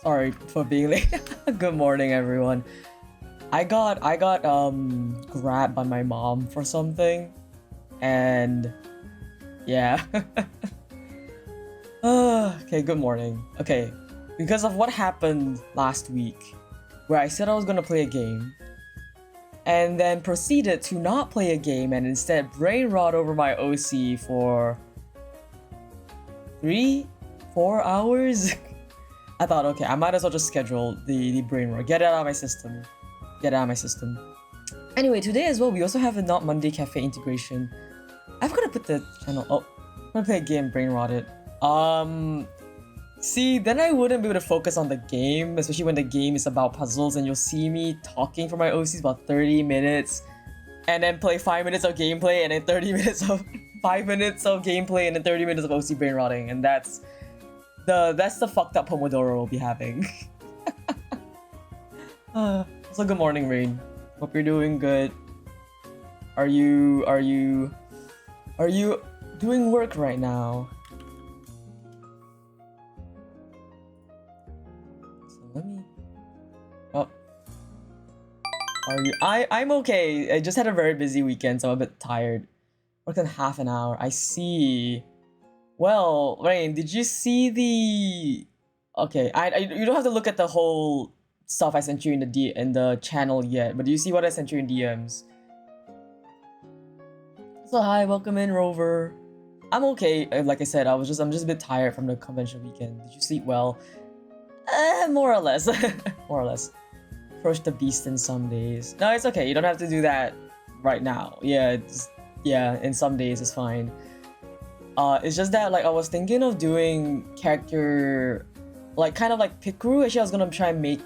Sorry for being late. Good morning, everyone. I got grabbed by my mom for something, and yeah. Okay, good morning. Okay, because of what happened last week, where I said I was gonna play a game, and then proceeded to not play a game and instead brain rot over my OC for 3-4 hours. I thought, okay, I might as well just schedule the brain rot, get it out of my system. Anyway, today as well, we also have a Not Monday Cafe integration. I'm gonna put the channel. Oh, I'm gonna play a game, brain rot it. See, then I wouldn't be able to focus on the game, especially when the game is about puzzles, and you'll see me talking for my OCs about 30 minutes, and then play 5 minutes of gameplay, and then 30 minutes of 5 minutes of gameplay, and then 30 minutes of OC brain rotting, and that's the fucked up Pomodoro we'll be having. So good morning, Rain. Hope you're doing good. Are you doing work right now? So let me. Oh. Are you? I'm okay. I just had a very busy weekend, so I'm a bit tired. Worked in half an hour. I see. Well, Rain, did you see the? Okay, you don't have to look at the whole stuff I sent you in the channel yet, but do you see what I sent you in DMs? So hi, welcome in, Rover. I'm okay. Like I said, I'm just a bit tired from the convention weekend. Did you sleep well? More or less. More or less. Approach the beast in some days. No, it's okay. You don't have to do that right now. Yeah, in some days it's fine. It's just that like I was thinking of doing character, like kind of like pit crew. Actually, I was gonna try and make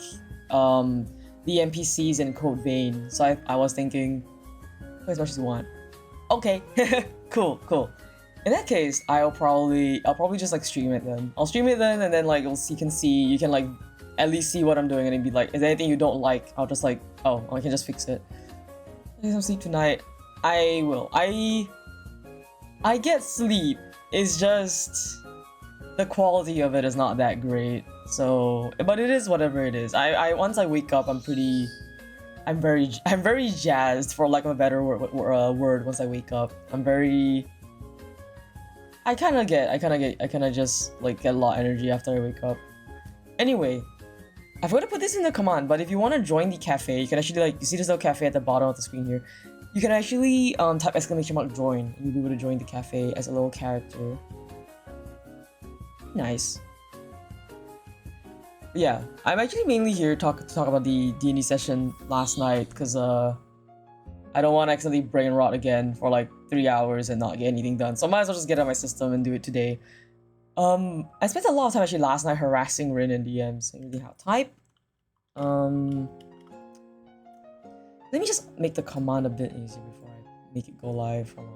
the NPCs in Code Vein. So I was thinking, play as much as you want. Okay, cool. In that case, I'll probably just like stream it then. I'll stream it then, and then like you can like at least see what I'm doing, and then be like, is there anything you don't like? I'll just like, oh, I can just fix it. Get some sleep tonight. I will. I get sleep. It's just the quality of it is not that great. So, but it is whatever it is. I once I wake up, I'm very jazzed, for lack of a better word. Once I wake up, I kind of just like get a lot of energy after I wake up. Anyway, I've got to put this in the command, but if you want to join the cafe, you can actually like, you see this little cafe at the bottom of the screen here. You can actually type !join, and you'll be able to join the cafe as a little character. Nice. Yeah, I'm actually mainly here to talk about the DnD session last night, because I don't want to accidentally brain rot again for like 3 hours and not get anything done. So I might as well just get out of my system and do it today. I spent a lot of time actually last night harassing Rin in DMs. I really have type. Let me just make the command a bit easier before I make it go live. Hold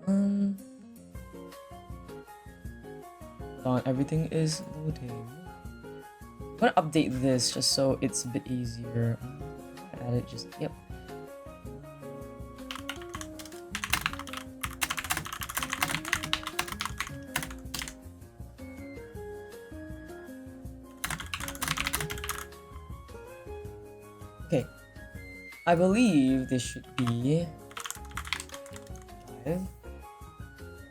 on. Hold on, everything is loading. I'm gonna update this just so it's a bit easier. Add it, just, yep. Okay, I believe this should be live.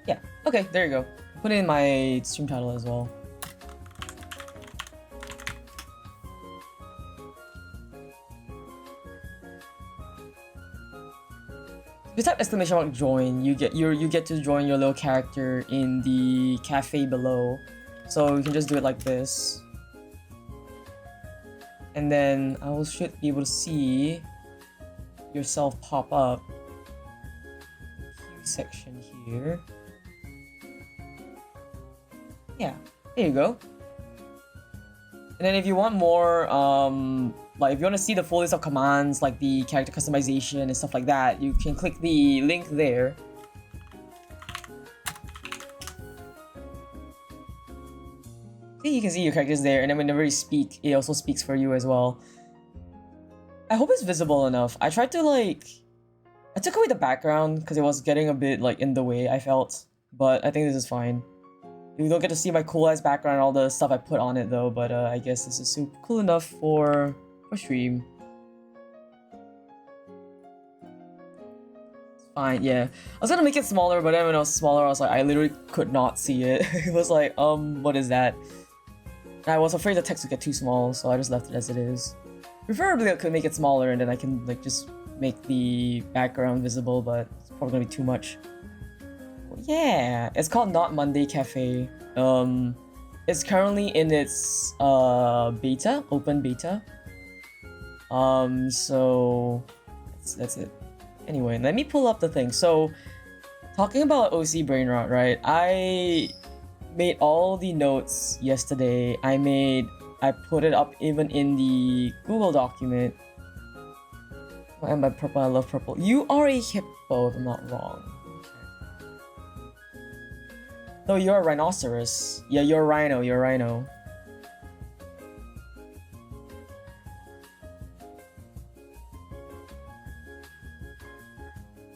Yeah, okay, there you go. Put in my stream title as well. If you type !join, you get to join your little character in the cafe below. So you can just do it like this. And then I should be able to see yourself pop up. Queue section here. Yeah, there you go. And then if you want more, like if you want to see the full list of commands, like the character customization and stuff like that, you can click the link there. You can see your characters there, and then whenever you speak, it also speaks for you as well. I hope it's visible enough. I tried to like... I took away the background because it was getting a bit like in the way, I felt. But I think this is fine. You don't get to see my cool ass background and all the stuff I put on it though, but I guess this is super cool enough for stream. It's fine, yeah. I was gonna make it smaller, but then when it was smaller, I was like, I literally could not see it. It was like, what is that? And I was afraid the text would get too small, so I just left it as it is. Preferably I could make it smaller and then I can like just make the background visible, but it's probably gonna be too much. Yeah, it's called Not Monday Cafe. It's currently in its beta, open beta. So that's it. Anyway, let me pull up the thing. So, talking about OC brain rot, right? I made all the notes yesterday. I put it up even in the Google document. Why am I purple? I love purple. You are a hippo, if I'm not wrong. No, you're a rhinoceros. Yeah, you're a rhino. You're a rhino.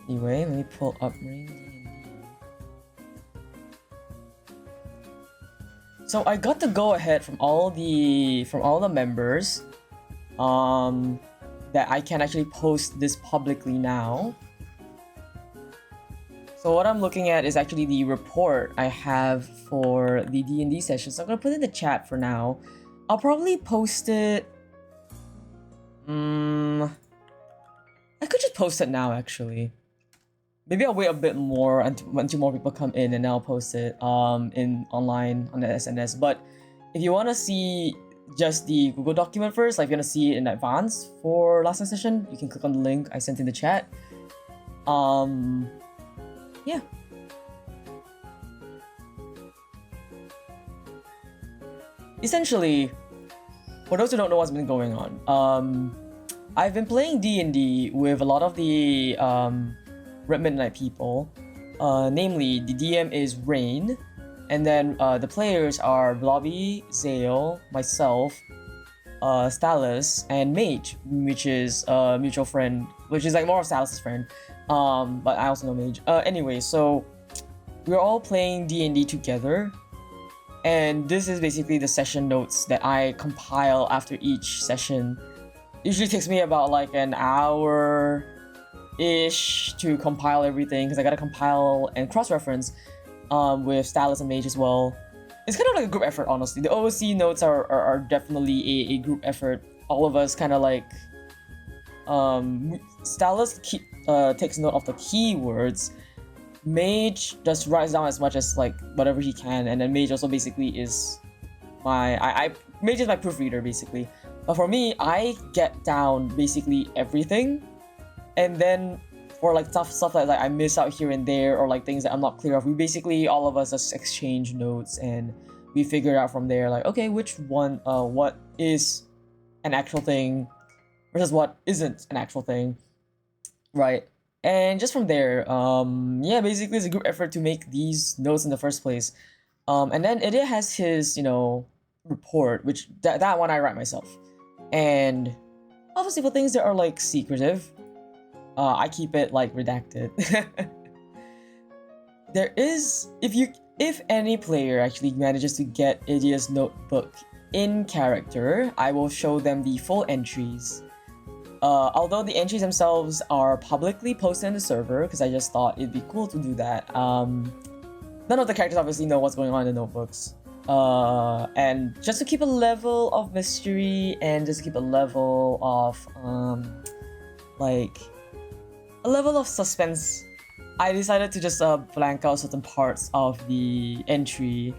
Anyway, let me pull up DnD. So I got the go ahead from all the members, that I can actually post this publicly now. So what I'm looking at is actually the report I have for the DnD session. So I'm gonna put it in the chat for now. I'll probably post it. I could just post it now actually. Maybe I'll wait a bit more until more people come in and then I'll post it in online on the SNS. But if you want to see just the Google document first, like if you want to see it in advance for last night's session, you can click on the link I sent in the chat. Yeah. Essentially, for those who don't know what's been going on, I've been playing D&D with a lot of the Red Midnight people. Namely, the DM is Rain, and then the players are Blobby, Zale, myself, Stalus, and Mage, which is a mutual friend, which is like more of Stalus' friend. But I also know Mage. Anyway, so we're all playing D&D together, and this is basically the session notes that I compile after each session. Usually takes me about like an hour-ish to compile everything, because I gotta compile and cross-reference with Stalus and Mage as well. It's kind of like a group effort, honestly. The OOC notes are definitely a group effort. All of us kind of like... Stalus takes note of the keywords. Mage just writes down as much as like whatever he can, and then Mage also basically is Mage is my proofreader basically. But for me, I get down basically everything, and then for like stuff that like I miss out here and there, or like things that I'm not clear of, we basically all of us just exchange notes and we figure out from there like, okay, which one, what is an actual thing versus what isn't an actual thing, right? And just from there, yeah, basically it's a group effort to make these notes in the first place. And then Idia has his, report, which that one I write myself. And obviously for things that are like secretive, I keep it like redacted. There is, if any player actually manages to get Idia's notebook in character, I will show them the full entries. Although the entries themselves are publicly posted on the server, because I just thought it'd be cool to do that. None of the characters obviously know what's going on in the notebooks. And just to keep a level of mystery and just to keep a level of, like, a level of suspense, I decided to just blank out certain parts of the entry.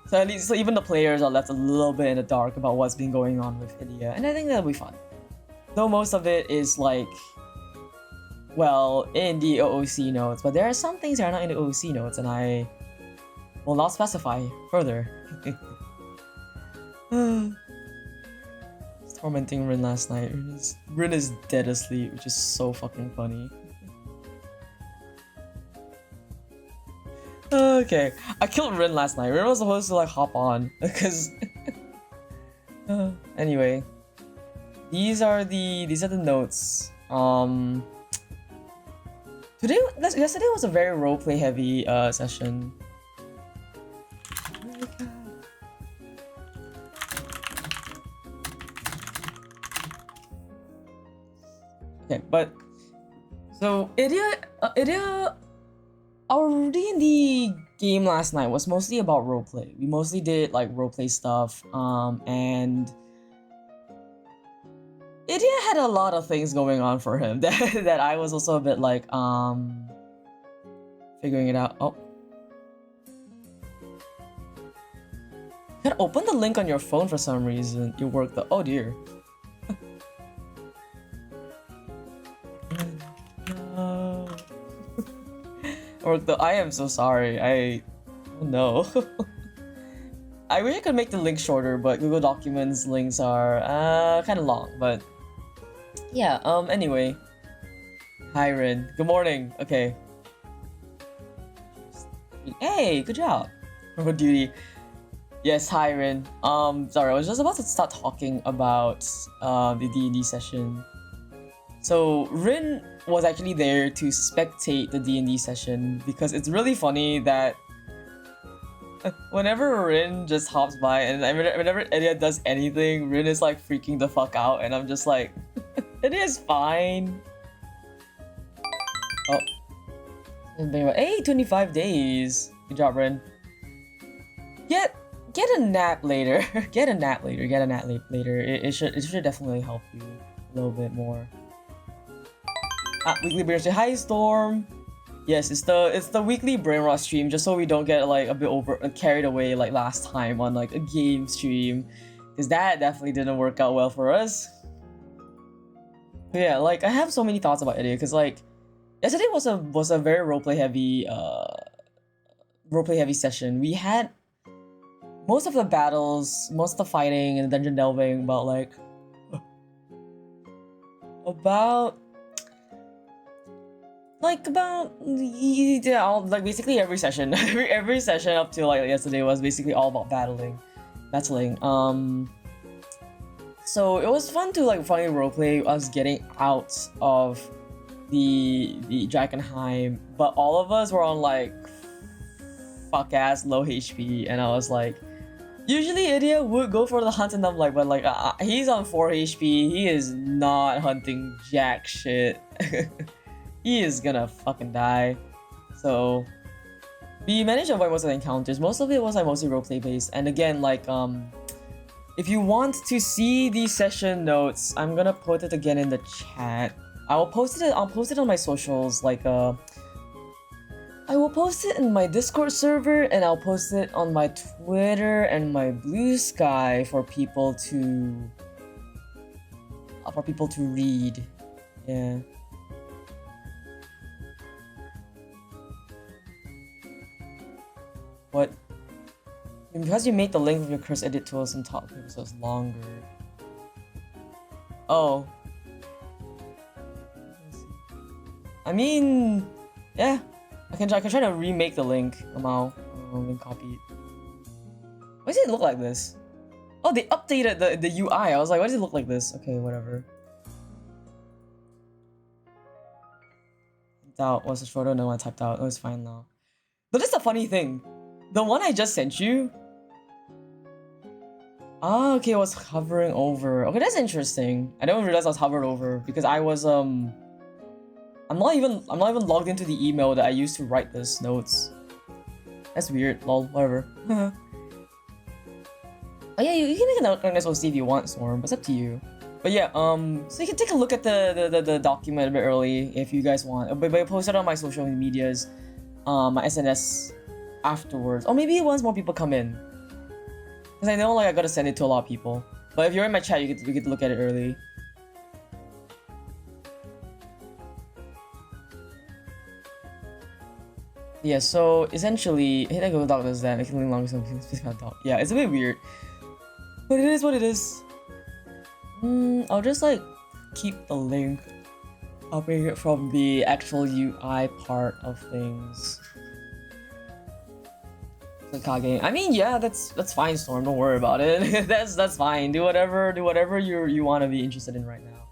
So at least, so even the players are left a little bit in the dark about what's been going on with Idia, and I think that'll be fun. Though most of it is like, well, in the OOC notes, but there are some things that are not in the OOC notes, and I will not specify further. Tormenting Rin last night. Rin is dead asleep, which is so fucking funny. Okay, I killed Rin last night. Rin was supposed to like hop on because. Anyway, these are the notes. Yesterday was a very roleplay heavy session. Idia, our D&D game last night was mostly about roleplay. We mostly did like roleplay stuff, and Idia had a lot of things going on for him that I was also a bit like, figuring it out. Oh. You gotta open the link on your phone for some reason. It worked the— oh dear. No. Or the— I am so sorry. Oh no. I wish I could make the link shorter, but Google Documents links are kind of long. But yeah. Anyway. Hi Rin. Good morning. Okay. Hey, good job. Good duty. Yes, hi Rin. Sorry, I was just about to start talking about the D&D session. So Rin was actually there to spectate the D&D session because it's really funny that whenever Rin just hops by and whenever Idia does anything, Rin is like freaking the fuck out, and I'm just like, it is fine. Oh. Hey, 25 days. Good job, Rin. Get a nap later. Get a nap later. It should definitely help you a little bit more. Weekly brain stream. Hi Storm. Yes, it's the weekly brain rot stream, just so we don't get like a bit carried away like last time on like a game stream, because that definitely didn't work out well for us. But yeah, like I have so many thoughts about Idia, because like yesterday was a very roleplay heavy session. We had most of the battles, most of the fighting and the dungeon delving, about basically every session, every session up to like yesterday was basically all about battling. So it was fun to like finally roleplay us getting out of the Drakenheim, but all of us were on like fuck ass low HP, and I was like, usually Idia would go for the hunt, and I'm like, but like he's on 4 HP, he is not hunting jack shit. He is gonna fucking die. So we managed to avoid most of the encounters. Most of it was like mostly roleplay based, and again, like if you want to see the session notes, I'm gonna put it again in the chat. I'll post it on my socials, like I will post it in my Discord server, and I'll post it on my Twitter and my Blue Sky for people to read. Yeah. What? Because you made the link of your curse edit tools and top paper so it's longer. Oh. I mean, yeah. I can try to remake the link somehow. And copy it. Why does it look like this? Oh, they updated the UI. I was like, why does it look like this? Okay, whatever. Typed out. Was the photo? No, I typed out. Oh, it's fine now. But this is a funny thing. The one I just sent you. Ah, okay, I was hovering over. Okay, that's interesting. I didn't realize I was hovered over because I was I'm not even logged into the email that I used to write this notes. That's weird. Lol. Whatever. Oh yeah, you can make an SOC if you want, Storm. But it's up to you. But yeah, so you can take a look at the document a bit early if you guys want. But I post it on my social medias, my SNS afterwards. Or maybe once more people come in. Because I know like I gotta send it to a lot of people. But if you're in my chat, you get to look at it early. Yeah, so essentially, hit and go dog does that, making it longer something dog. Yeah, it's a bit weird. But it is what it is. I'll just like keep the link, copying it from the actual UI part of things. The Kage. I mean, yeah, that's fine, Storm. Don't worry about it. that's fine. Do whatever you want to be interested in right now.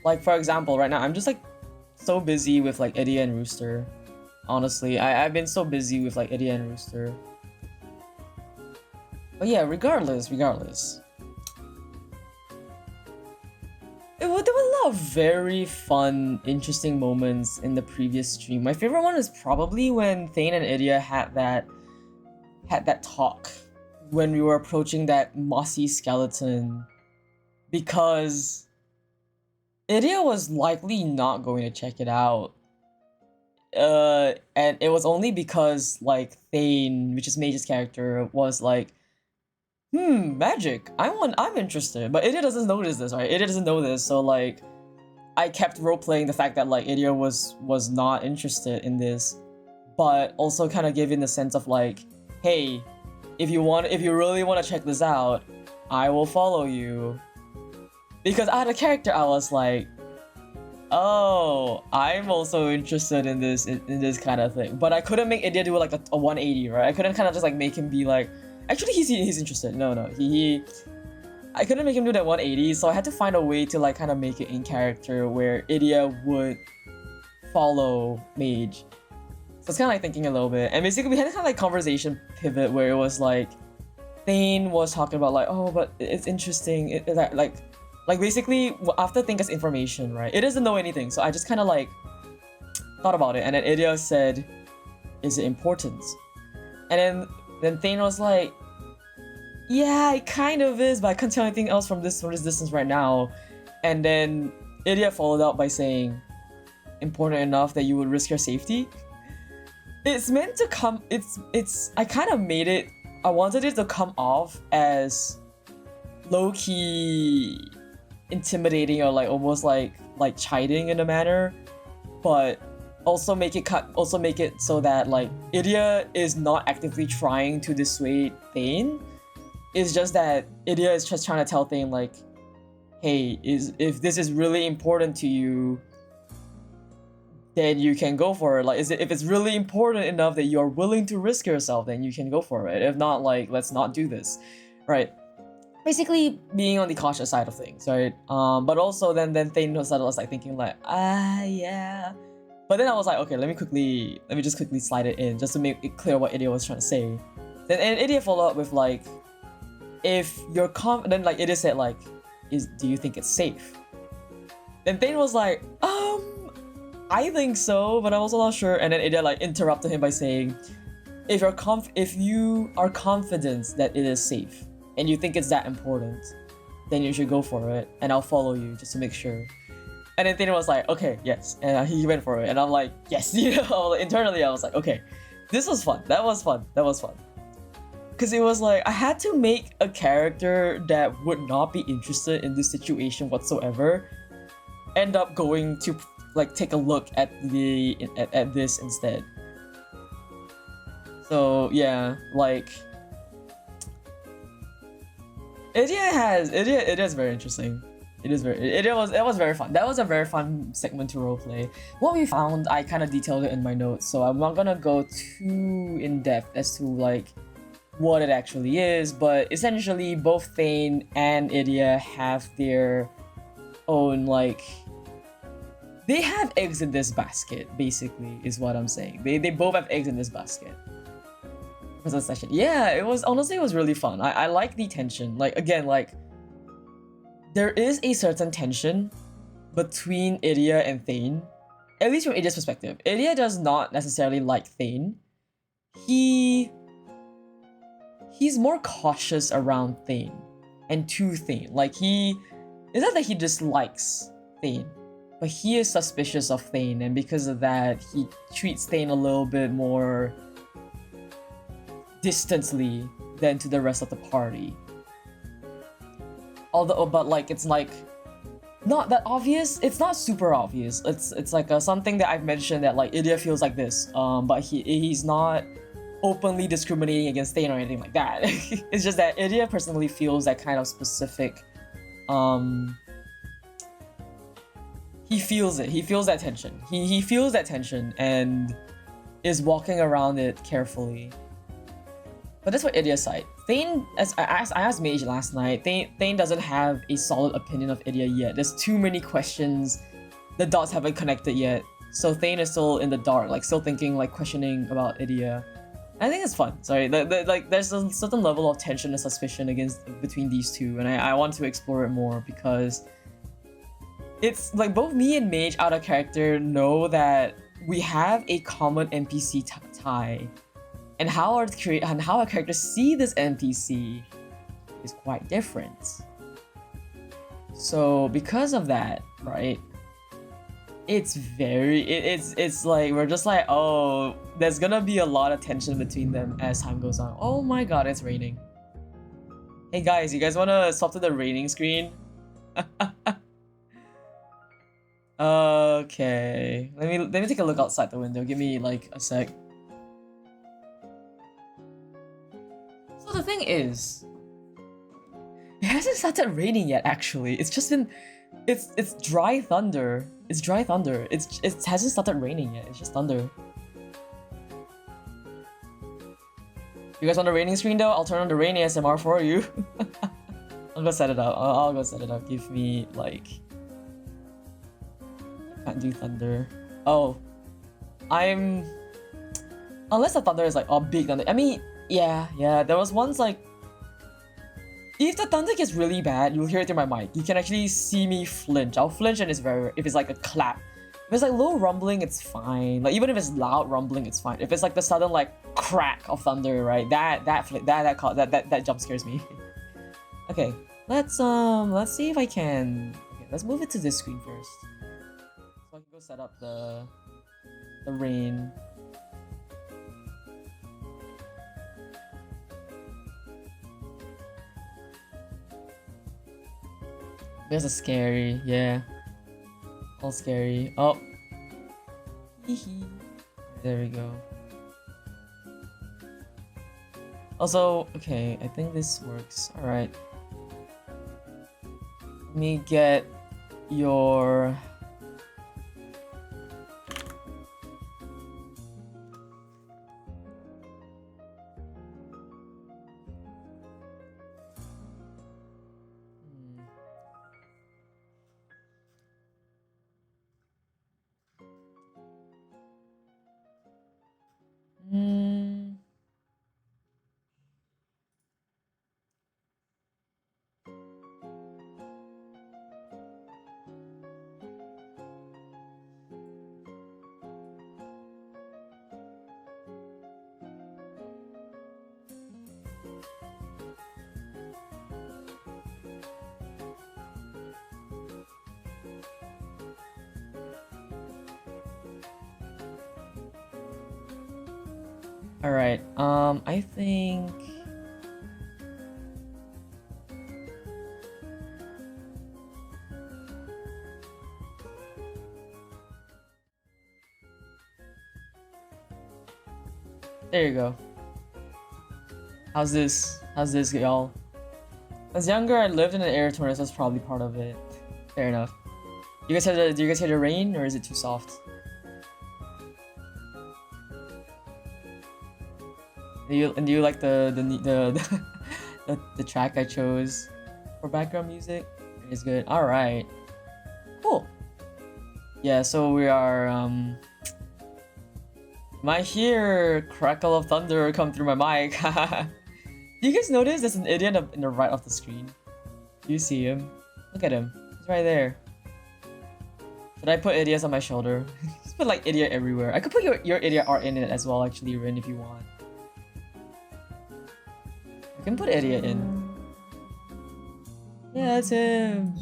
Like for example, right now I'm just like so busy with like Idia and Rooster. Honestly, I've been so busy with like Idia and Rooster. But yeah, regardless. There were a very fun, interesting moments in the previous stream. My favorite one is probably when Thane and Idia had that talk when we were approaching that mossy skeleton, because Idia was likely not going to check it out. And it was only because like Thane, which is Mage's character, was like, magic. I'm interested. But Idia doesn't notice this, right? Idia doesn't know this, so like I kept role-playing the fact that like Idia was not interested in this, but also kind of giving the sense of like, hey, if you really want to check this out, I will follow you. Because out of character, I was like, oh, I'm also interested in this kind of thing. But I couldn't make Idia do like a 180, right? I couldn't kind of just like make him be like, actually he's interested. No, I couldn't make him do that 180, so I had to find a way to like kind of make it in character where Idia would follow Mage. So it's kind of like thinking a little bit, and basically we had a kind of like conversation pivot where it was like Thane was talking about like, oh, but it's interesting, like basically after Thane gets information, right? It doesn't know anything, so I just kind of like thought about it, and then Idia said, "Is it important?" And then Thane was like, yeah, it kind of is, but I can't tell anything else from this distance right now. And then Idia followed up by saying, important enough that you would risk your safety? It's meant to come, I kind of made it, I wanted it to come off as low-key intimidating or like almost like chiding in a manner, but also make it so that like Idia is not actively trying to dissuade Thane. It's just that Idia is just trying to tell Thane like, hey, if this is really important to you, then you can go for it. Like, if it's really important enough that you're willing to risk yourself, then you can go for it. If not, like, let's not do this, right? Basically, being on the cautious side of things, right? But also then Thane was like thinking like, yeah. But then I was like, okay, let me just quickly slide it in just to make it clear what Idia was trying to say. Then Idia followed up with like, if you're confident, like Idia said like, do you think it's safe? Then Thane was like, I think so, but I'm also not sure. And then Idia like interrupted him by saying, if you are confident that it is safe and you think it's that important, then you should go for it, and I'll follow you just to make sure. And then Thane was like, okay, yes, and he went for it, and I'm like, yes, you know. Internally I was like, okay, this was fun. That was fun. Because it was like, I had to make a character that would not be interested in this situation whatsoever end up going to like take a look at this instead. So yeah, like It is very interesting. It was very fun. That was a very fun segment to roleplay. What we found, I kind of detailed it in my notes, so I'm not gonna go too in depth as to like what it actually is, but essentially both Thane and Idia have their own like, they have eggs in this basket, basically, is what I'm saying. They both have eggs in this basket. For the session. Yeah, it was really fun. I like the tension. Like, again, like, there is a certain tension between Idia and Thane, at least from Idia's perspective. Idia does not necessarily like Thane. He's more cautious around Thane and to Thane. Like, it's not that he dislikes Thane, but he is suspicious of Thane, and because of that, he treats Thane a little bit more distantly than to the rest of the party. But like, it's like not that obvious. It's not super obvious. It's like something that I've mentioned that like Idia feels like this. But he's not openly discriminating against Thane or anything like that. It's just that Idia personally feels that kind of specific. He feels it. He feels that tension. He feels that tension and is walking around it carefully. But that's what Idia's side. Thane, as I asked Mage last night, Thane doesn't have a solid opinion of Idia yet. There's too many questions. The dots haven't connected yet. So Thane is still in the dark, like still thinking, like questioning about Idia. I think it's fun. Sorry, like there's a certain level of tension and suspicion between these two, and I want to explore it more because it's like both me and Mage out of character know that we have a common NPC tie, and how our characters see this NPC is quite different. So because of that, right? It's like we're just like, oh, there's gonna be a lot of tension between them as time goes on. Oh my god, it's raining. Hey guys, you guys wanna swap to the raining screen? Okay, let me take a look outside the window. Give me like a sec. So the thing is, it hasn't started raining yet. Actually, it's just been, it's dry thunder. It's dry thunder. It hasn't started raining yet. It's just thunder. You guys want the raining screen though? I'll turn on the rain ASMR for you. I'll go set it up. I'll go set it up. Give me like. Can't do thunder. Oh, unless the thunder is like big thunder. I mean, yeah. There was once like. If the thunder gets really bad, you'll hear it through my mic. You can actually see me flinch. I'll flinch and it's very rare. If it's like a clap. If it's like low rumbling, it's fine. Like even if it's loud rumbling, it's fine. If it's like the sudden like crack of thunder, right? That jump scares me. Okay, let's see if I can. Okay, let's move it to this screen first. So I can go set up the rain. There's a scary, yeah. All scary. Oh. There we go. Also, okay, I think this works. Alright. Let me get your... Alright, I think... There you go. How's this? How's this, y'all? As younger, I lived in an air tornado, so that's probably part of it. Fair enough. Do you guys hear the rain, or is it too soft? Do you like the track I chose for background music? It is good. All right, cool. Yeah, so we are. Might hear crackle of thunder come through my mic. Do you guys notice there's an Idia in the right of the screen? Do you see him? Look at him. He's right there. Should I put Idias on my shoulder? Just put like Idia everywhere. I could put your Idia art in it as well, actually, Rin, if you want. I can put Idia in. Yeah, it's him.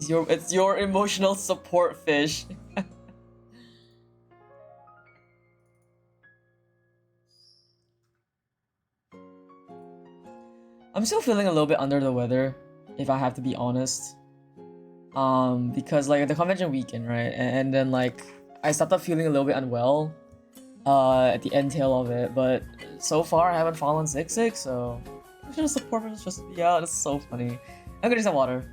It's your emotional support fish. I'm still feeling a little bit under the weather, if I have to be honest. Because like the convention weekend, right? And then like I started feeling a little bit unwell at the end tail of it, but so far I haven't fallen sick, so I'm just support for just yeah, that's so funny. I'm gonna do some water.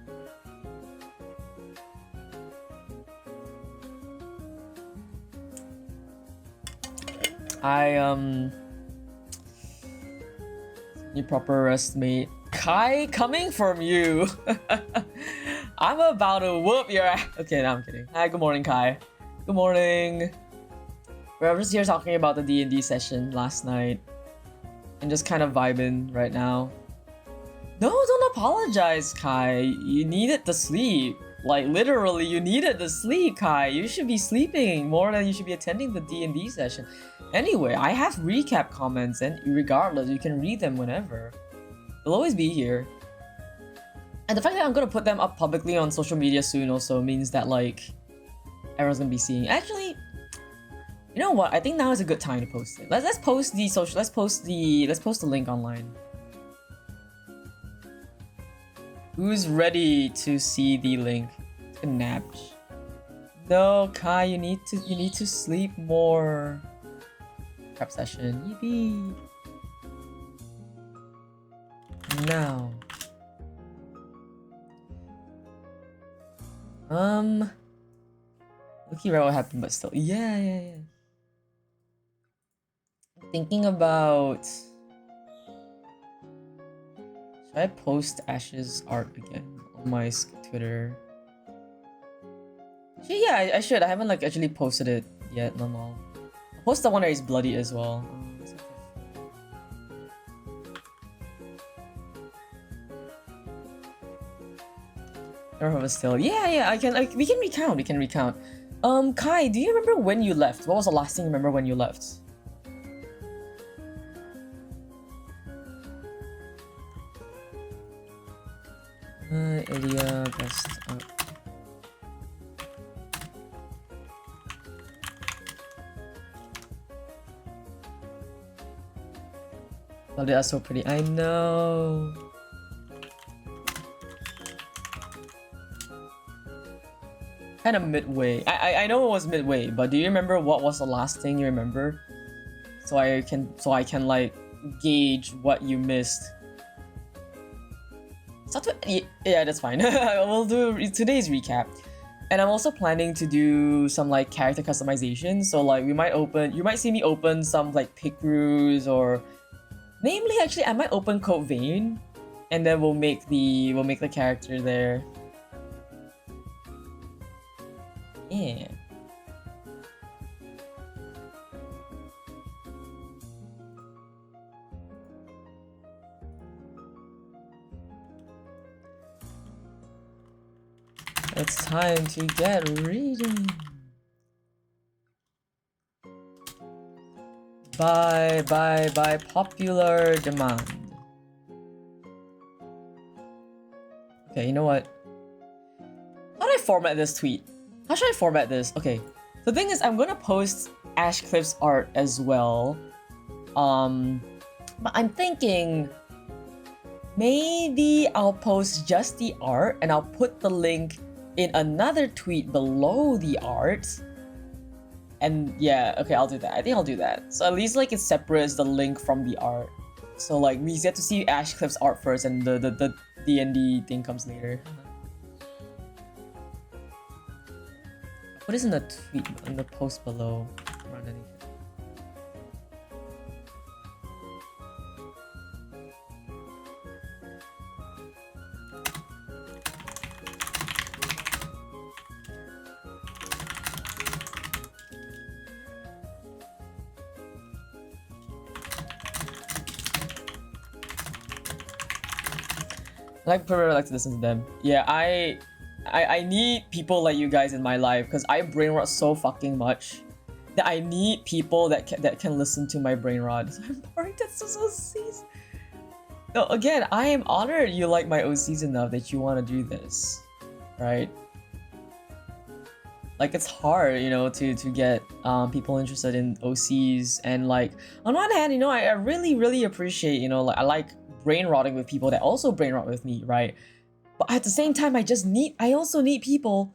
Need proper rest, mate. Kai, coming from you. I'm about to whoop your ass. Okay, no, I'm kidding. Hi, good morning, Kai. Good morning. We're just here talking about the DnD session last night. And just kind of vibing right now. No, don't apologize, Kai. You needed to sleep. Like, literally, you needed to sleep, Kai. You should be sleeping more than you should be attending the D&D session. Anyway, I have recap comments, and regardless, you can read them whenever. They'll always be here. And the fact that I'm gonna put them up publicly on social media soon also means that, like, everyone's gonna be seeing. Actually, you know what? I think now is a good time to post it. Let's post the social. Let's post the link online. Who's ready to see the link? To nap. No, Kai, you need to sleep more. Prep session. Yippee. Now. Looking right what happened, but still. Yeah. Thinking about. Should I post Ash's art again on my Twitter? Actually, yeah, I should. I haven't like actually posted it yet. No. I'll post the one where he's bloody as well. Still, yeah. I can. We can recount. Kai, do you remember when you left? What was the last thing you remember when you left? Idia, best up. Oh, they are so pretty. I know. Kind of midway. I know it was midway, but do you remember what was the last thing you remember? So I can like gauge what you missed. Yeah, that's fine. We'll do today's recap. And I'm also planning to do some like character customization. So like you might see me open some like pick brews, or namely actually I might open Code Vein, and then we'll make the character there. Yeah. It's time to get reading. By popular demand. Okay, you know what? How do I format this tweet? How should I format this? Okay, the thing is, I'm gonna post Ashcliff's art as well. But I'm thinking maybe I'll post just the art and I'll put the link in another tweet below the art. And yeah, okay, I'll do that. I think I'll do that. So at least like it separates the link from the art. So like we get to see Ashcliff's art first, and the DnD thing comes later. What is in the tweet, in the post below? I like to listen to them. Yeah, I need people like you guys in my life, because I brain rot so fucking much that I need people that can listen to my brain rot. I'm boring. That's just OCs. No, again, I am honored you like my OCs enough that you want to do this, right? Like, it's hard, you know, to get people interested in OCs, and like on one hand, you know, I really appreciate, you know, like I like brain rotting with people that also brain rot with me, right? But at the same time, I also need people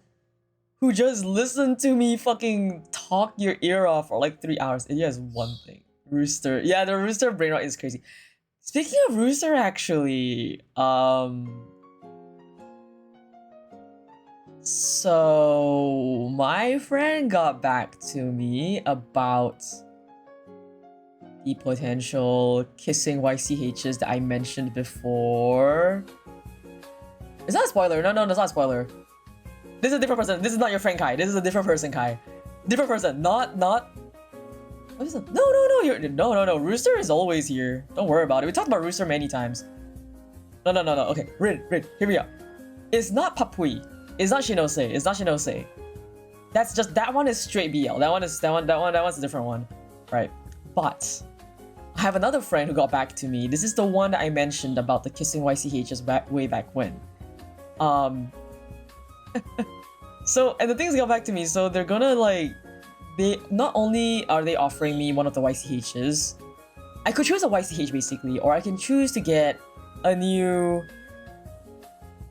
who just listen to me fucking talk your ear off for like 3 hours. It is one thing. Rooster. Yeah, the Rooster brain rot is crazy. Speaking of Rooster, actually, so my friend got back to me about the potential kissing YCHs that I mentioned before. Is that a spoiler? No, that's not a spoiler. This is a different person. This is not your friend Kai. This is a different person, Kai. Different person. Not. What is it? No. No. Rooster is always here. Don't worry about it. We talked about Rooster many times. No. Okay, Rin, hear me out. It's not Papui. It's not Shinose. It's not Shinose. That's just, that one is straight BL. That one's a different one, right? But I have another friend who got back to me. This is the one that I mentioned about the kissing YCHs way back when. So, and the things got back to me. So they're gonna like, they not only are they offering me one of the YCHs, I could choose a YCH basically, or I can choose to get a new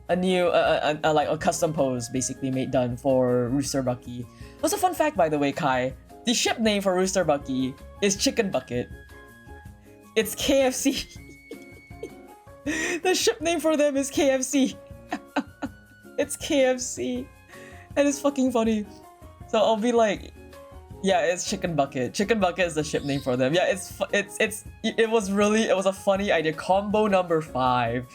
like a custom pose basically done for Rooster Bucky. What's a fun fact, by the way, Kai? The ship name for Rooster Bucky is Chicken Bucket. It's KFC. The ship name for them is KFC. It's KFC. And it's fucking funny. So I'll be like, yeah, it's Chicken Bucket. Chicken Bucket is the ship name for them. Yeah, it was a funny idea. Combo number 5.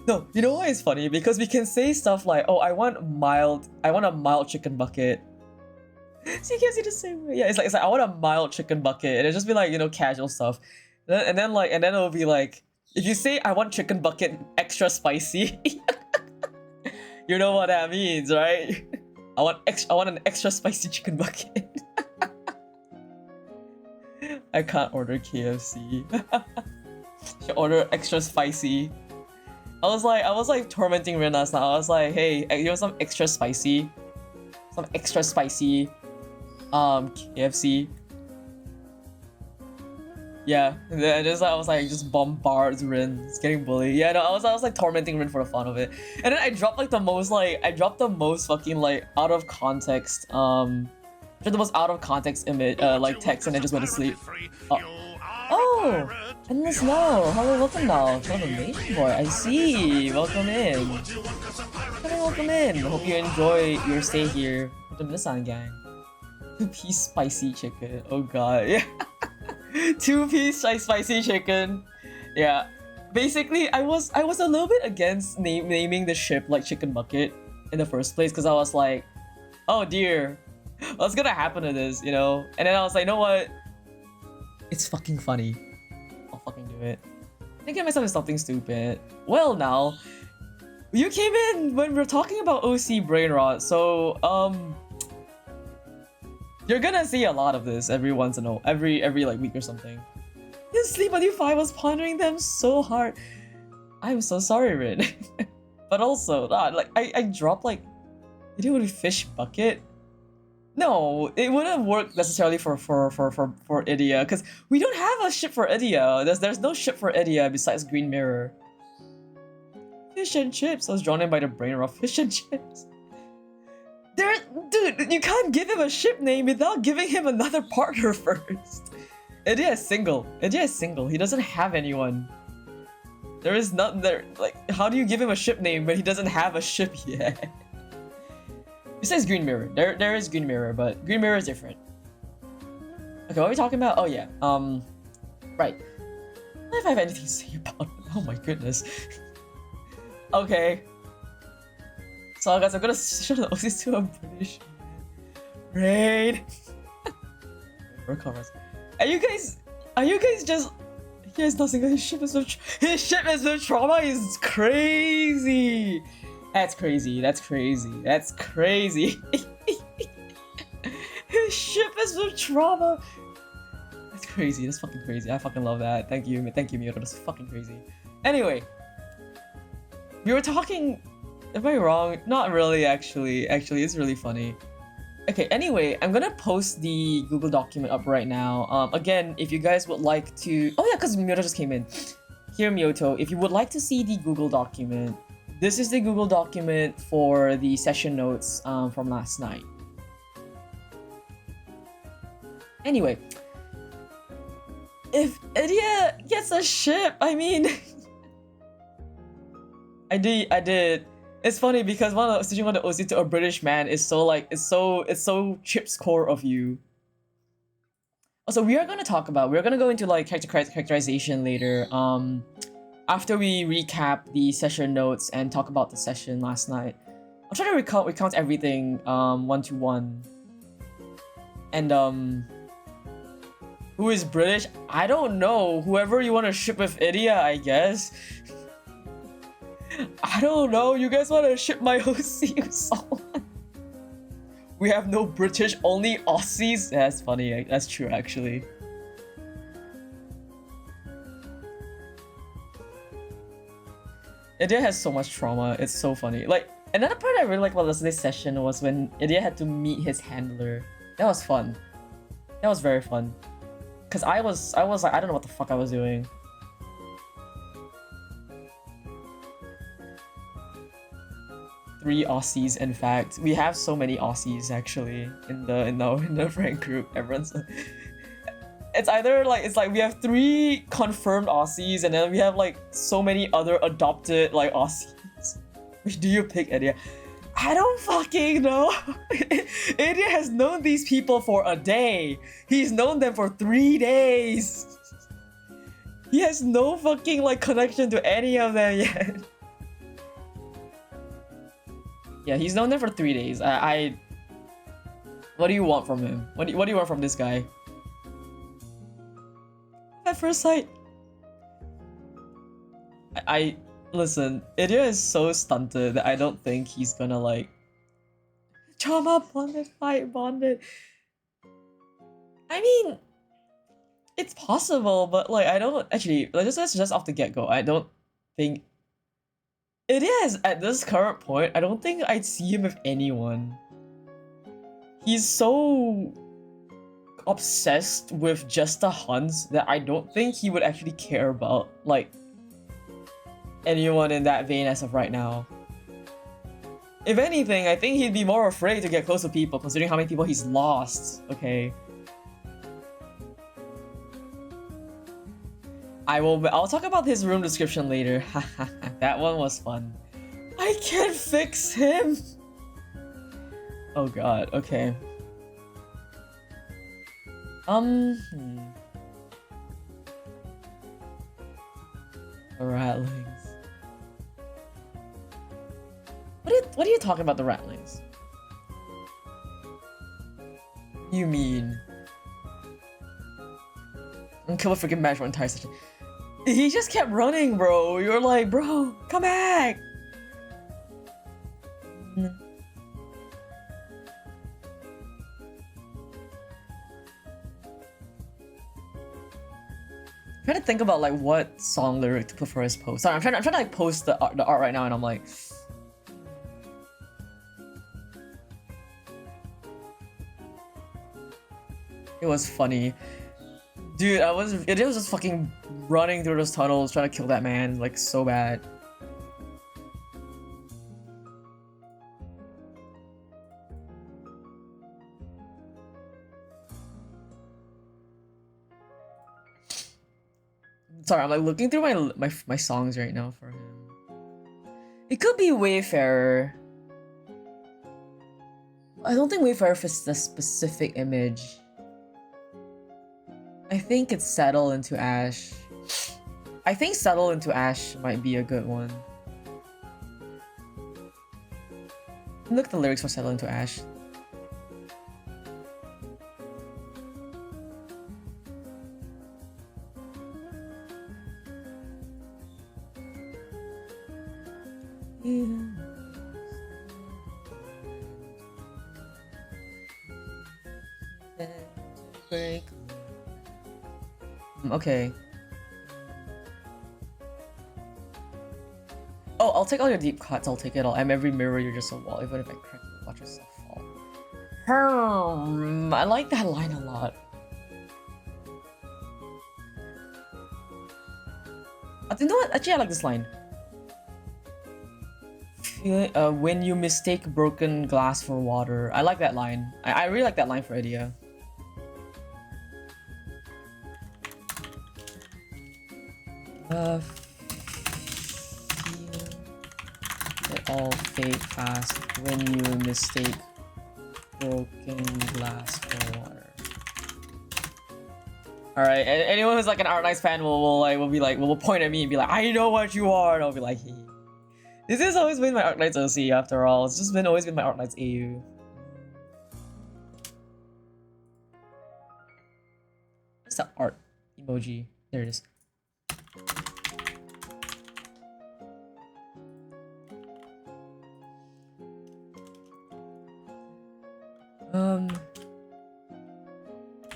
No, you know why it's funny? Because we can say stuff like, oh, I want a mild chicken bucket. So you can't see the same way. Yeah, it's like I want a mild chicken bucket, and it'll just be like, you know, casual stuff. And then it'll be like, if you say I want chicken bucket extra spicy, you know what that means, right? I want an extra spicy chicken bucket. I can't order KFC. Should order extra spicy. I was like tormenting Rin last night. I was like, hey, you want some extra spicy KFC. Yeah, and then I was like just bombard Rin. It's getting bullied. Yeah, no, I was like tormenting Rin for the fun of it. And then I dropped the most fucking like out of context the most out of context image like text, and then just went to sleep. Oh, Endless Now. Hello, welcome now. Oh, the Nation Boy. I see. Welcome in. Welcome in. Hope you enjoy your stay here with the Minnow-san gang. 2-piece spicy chicken. Oh god. Yeah. 2-piece spicy chicken. Yeah. Basically, I was a little bit against naming the ship like Chicken Bucket in the first place, because I was like, oh dear, what's gonna happen to this, you know? And then I was like, you know what? It's fucking funny. I'll fucking do it. Thinking myself is something stupid. Well, now, you came in when we were talking about OC brain rot, so you're gonna see a lot of this every once in a while, every like week or something. His sleep on U5 was pondering them so hard. I'm so sorry, Rin. But also, like I dropped like, you did with fish bucket. No, it wouldn't work necessarily for Idia, because we don't have a ship for Idia. There's no ship for Idia besides Green Mirror. Fish and chips. I was drawn in by the brain rot. Fish and chips. Dude, you can't give him a ship name without giving him another partner first. Idia is single. Idia is single. He doesn't have anyone. There is nothing there. Like, how do you give him a ship name when he doesn't have a ship yet? Besides Green Mirror. There is Green Mirror, but Green Mirror is different. Okay, what are we talking about? Oh yeah. Right. I don't know if I have anything to say about it. Oh my goodness. Okay. So guys, I'm gonna show the OCs to a British raid. Are you guys just? He has nothing. His ship is with trauma is crazy. That's crazy. That's crazy. That's crazy. His ship is with trauma. That's crazy. That's fucking crazy. I fucking love that. Thank you, Miyoto. That's fucking crazy. Anyway, we were talking. Am I wrong? Not really, actually. Actually, it's really funny. Okay, anyway, I'm gonna post the Google document up right now. Again, if you guys would like to... Oh yeah, because Miyoto just came in. Here, Miyoto, if you would like to see the Google document, this is the Google document for the session notes from last night. Anyway, if Idia gets a ship, I mean... I did. It's funny because switching one of the OC to a British man is so like it's so Chip's core of you. Also, we're gonna go into like characterization later. After we recap the session notes and talk about the session last night. I'll try to recount everything one to one. And who is British? I don't know. Whoever you want to ship with Idia, I guess. I don't know. You guys want to ship my OC with someone? We have no British, only Aussies. Yeah, that's funny. That's true, actually. Idia has so much trauma. It's so funny. Like, another part I really liked about this session was when Idia had to meet his handler. That was fun. That was very fun. Cause I was like, I don't know what the fuck I was doing. Three Aussies, in fact. We have so many Aussies actually in the friend group. Everyone's it's either like we have 3 confirmed Aussies and then we have like so many other adopted like Aussies. Which do you pick, Idia? I don't fucking know. Idia has known these people for a day. He's known them for 3 days. He has no fucking like connection to any of them yet. Yeah, he's known them for 3 days. What do you want from him? What do you want from this guy? At first sight. Listen, Idia is so stunted that I don't think he's gonna like trauma bonded, fight bonded. I mean, it's possible, but like I don't actually just off the get-go. I don't think it is at this current point. I don't think I'd see him with anyone. He's so obsessed with just the hunts that I don't think he would actually care about like anyone in that vein as of right now. If anything, I think he'd be more afraid to get close to people considering how many people he's lost, okay? I'll talk about his room description later. That one was fun. I can't fix him! Oh god, okay. The ratlings. What are you talking about, the ratlings? You mean? And kill a freaking match for an entire session. He just kept running, bro. You're like, bro, come back! I'm trying to think about like what song lyric to put for his post. Sorry, I'm trying to like post the art right now, and I'm like, it was funny, dude. It was just fucking running through those tunnels trying to kill that man like so bad. Sorry, I'm like looking through my songs right now for him. It could be Wayfarer. I don't think Wayfarer fits the specific image. I think it's Settle into Ash. I think Settle into Ash might be a good one. Look at the lyrics for Settle into Ash. Okay. Oh, I'll take all your deep cuts. I'll take it all. I'm every mirror. You're just a wall. Even if I crack you, watch yourself fall. I like that line a lot. You know what? Actually, I like this line. When you mistake broken glass for water. I like that line. I really like that line for Idia. It all fade fast when you mistake broken glass for water. All right, anyone who's like an Art Knights fan will point at me and be like, I know what you are, and I'll be like, hey. This has always been my Art Knights OC after all. It's just always been my Art Knights AU. What's the art emoji? There it is.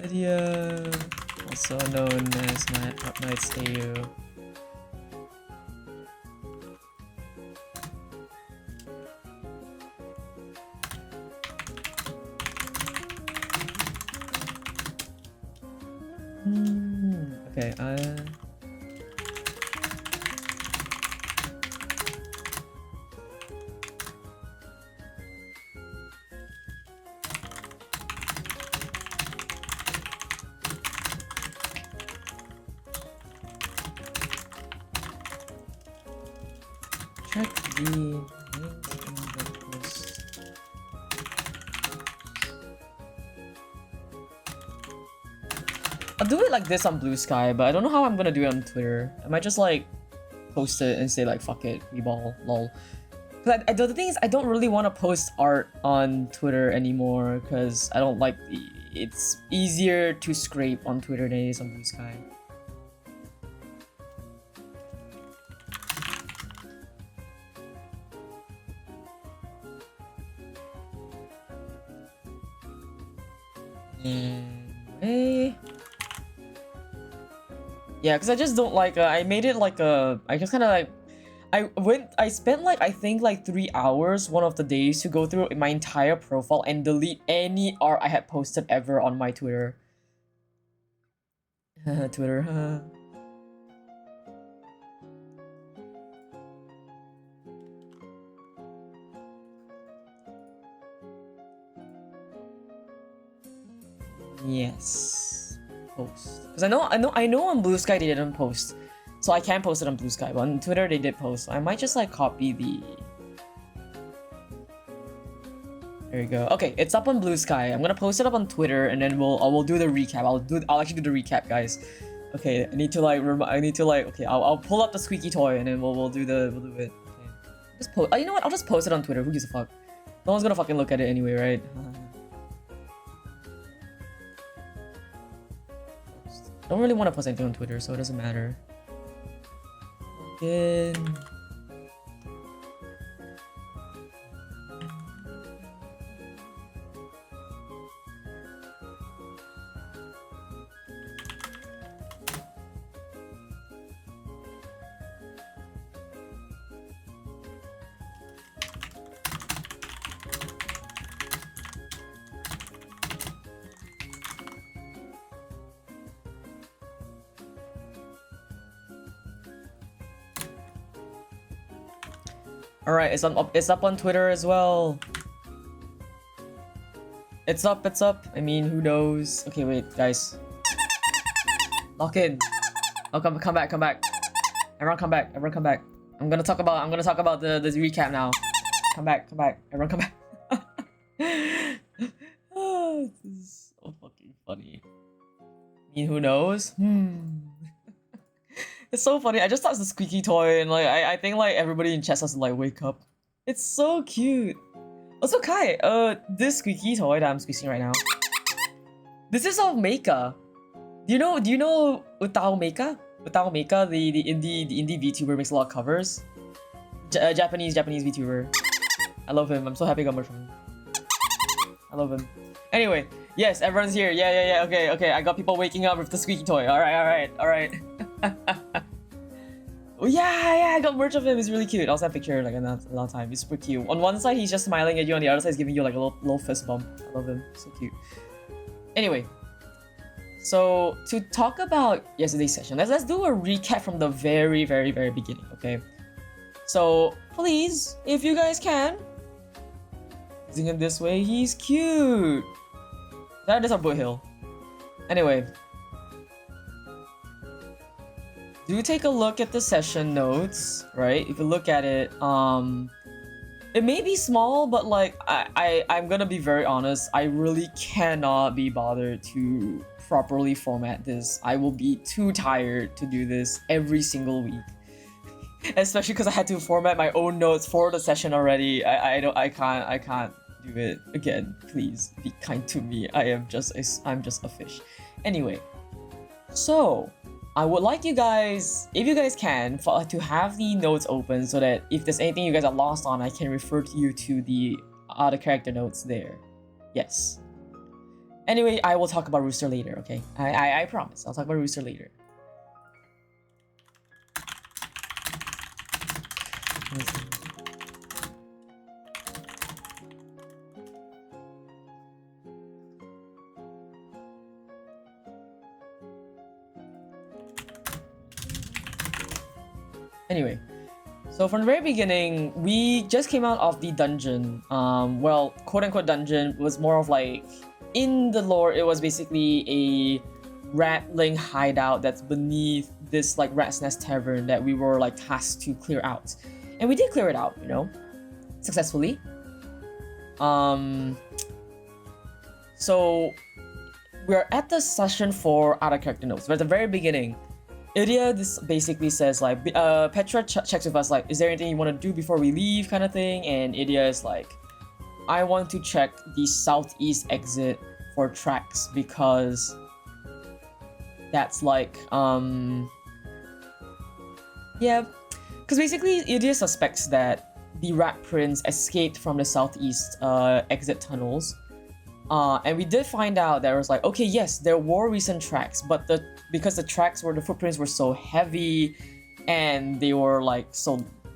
Idia, also known as Up Night's AU. Okay, check the link in the post. I'll do it like this on Blue Sky, but I don't know how I'm gonna do it on Twitter. I might just like post it and say like fuck it, we ball, lol. But the thing is, I don't really want to post art on Twitter anymore because I don't like it's easier to scrape on Twitter than it is on Blue Sky. Anyway. Yeah, because I just don't like, I made it like I just kind of like, I spent like, I think like 3 hours one of the days to go through my entire profile and delete any art I had posted ever on my Twitter. Twitter, Yes. Post. Because I know on Blue Sky they didn't post. So I can't post it on Blue Sky, but on Twitter they did post. So I might just like copy the... There you go. Okay, it's up on Blue Sky. I'm gonna post it up on Twitter and then we'll do the recap. I'll actually do the recap, guys. Okay, I need to like okay, I'll pull up the squeaky toy and then we'll do it. Okay. Just post. Oh, you know what? I'll just post it on Twitter. Who gives a fuck? No one's gonna fucking look at it anyway, right? Don't really want to post anything on Twitter, so it doesn't matter. Again. Alright, it's up on Twitter as well. It's up. I mean, who knows? Okay, wait, guys. Lock in. Oh, come back. Everyone come back. I'm gonna talk about the recap now. Come back. Everyone come back. Oh, this is so fucking funny. I mean, who knows? It's so funny. I just thought it's a squeaky toy, and like I think like everybody in chat has to like wake up. It's so cute. Also, Kai, this squeaky toy that I'm squeezing right now. This is of Meika. Do you know Utao Meika? Utao Meika, the indie VTuber, makes a lot of covers. Japanese VTuber. I love him. I'm so happy I got merch from him. I love him. Anyway, yes, everyone's here. Yeah. Okay. I got people waking up with the squeaky toy. All right. Oh yeah, I got merch of him. He's really cute. I also have a picture like a long time. He's super cute. On one side, he's just smiling at you. On the other side, he's giving you like a little fist bump. I love him. So cute. Anyway, so to talk about yesterday's session, let's do a recap from the very beginning. Okay. So please, if you guys can, using him this way, he's cute. That is our boy Hill. Anyway. Do take a look at the session notes, right? If you look at it, it may be small, but like I'm gonna be very honest, I really cannot be bothered to properly format this. I will be too tired to do this every single week. Especially because I had to format my own notes for the session already. I can't do it again. Please be kind to me. I'm just a fish. Anyway, so I would like you guys, if you guys can, to have the notes open so that if there's anything you guys are lost on, I can refer to you to the character notes there. Yes. Anyway, I will talk about Rooster later, okay? I promise. I'll talk about Rooster later. Anyway, so from the very beginning, we just came out of the dungeon. Well, quote-unquote dungeon was more of like, in the lore, it was basically a ratling hideout that's beneath this like Rat's Nest Tavern that we were like tasked to clear out. And we did clear it out, you know, successfully. So we're at the session for out of character notes. But at the very beginning, Idia this basically says like, Petra checks with us like, is there anything you want to do before we leave kind of thing? And Idia is like, I want to check the southeast exit for tracks because that's like, yeah, because basically Idia suspects that the Rat Prince escaped from the southeast exit tunnels. And we did find out that it was like, okay, yes, there were recent tracks, but because the footprints were so heavy, and they were like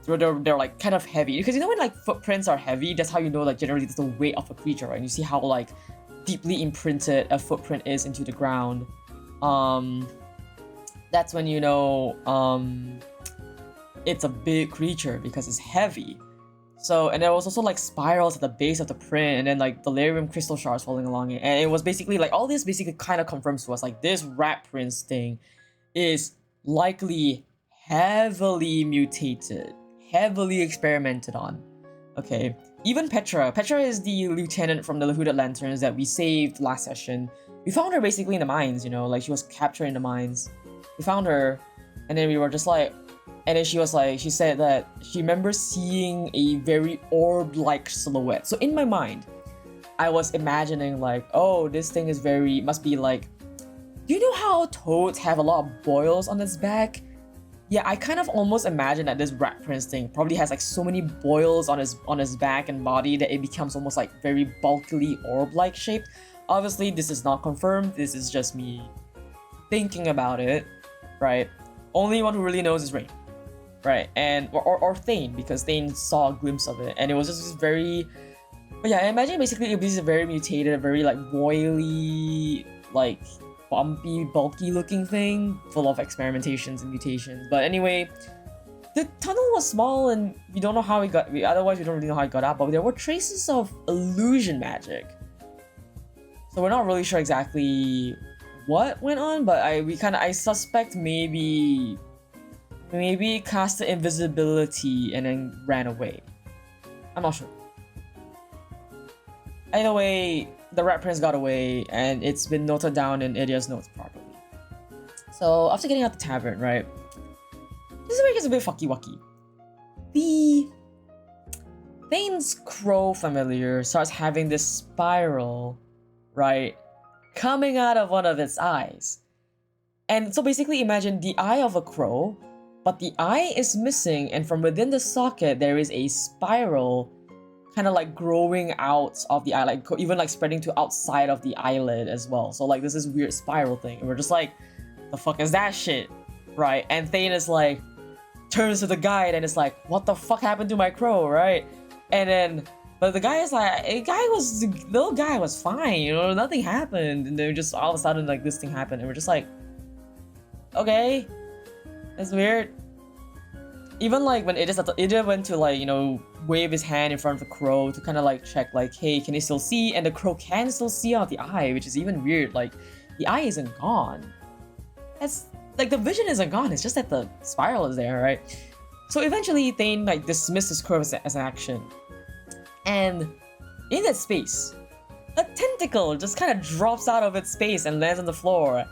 they're like kind of heavy. Because you know when like footprints are heavy, that's how you know like generally it's the weight of a creature, right? And you see how like deeply imprinted a footprint is into the ground. That's when you know it's a big creature because it's heavy. So, and there was also like spirals at the base of the print, and then like delirium crystal shards falling along it. And it was basically like all this basically kind of confirms to us like this Rat Prince thing is likely heavily mutated, heavily experimented on. Okay, even Petra is the lieutenant from the Hooded Lanterns that we saved last session. We found her basically in the mines, you know, like she was captured in the mines. We found her, and then we were just like, and then she was like, she said that she remembers seeing a very orb-like silhouette. So in my mind, I was imagining like, oh, this thing is must be like, do you know how toads have a lot of boils on its back? Yeah, I kind of almost imagine that this Rat Prince thing probably has like so many boils on his back and body that it becomes almost like very bulkily orb-like shaped. Obviously, this is not confirmed. This is just me thinking about it, right? Only one who really knows is Rain. Right, and or Thane, because Thane saw a glimpse of it, and it was just very. But yeah, I imagine basically it was a very mutated, very like boily, like bumpy, bulky looking thing, full of experimentations and mutations. But anyway, the tunnel was small, and we don't know how it got. Otherwise, we don't really know how it got out. But there were traces of illusion magic, so we're not really sure exactly what went on. But I suspect maybe cast the invisibility and then ran away. I'm not sure. Either way, the Rat Prince got away, and it's been noted down in Idia's notes properly. So after getting out the tavern, right? This is where it gets a bit fucky-wucky. The Thane's crow familiar starts having this spiral, right, coming out of one of its eyes. And so basically imagine the eye of a crow, but the eye is missing, and from within the socket there is a spiral kind of like growing out of the eye, like even like spreading to outside of the eyelid as well. So like this is weird spiral thing, and we're just like, the fuck is that shit, right? And Thane is like, turns to the guide and is like, what the fuck happened to my crow, right? And then, but the guy is like, the little guy was fine, you know, nothing happened, and then just all of a sudden like this thing happened, and we're just like, okay. That's weird. Even like when Idia went to like, you know, wave his hand in front of the crow to kind of like check like, hey, can he still see? And the crow can still see out the eye, which is even weird. Like, the eye isn't gone. That's like the vision isn't gone. It's just that the spiral is there, right? So eventually Thane like dismissed his crow as an action, and in that space, a tentacle just kind of drops out of its space and lands on the floor.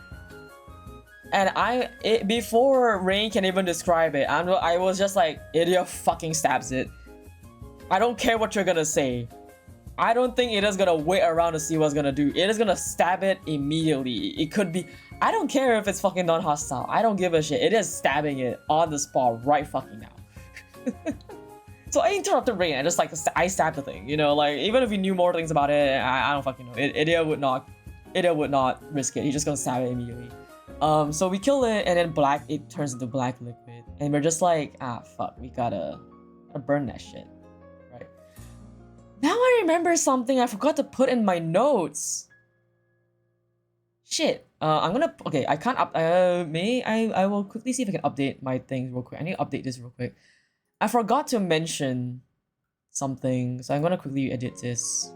And before Rain can even describe it, I was just like, Idia fucking stabs it. I don't care what you're gonna say. I don't think Idia's gonna wait around to see what's gonna do. Idia's gonna stab it immediately. It could be, I don't care if it's fucking non-hostile. I don't give a shit. It is stabbing it on the spot right fucking now. So I interrupted Rain. I stabbed the thing, you know, like even if we knew more things about it, I don't fucking know. Idia would not Idia would not risk it. He's just gonna stab it immediately. So we kill it, and then it turns into black liquid, and we're just like, fuck, we gotta burn that shit, right? Now I remember something I forgot to put in my notes. Shit. Okay, I can't I will quickly see if I can update my things real quick. I need to update this real quick. I forgot to mention something, so I'm gonna quickly edit this.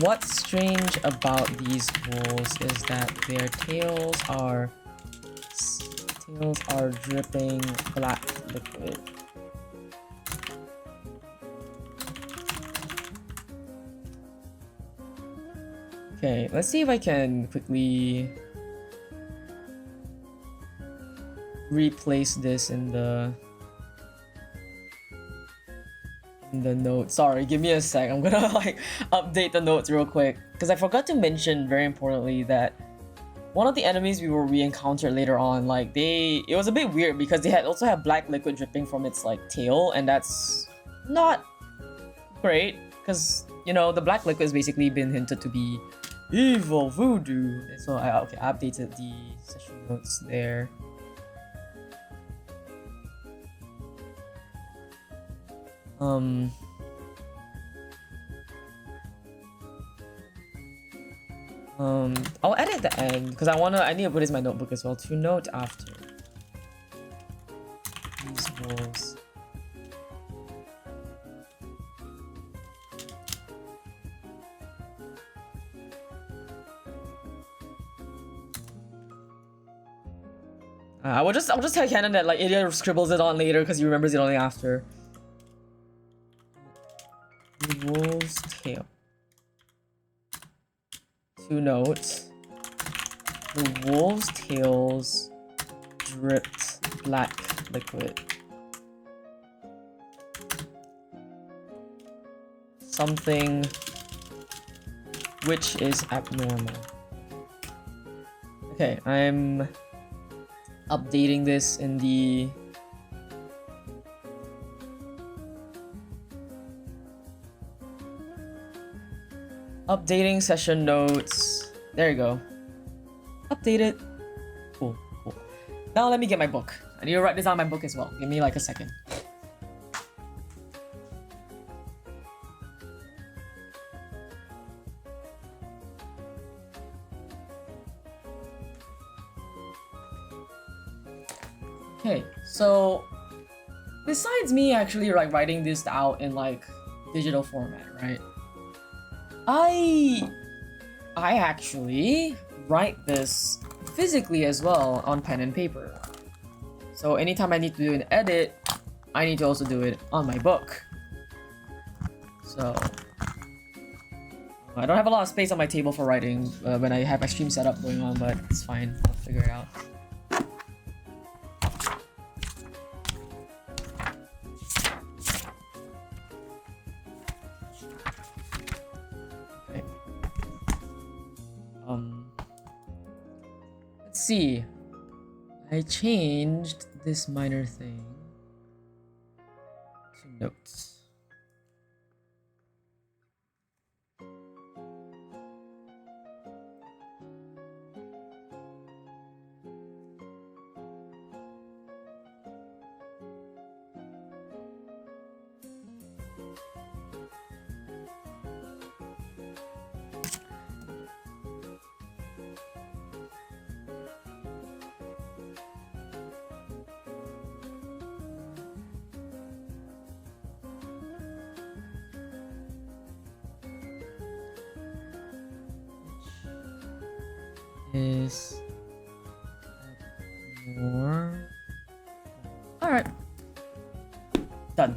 What's strange about these wolves is that their tails are dripping black liquid. Okay, let's see if I can quickly replace this in the notes. Sorry, give me a sec. I'm gonna like update the notes real quick because I forgot to mention very importantly that one of the enemies we encountered later on, like it was a bit weird because they also had black liquid dripping from its like tail, and that's not great because you know the black liquid has basically been hinted to be evil voodoo. So I updated the session notes there. I'll edit the end because I need to put this in my notebook as well. To note after these wolves. I'll just tell Canon that like Idia scribbles it on later because he remembers it only after. The wolf's tail. To note, the wolf's tails dripped black liquid. Something which is abnormal. Okay, I'm updating this in the updating session notes. There you go. Updated. Cool. Now let me get my book. I need to write this on my book as well. Give me like a second. Okay, so besides me actually like writing this out in like digital format, right? I actually write this physically as well on pen and paper. So anytime I need to do an edit, I need to also do it on my book. So I don't have a lot of space on my table for writing when I have my stream setup going on, but it's fine. I'll figure it out. Let's see. I changed this minor thing to notes. Is more. Alright. Done.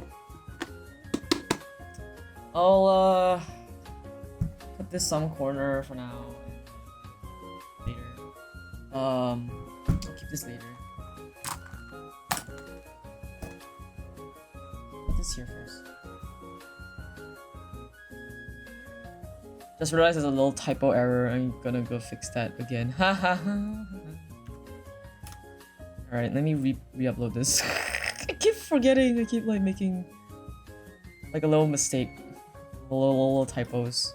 I'll put this some corner for now. Later. I'll keep this later. Put this here first. Just realized there's a little typo error. I'm gonna go fix that again. Ha ha ha. Alright, let me re-upload this. I keep forgetting, I keep like making like a little mistake. Little typos.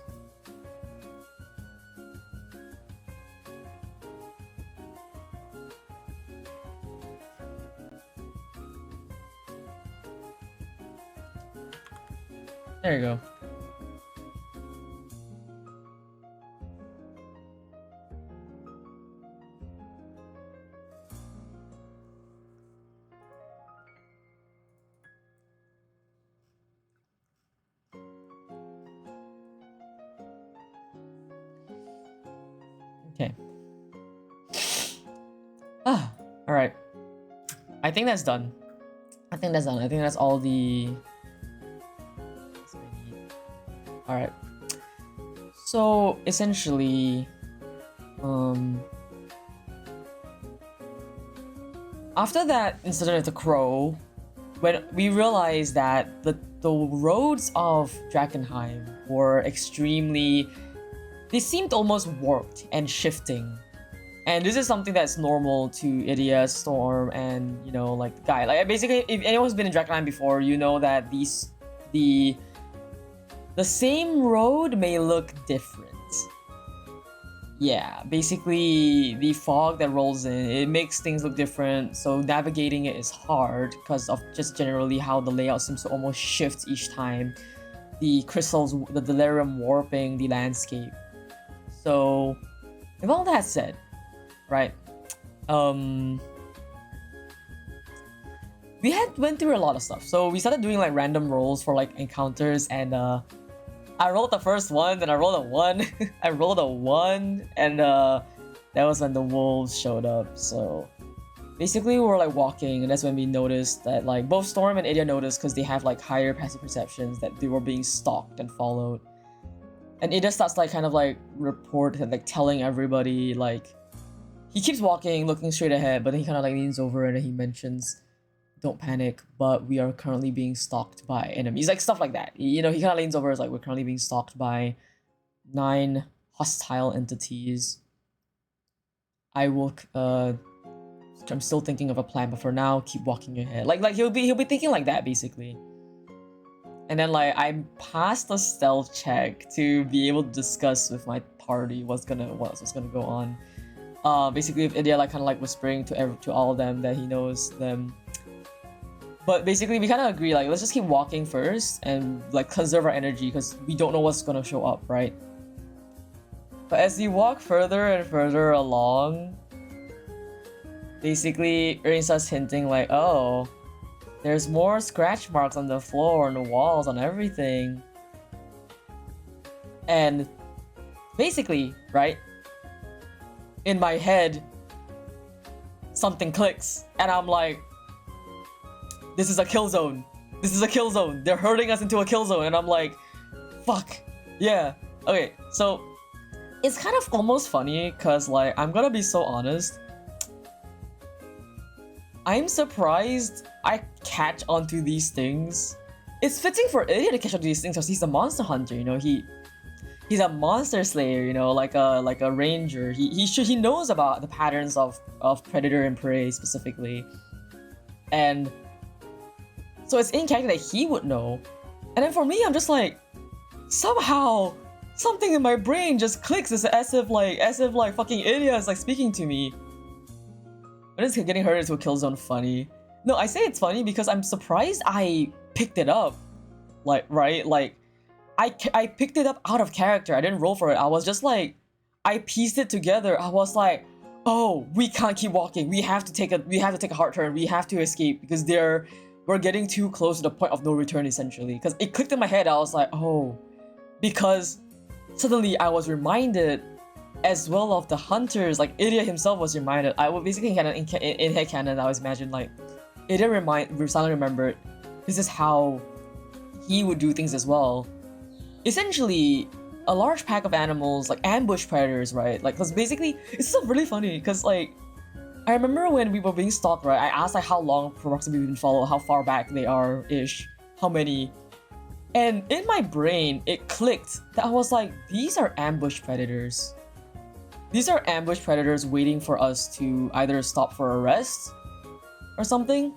There you go. Okay. Alright. I think that's done. I think that's all the... Alright. So, essentially... After that incident with the crow, when we realized that the roads of Drakenheim were extremely... They seemed almost warped and shifting. And this is something that's normal to Idia, Storm, and, you know, like, Guy. Like, basically, if anyone's been in Drakenheim before, you know that the same road may look different. Yeah, basically, the fog that rolls in, it makes things look different, so navigating it is hard because of just generally how the layout seems to almost shift each time. The crystals, the delirium warping the landscape. So, with all that said, right, we went through a lot of stuff. So we started doing like random rolls for like encounters, and I rolled the first one, then I rolled a 1. I rolled a 1, and that was when the wolves showed up. So basically we were like walking, and that's when we noticed that like both Storm and Idia noticed, because they have like higher passive perceptions, that they were being stalked and followed. And Idia starts like kind of like report and like telling everybody, like he keeps walking, looking straight ahead, but then he kind of like leans over and then he mentions, "Don't panic, but we are currently being stalked by enemies," like stuff like that. You know, he kind of leans over, is like, "We're currently being stalked by 9 hostile entities. I will I'm still thinking of a plan, but for now, keep walking ahead." Like he'll be thinking like that basically. And then like I passed the stealth check to be able to discuss with my party what's gonna go on. Basically, if Idia like kind of like whispering to all of them that he knows them. But basically, we kind of agree, like, let's just keep walking first and, like, conserve our energy because we don't know what's gonna show up, right? But as we walk further and further along, basically, Ernie starts hinting, like, oh, there's more scratch marks on the floor, on the walls, on everything. And basically, right, in my head, something clicks, and I'm like, this is a kill zone. This is a kill zone. They're herding us into a kill zone. And I'm like, fuck. Yeah. Okay, so it's kind of almost funny because, like, I'm gonna be so honest. I'm surprised I catch onto these things. It's fitting for Idia to catch onto these things because he's a monster hunter, you know. He's a monster slayer, you know, like a ranger. He knows about the patterns of predator and prey specifically. And so it's in character that he would know. And then for me, I'm just like, somehow something in my brain just clicks as if like fucking Idia is like speaking to me. But it's getting her into a kill zone funny. No, I say it's funny because I'm surprised I picked it up. Like, right? Like, I picked it up out of character. I didn't roll for it. I was just like, I pieced it together. I was like, oh, we can't keep walking. We have to take a hard turn. We have to escape because we're getting too close to the point of no return, essentially. Because it clicked in my head, I was like, oh. Because suddenly I was reminded as well of the hunters, like Idia himself was reminded. I would basically in headcanon, I was imagined like, Idia suddenly remembered, this is how he would do things as well. Essentially, a large pack of animals, like ambush predators, right? Like, because basically, it's so really funny, because like, I remember when we were being stalked, right? I asked like how long approximately we've been followed, how far back they are-ish, how many. And in my brain, it clicked that I was like, these are ambush predators. These are ambush predators waiting for us to either stop for a rest or something.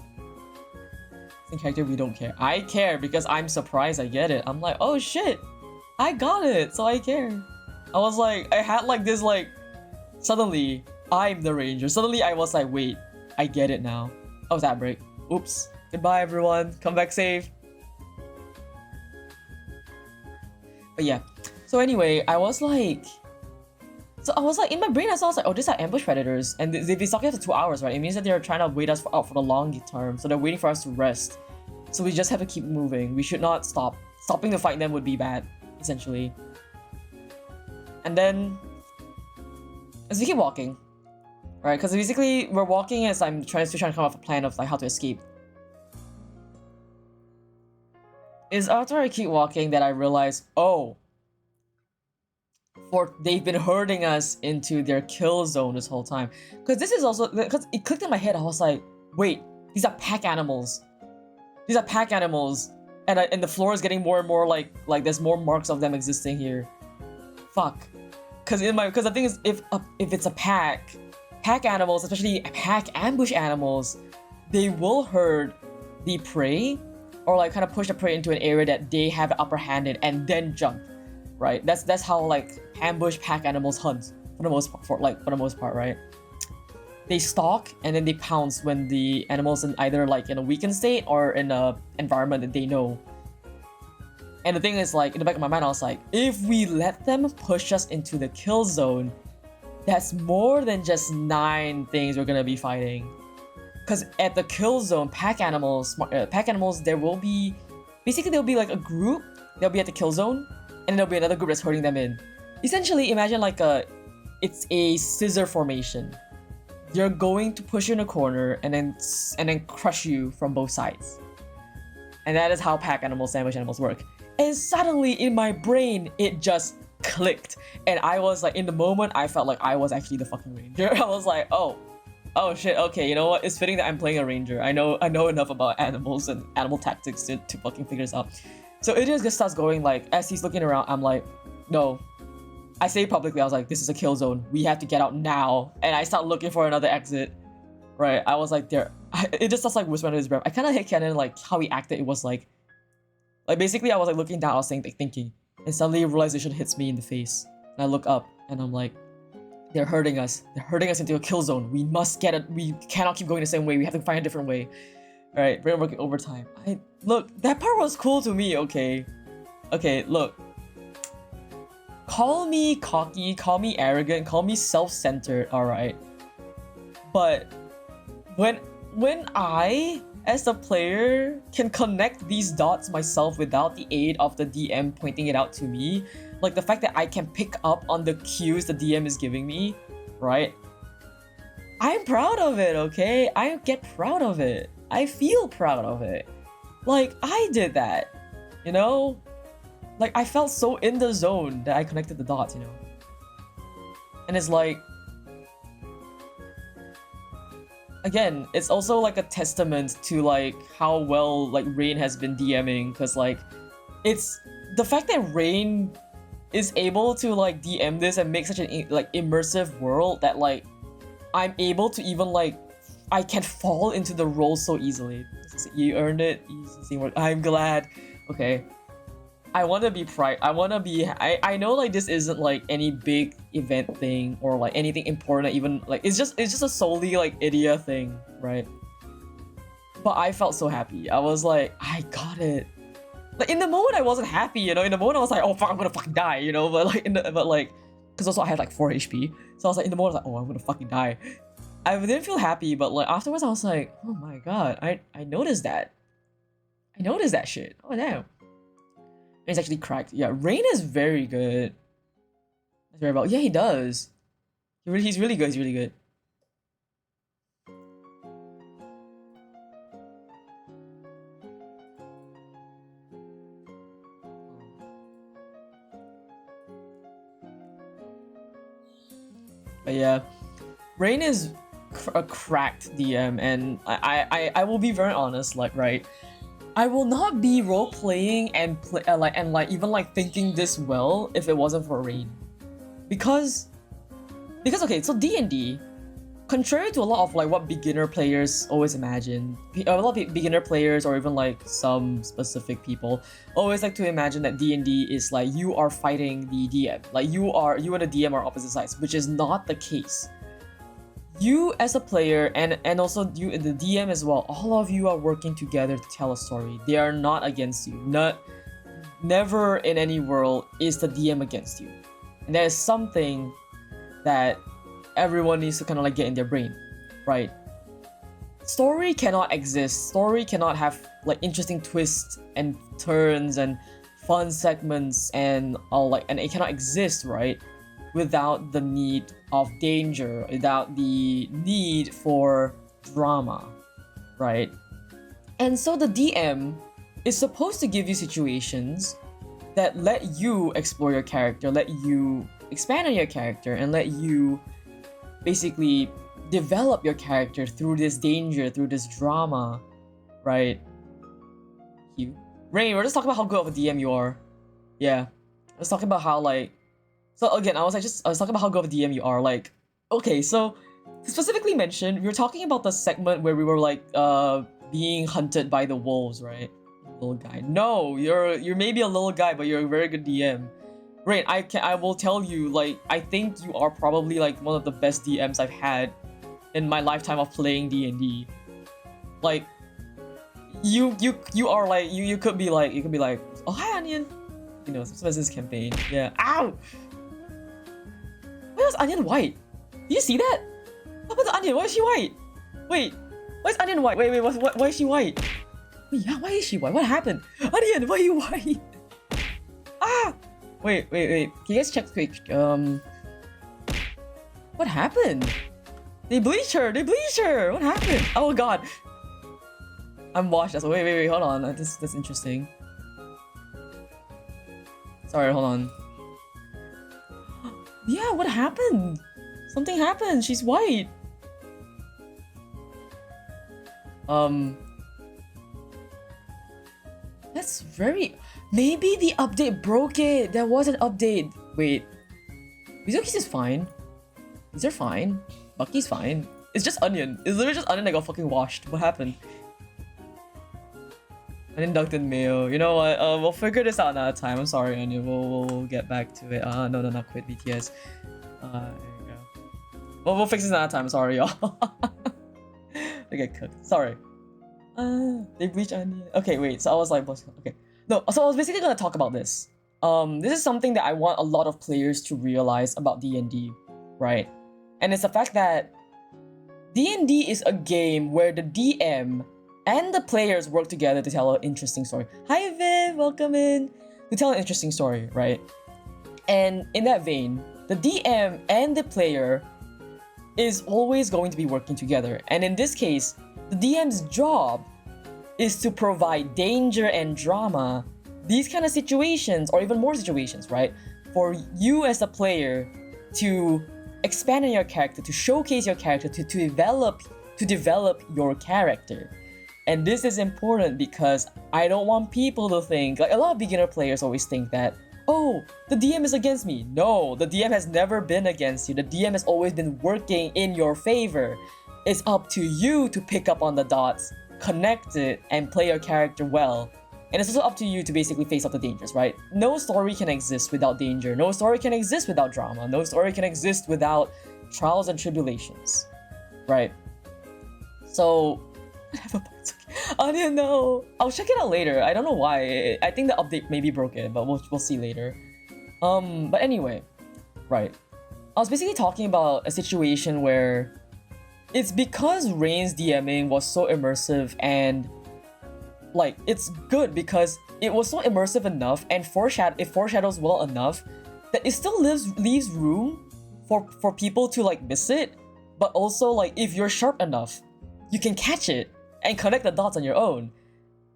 In character, we don't care. I care because I'm surprised I get it. I'm like, oh shit, I got it, so I care. I was like, I had like this like, suddenly I'm the ranger. Suddenly I was like, wait, I get it now. Oh, that break. Oops. Goodbye everyone. Come back safe. But yeah. So anyway, I was like, in my brain, I was like, oh, these are ambush predators, and they've been stalking us for 2 hours, right? It means that they're trying to wait us out for the long term, so they're waiting for us to rest. So we just have to keep moving. We should not stop. Stopping to fight them would be bad, essentially. And then, as we keep walking, right? Because basically we're walking as I'm trying to come up with a plan of like how to escape. Is after I keep walking that I realize, oh, they've been herding us into their kill zone this whole time. Because this is also, because it clicked in my head, I was like, wait, these are pack animals. These are pack animals. And the floor is getting more and more like there's more marks of them existing here. Fuck. Because the thing is, if it's a pack animals, especially pack ambush animals, they will herd the prey, or like kind of push the prey into an area that they have the upper hand in and then jump. Right? That's how like ambush pack animals hunt for the most part, right? They stalk and then they pounce when the animals in either like in a weakened state or in a environment that they know. And the thing is, like, in the back of my mind, I was like, if we let them push us into the kill zone, that's more than just 9 things we're gonna be fighting. Because at the kill zone, pack animals, there will be, basically there'll be like a group, they'll be at the kill zone, and there'll be another group that's herding them in. Essentially, imagine like it's a scissor formation. They're going to push you in a corner and then crush you from both sides. And that is how pack animals, ambush animals work. And suddenly in my brain, it just clicked. And I was like, in the moment, I felt like I was actually the fucking ranger. I was like, oh shit, okay, you know what? It's fitting that I'm playing a ranger. I know enough about animals and animal tactics to fucking figure this out. So it just starts going like, as he's looking around, I'm like, no. I say publicly, I was like, this is a kill zone. We have to get out now. And I start looking for another exit. Right, I was like, it just starts like whispering under his breath. I kind of hit Kenan like how he acted. It was like basically I was like looking down, I was thinking, and suddenly realization hits me in the face. And I look up and I'm like, they're herding us. They're herding us into a kill zone. We must get it. We cannot keep going the same way. We have to find a different way. All right, we're working overtime. Look, that part was cool to me. Okay, look. Call me cocky, call me arrogant, call me self-centered. All right, but when I, as a player, can connect these dots myself without the aid of the DM pointing it out to me, like the fact that I can pick up on the cues the DM is giving me, right? I'm proud of it, okay? I get proud of it. I feel proud of it. Like, I did that, you know? Like, I felt so in the zone that I connected the dots, you know? And it's like, again, it's also like a testament to like how well like Rain has been DMing, because like it's the fact that Rain is able to like DM this and make such an like immersive world that like I'm able to even like I can fall into the role so easily. You earned it. I'm glad. Okay. I want to be I know like this isn't like any big event thing or like anything important, even like it's just a solely like Idia thing, right? But I felt so happy. I was like, I got it. Like in the moment I wasn't happy, you know. In the moment I was like, oh fuck, I'm gonna fucking die, you know. But like because also I had like 4 HP, so I was like in the moment I was like, oh, I'm gonna fucking die. I didn't feel happy, but like afterwards I was like, oh my god, I noticed that. I noticed that shit. Oh damn. It's actually cracked. Yeah, Rain is very good. That's very well. Yeah, he does. He's really good. He's really good. But yeah, Rain is a cracked DM, and I will be very honest. Like, right. I will not be role playing and even like thinking this well if it wasn't for Rain, because okay, so DnD, contrary to a lot of like what beginner players always imagine, a lot of beginner players or even like some specific people always like to imagine that D&D is like you are fighting the DM, like you and the DM are opposite sides, which is not the case. You as a player and also you and the DM as well, all of you are working together to tell a story. They are not against you. Never in any world is the DM against you. And that is something that everyone needs to kind of like get in their brain, right? Story cannot exist. Story cannot have like interesting twists and turns and fun segments and all like, and it cannot exist, right? Without the need of danger, without the need for drama, right? And so the DM is supposed to give you situations that let you explore your character, let you expand on your character, and let you basically develop your character through this danger, through this drama, right? You, Rain, we're just talking about how good of a DM you are. Yeah, let's talk about how like. So again, I was talking about how good of a DM you are. Like, okay, so to specifically mention, we were talking about the segment where we were like being hunted by the wolves, right? Little guy. No, you're maybe a little guy, but you're a very good DM. Right, I will tell you, like, I think you are probably like one of the best DMs I've had in my lifetime of playing D&D. Like, you are like you could be like oh hi Onion, you know, some this campaign. Yeah. Ow. Why was Onion white? Did you see that? What about the Onion? Why is she white? Wait, why is Onion white? Wait, why is she white? Wait, yeah, why is she white? What happened? Onion, why are you white? Ah! Wait. Can you guys check quick? What happened? They bleached her! What happened? Oh god. I'm washed. So wait, hold on. That's interesting. Sorry, hold on. Yeah, what happened? Something happened. She's white. That's very... Maybe the update broke it. There was an update. Wait. Mizuki's is fine. These are fine. Bucky's fine. It's just Onion. It's literally just Onion that got fucking washed. What happened? Uninducted Mayo. You know what? We'll figure this out another time. I'm sorry, Onion. We'll get back to it. No, not quit BTS. There you go. We'll fix this another time. Sorry, y'all. They get cooked. Sorry. They bleach Onion. Okay, wait. So I was like, okay. No, so I was basically gonna talk about this. This is something that I want a lot of players to realize about D&D, right? And it's the fact that D&D is a game where the DM and the players work together to tell an interesting story. Hi Viv, welcome in. To tell an interesting story, right? And in that vein, the DM and the player is always going to be working together. And in this case, the DM's job is to provide danger and drama, these kind of situations, or even more situations, right? For you as a player to expand on your character, to showcase your character, to develop your character. And this is important because I don't want people to think, like a lot of beginner players always think that, oh, the DM is against me. No, the DM has never been against you. The DM has always been working in your favor. It's up to you to pick up on the dots, connect it, and play your character well. And it's also up to you to basically face up the dangers, right? No story can exist without danger. No story can exist without drama. No story can exist without trials and tribulations, right? So, Onion, no. I'll check it out later. I don't know why. I think the update maybe broke it, but we'll see later. But anyway, right. I was basically talking about a situation where it's because Rain's DMing was so immersive and like it's good because it was so immersive enough and it foreshadows well enough that it still leaves room for people to like miss it, but also like if you're sharp enough, you can catch it and connect the dots on your own.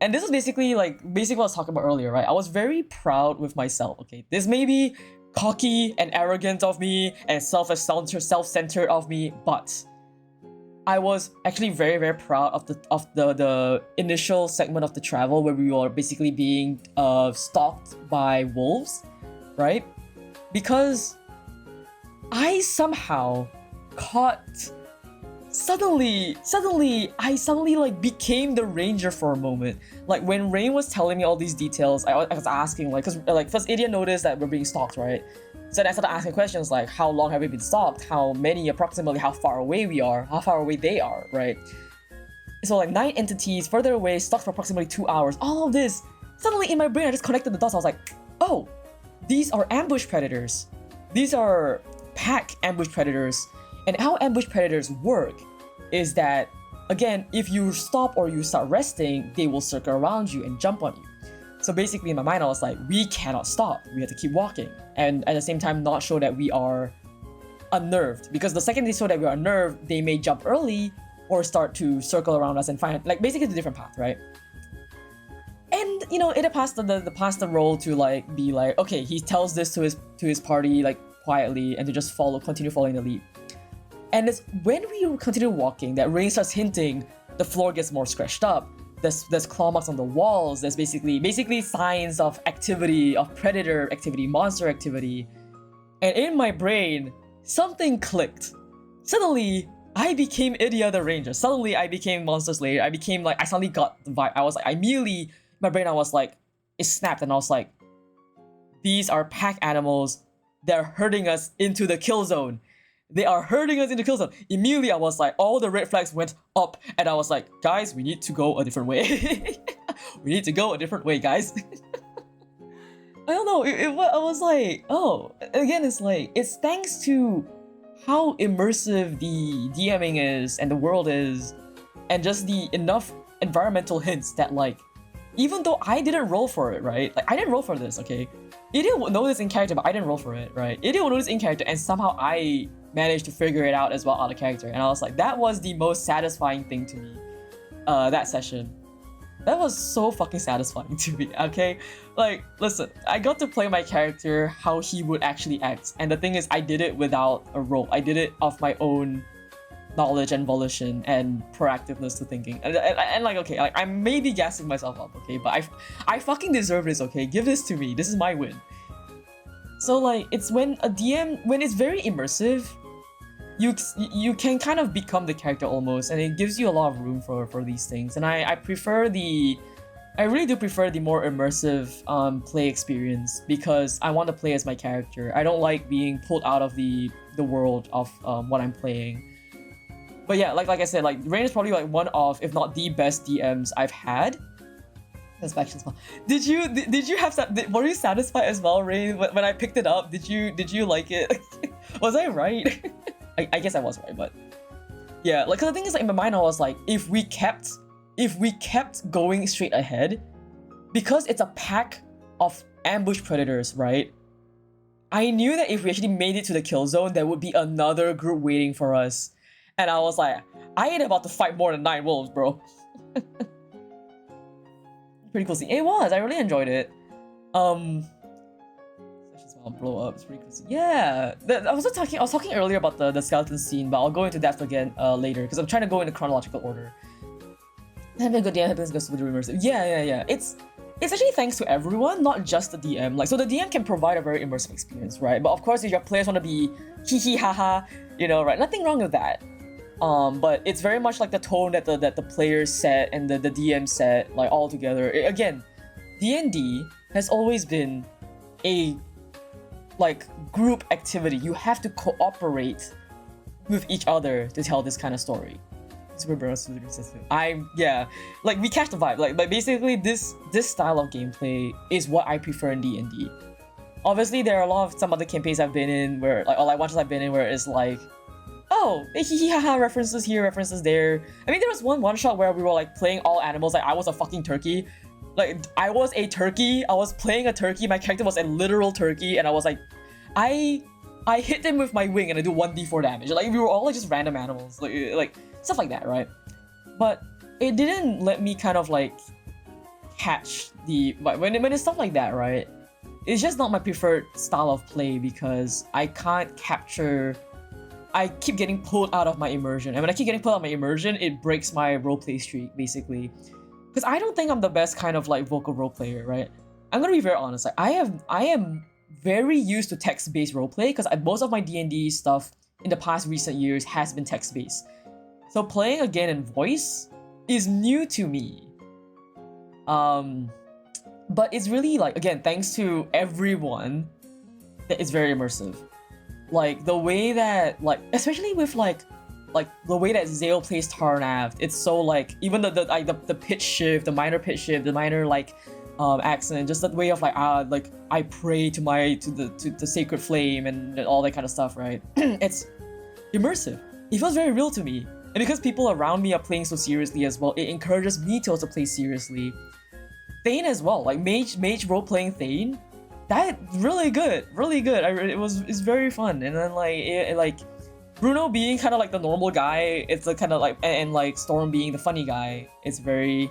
And this is basically what I was talking about earlier, right? I was very proud with myself. Okay, this may be cocky and arrogant of me and self-centered of me, but I was actually very, very proud of the initial segment of the travel where we were basically being stalked by wolves, right? Because I somehow caught suddenly I suddenly like became the ranger for a moment. Like when Rain was telling me all these details, I was asking like, cause like first Idia noticed that we're being stalked, right? So then I started asking questions like, how long have we been stalked? How many approximately? How far away we are? How far away they are, right? So like 9 entities further away, stalked for approximately 2 hours. All of this, suddenly in my brain I just connected the dots. I was like, oh, these are ambush predators. These are pack ambush predators. And how ambush predators work is that, again, if you stop or you start resting, they will circle around you and jump on you. So basically in my mind I was like, we cannot stop. We have to keep walking. And at the same time not show that we are unnerved. Because the second they show that we are unnerved, they may jump early or start to circle around us and find, like, basically it's a different path, right? And you know, it passed the role to like be like, okay, he tells this to his party like quietly and to just continue following the lead. And it's when we continue walking that Rain starts hinting the floor gets more scratched up. There's claw marks on the walls. There's basically signs of activity, of predator activity, monster activity. And in my brain, something clicked. Suddenly, I became Idia the Ranger. Suddenly, I became Monster Slayer. I became like, I suddenly got the vibe. I was like, I immediately, my brain, I was like, it snapped and I was like, these are pack animals. They're herding us into the kill zone. They are herding us into the kill zone. Immediately, I was like, all the red flags went up and I was like, guys, we need to go a different way. We need to go a different way, guys. I don't know, I was like, oh, again, it's like, it's thanks to how immersive the DMing is and the world is, and just the enough environmental hints that like, even though I didn't roll for it, right? Like, I didn't roll for this, okay? Idia would know this in character, but I didn't roll for it, right? Idia would know this in character, and somehow I managed to figure it out as well out of character. And I was like, that was the most satisfying thing to me, that session. That was so fucking satisfying to me, okay? Like, listen, I got to play my character how he would actually act. And the thing is, I did it without a role. I did it of my own knowledge and volition and proactiveness to thinking. And like, okay, like, I may be gassing myself up, okay? But I fucking deserve this, okay? Give this to me. This is my win. So like, it's when a DM, when it's very immersive, you can kind of become the character almost, and it gives you a lot of room for these things. And I really do prefer the more immersive play experience, because I want to play as my character. I don't like being pulled out of the world of what I'm playing. But yeah, like I said, like Rain is probably like one of, if not the best DMs I've had. That's actually small. Did you have that? Were you satisfied as well, Rain? When I picked it up, did you like it? Was I right? I guess I was right, but yeah, like, cause the thing is, like, in my mind I was like, if we kept going straight ahead, because it's a pack of ambush predators, right? I knew that if we actually made it to the kill zone, there would be another group waiting for us, and I was like, I ain't about to fight more than 9 wolves, bro. Pretty cool scene. It was. I really enjoyed it. I'll blow up. It's pretty cool. Yeah, I was talking earlier about the skeleton scene, but I'll go into depth again later, because I'm trying to go in a chronological order. Having a good DM happens goes with the immersive. Yeah. It's actually thanks to everyone, not just the DM. Like, so the DM can provide a very immersive experience, right? But of course, if your players want to be hee hee haha, you know, right? Nothing wrong with that. But it's very much like the tone that the players set and the DM set, like, all together. Again, DnD has always been a like group activity. You have to cooperate with each other to tell this kind of story. Yeah, like, we catch the vibe. Like basically this style of gameplay is what I prefer in D&D. Obviously, there are a lot of some other campaigns I've been in where, like, all I watch I've been in where it's like, oh, hee haha, references here, references there. I mean, there was one shot where we were like playing all animals. Like, I was a fucking turkey. Like, I was a turkey. I was playing a turkey. My character was a literal turkey, and I was like, I hit them with my wing and I do 1d4 damage. Like, we were all like just random animals, like stuff like that, right? But it didn't let me kind of like catch the when it's stuff like that, right? It's just not my preferred style of play, because I can't capture. I keep getting pulled out of my immersion, and when I keep getting pulled out of my immersion, it breaks my roleplay streak, basically. Because I don't think I'm the best kind of like vocal role player, right? I'm gonna be very honest. Like, I am very used to text-based roleplay, because most of my D&D stuff in the past recent years has been text-based. So playing again in voice is new to me. But it's really like, again, thanks to everyone, that it's very immersive. Like the way that, like, especially with like the way that Zale plays Tarnav, it's so like, even the pitch shift, the minor pitch shift, the minor like accent, just that way of like I pray to the sacred flame and all that kind of stuff, right? It's immersive. It feels very real to me. And because people around me are playing so seriously as well, it encourages me to also play seriously. Thane as well, like mage role-playing Thane, that really good. It's very fun. And then like Bruno being kind of like the normal guy, it's like kind of like, and like Storm being the funny guy, it's very,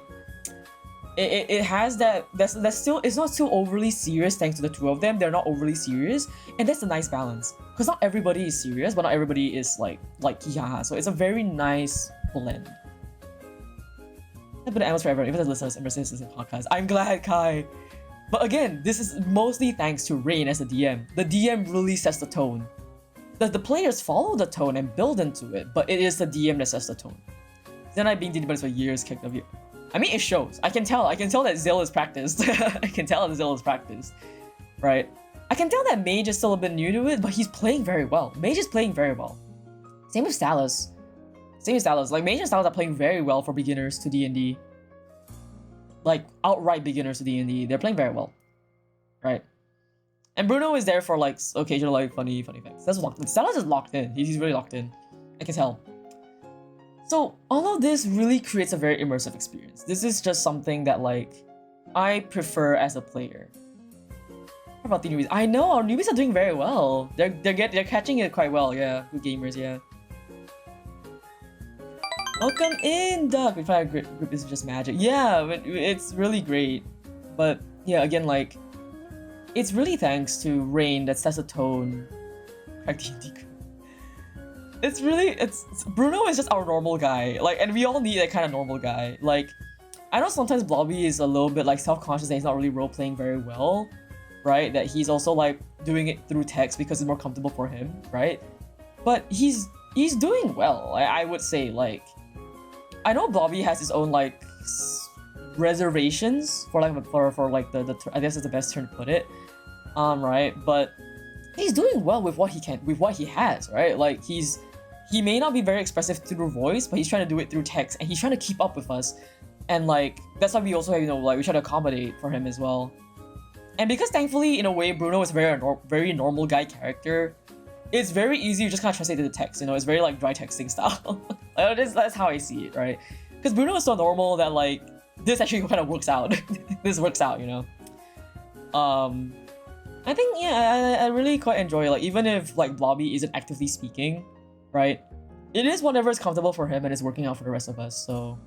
it has that's still, it's not too overly serious thanks to the two of them. They're not overly serious, and that's a nice balance. Because not everybody is serious, but not everybody is like yeah. So it's a very nice blend. I've been Amos forever, even as listeners and listeners in podcast. I'm glad, Kai. But again, this is mostly thanks to Rain as the DM. The DM really sets the tone. The players follow the tone and build into it, but it is the DM that sets the tone. Then I've been DnD buddies for years, kicked of you. I mean, it shows. I can tell that Zil is practiced. I can tell that Zil is practiced, right? I can tell that Mage is still a bit new to it, but he's playing very well. Mage is playing very well. Same with Stalos. Like, Mage and Stalos are playing very well for beginners to D&D. Like, outright beginners to D&D. They're playing very well, right? And Bruno is there for like occasional like funny effects. That's locked in. Stalos is locked in. He's really locked in. I can tell. So all of this really creates a very immersive experience. This is just something that like I prefer as a player. How about the newbies? I know our newbies are doing very well. They're catching it quite well. Yeah, good gamers. Yeah. Welcome in, Doug. We find our group is just magic. Yeah, it's really great. But yeah, again, like, it's really thanks to Rain that sets a tone. It's Bruno is just our normal guy. Like, and we all need that kind of normal guy. Like, I know sometimes Blobby is a little bit like self-conscious that he's not really role-playing very well, right? That he's also like doing it through text because it's more comfortable for him, right? But he's doing well. I would say, like, I know Blobby has his own like reservations for like the I guess it's the best term to put it, right? But he's doing well with what he has, right? Like he may not be very expressive through voice, but he's trying to do it through text, and he's trying to keep up with us, and like that's why we also have, like we try to accommodate for him as well. And because thankfully in a way Bruno is very normal guy character, it's very easy to just kind of translate to the text. It's very like dry texting style. That's how I see it, right? Because Bruno is so normal that like this actually kind of works out. This works out, I think I really quite enjoy, like, even if like Blobby isn't actively speaking, right? It is whatever is comfortable for him and is working out for the rest of us. So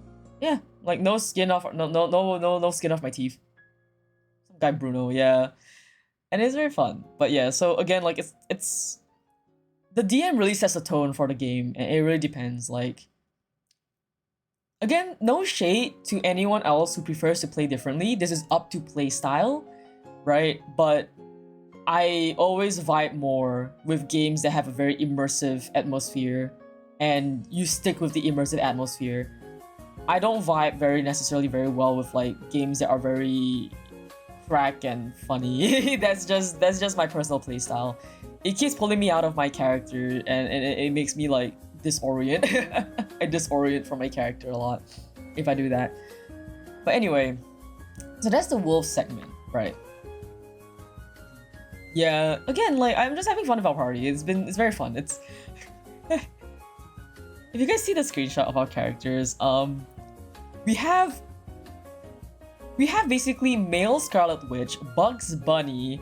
yeah, like no skin off my teeth. Some guy Bruno, yeah, and it's very fun. But yeah, so again, like it's the DM really sets the tone for the game, and it really depends. Like, again, no shade to anyone else who prefers to play differently. This is up to play style, right? But I always vibe more with games that have a very immersive atmosphere, and you stick with the immersive atmosphere. I don't vibe necessarily very well with like games that are very crack and funny. that's just my personal play style. It keeps pulling me out of my character, and it makes me like disorient. I disorient from my character a lot if I do that. But anyway, so that's the wolf segment, right? Yeah, again, like I'm just having fun with our party. It's very fun. It's if you guys see the screenshot of our characters, we have basically male Scarlet Witch, Bugs Bunny,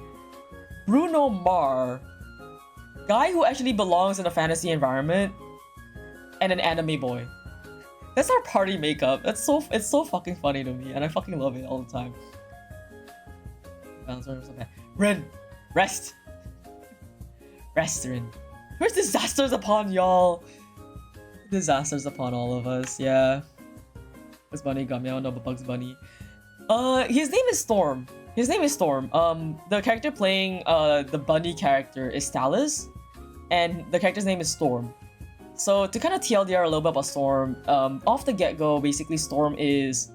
Bruno Mars, guy who actually belongs in a fantasy environment, and an anime boy. That's our party makeup. It's so fucking funny to me, and I fucking love it all the time. Ren, rest, Ren. Where's disasters upon y'all? Disasters upon all of us. Yeah. Bugs Bunny got me. I don't know about Bugs Bunny. His name is Storm. The character playing the bunny character is Stalis, and the character's name is Storm. so to kind of TLDR a little bit about Storm, off the get-go, basically Storm is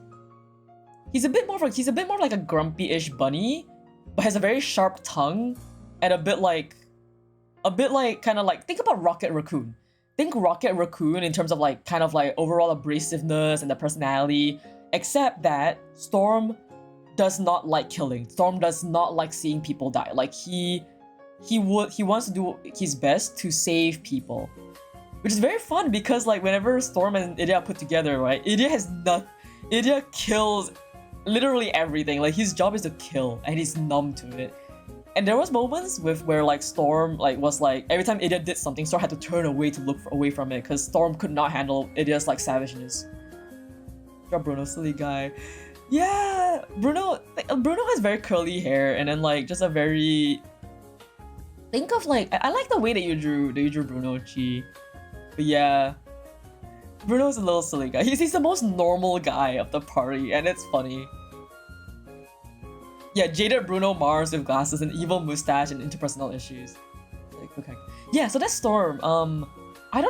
he's a bit more like a grumpy-ish bunny, but has a very sharp tongue and a bit like kind of like think about Rocket Raccoon. Think Rocket Raccoon in terms of like kind of like overall abrasiveness and the personality, except that Storm does not like killing. Storm does not like seeing people die. Like he wants to do his best to save people, which is very fun because like whenever Storm and Idia put together, right? Idia kills literally everything. Like his job is to kill, and he's numb to it. And there was moments where like Storm was like every time Idia did something, Storm had to turn away to look away from it because Storm could not handle Idia's like savageness. Bruno, silly guy. Yeah, Bruno has very curly hair and then like just a very. Think of like I like the way that you drew Bruno, Chi. But yeah, Bruno's a little silly guy. He's the most normal guy of the party, and it's funny. Yeah, jaded Bruno Mars with glasses, an evil mustache, and interpersonal issues. Like, okay. Yeah, so that's Storm. I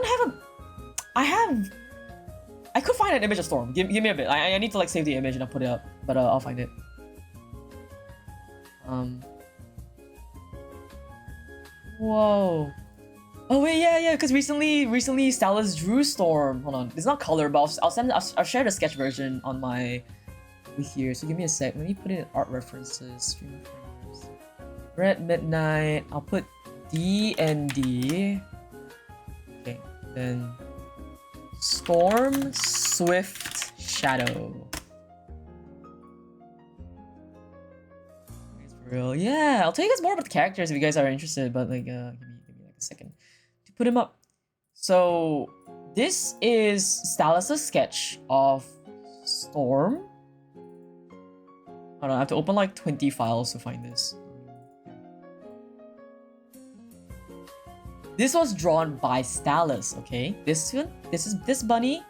could find an image of Storm. Give me a bit. I need to like save the image and I'll put it up, but I'll find it. Whoa. Oh wait, yeah, because recently Stylus drew Storm. Hold on, it's not color, but I'll share the sketch version on my here. So give me a sec. Let me put it in art references. Stream frames. Red Midnight. I'll put DnD. Okay, then Storm Swift Shadow. For real, yeah. I'll tell you guys more about the characters if you guys are interested. But like, give me like a second to put him up. So this is Stalus's sketch of Storm. Hold on, I have to open like 20 files to find this. This was drawn by Stalus, okay? This bunny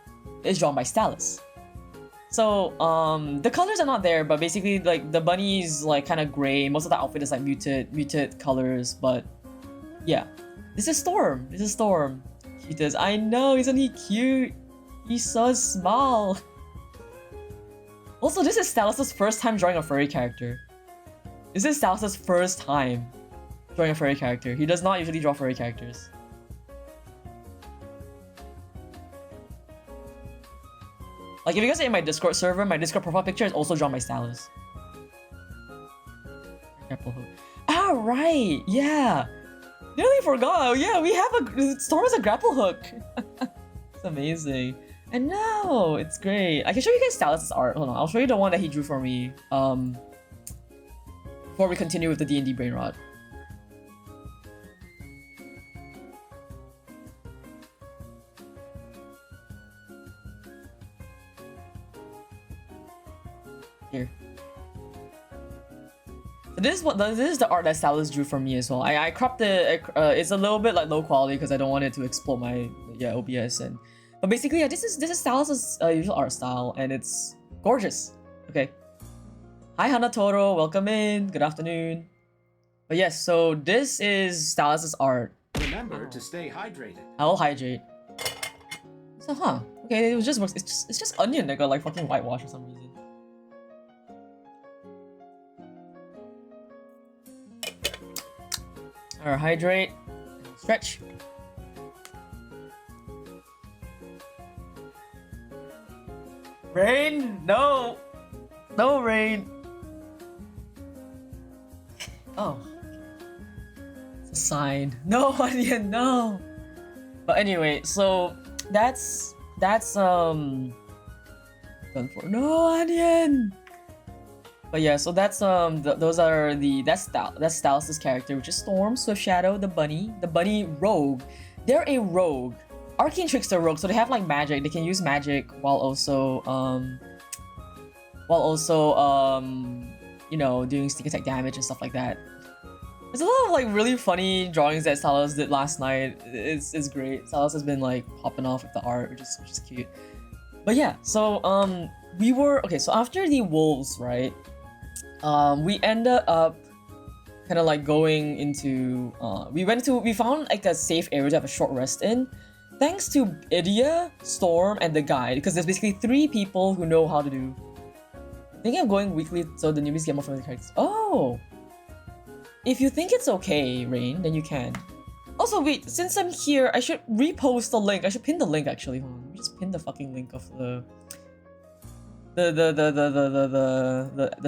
is drawn by Stalus. So the colors are not there, but basically like the bunny is like kind of gray. Most of the outfit is like muted colors, but yeah. This is Storm. Cute as I know, isn't he cute? He's so small. Also, this is Stalus's first time drawing a furry character. This is Stalus's first time drawing a furry character. He does not usually draw furry characters. Like, if you guys are in my Discord server, my Discord profile picture is also drawn by Stalus. Ah, right! Yeah! Nearly forgot! Yeah, we have a... Storm has a grapple hook! It's amazing. I know, it's great. I can show you guys Stalus's art. Hold on, I'll show you the one that he drew for me. Before we continue with the DnD brain rot. Here. So this is the art that Stalus drew for me as well. I cropped it. It's a little bit like low quality because I don't want it to explode my OBS and. But basically, yeah, this is Stalus's usual art style, and it's gorgeous. Okay. Hi Hanatoro, welcome in. Good afternoon. But yes, so this is Stalus's art. Remember to stay hydrated. I'll hydrate. So okay, it just works. It's just onion that got like fucking whitewashed for some reason. Alright, hydrate. Stretch. Rain? No! No rain! Oh. It's a sign. No, onion, no! But anyway, so that's done for. No, onion! But yeah, so that's that's Stalus's character, which is Storm, Swift Shadow, the bunny rogue. They're a rogue. Arcane Trickster rogue, so they have like magic. They can use magic while also you know, doing sneak attack damage and stuff like that. There's a lot of like really funny drawings that Stalus did last night. It's great. Stalus has been like popping off with the art, which is cute. But yeah, so we were okay. So after the wolves, right? We ended up kind of like going into we found like a safe area to have a short rest in. thanks to Idia, Storm, and the guide, because there's basically 3 people who know how to do. Thinking of going weekly so the newbies get more familiar characters. Oh! If you think it's okay, Rain, then you can. Also, wait, since I'm here, I should repost the link. I should pin the link actually. Hold on, let me just pin the fucking link of the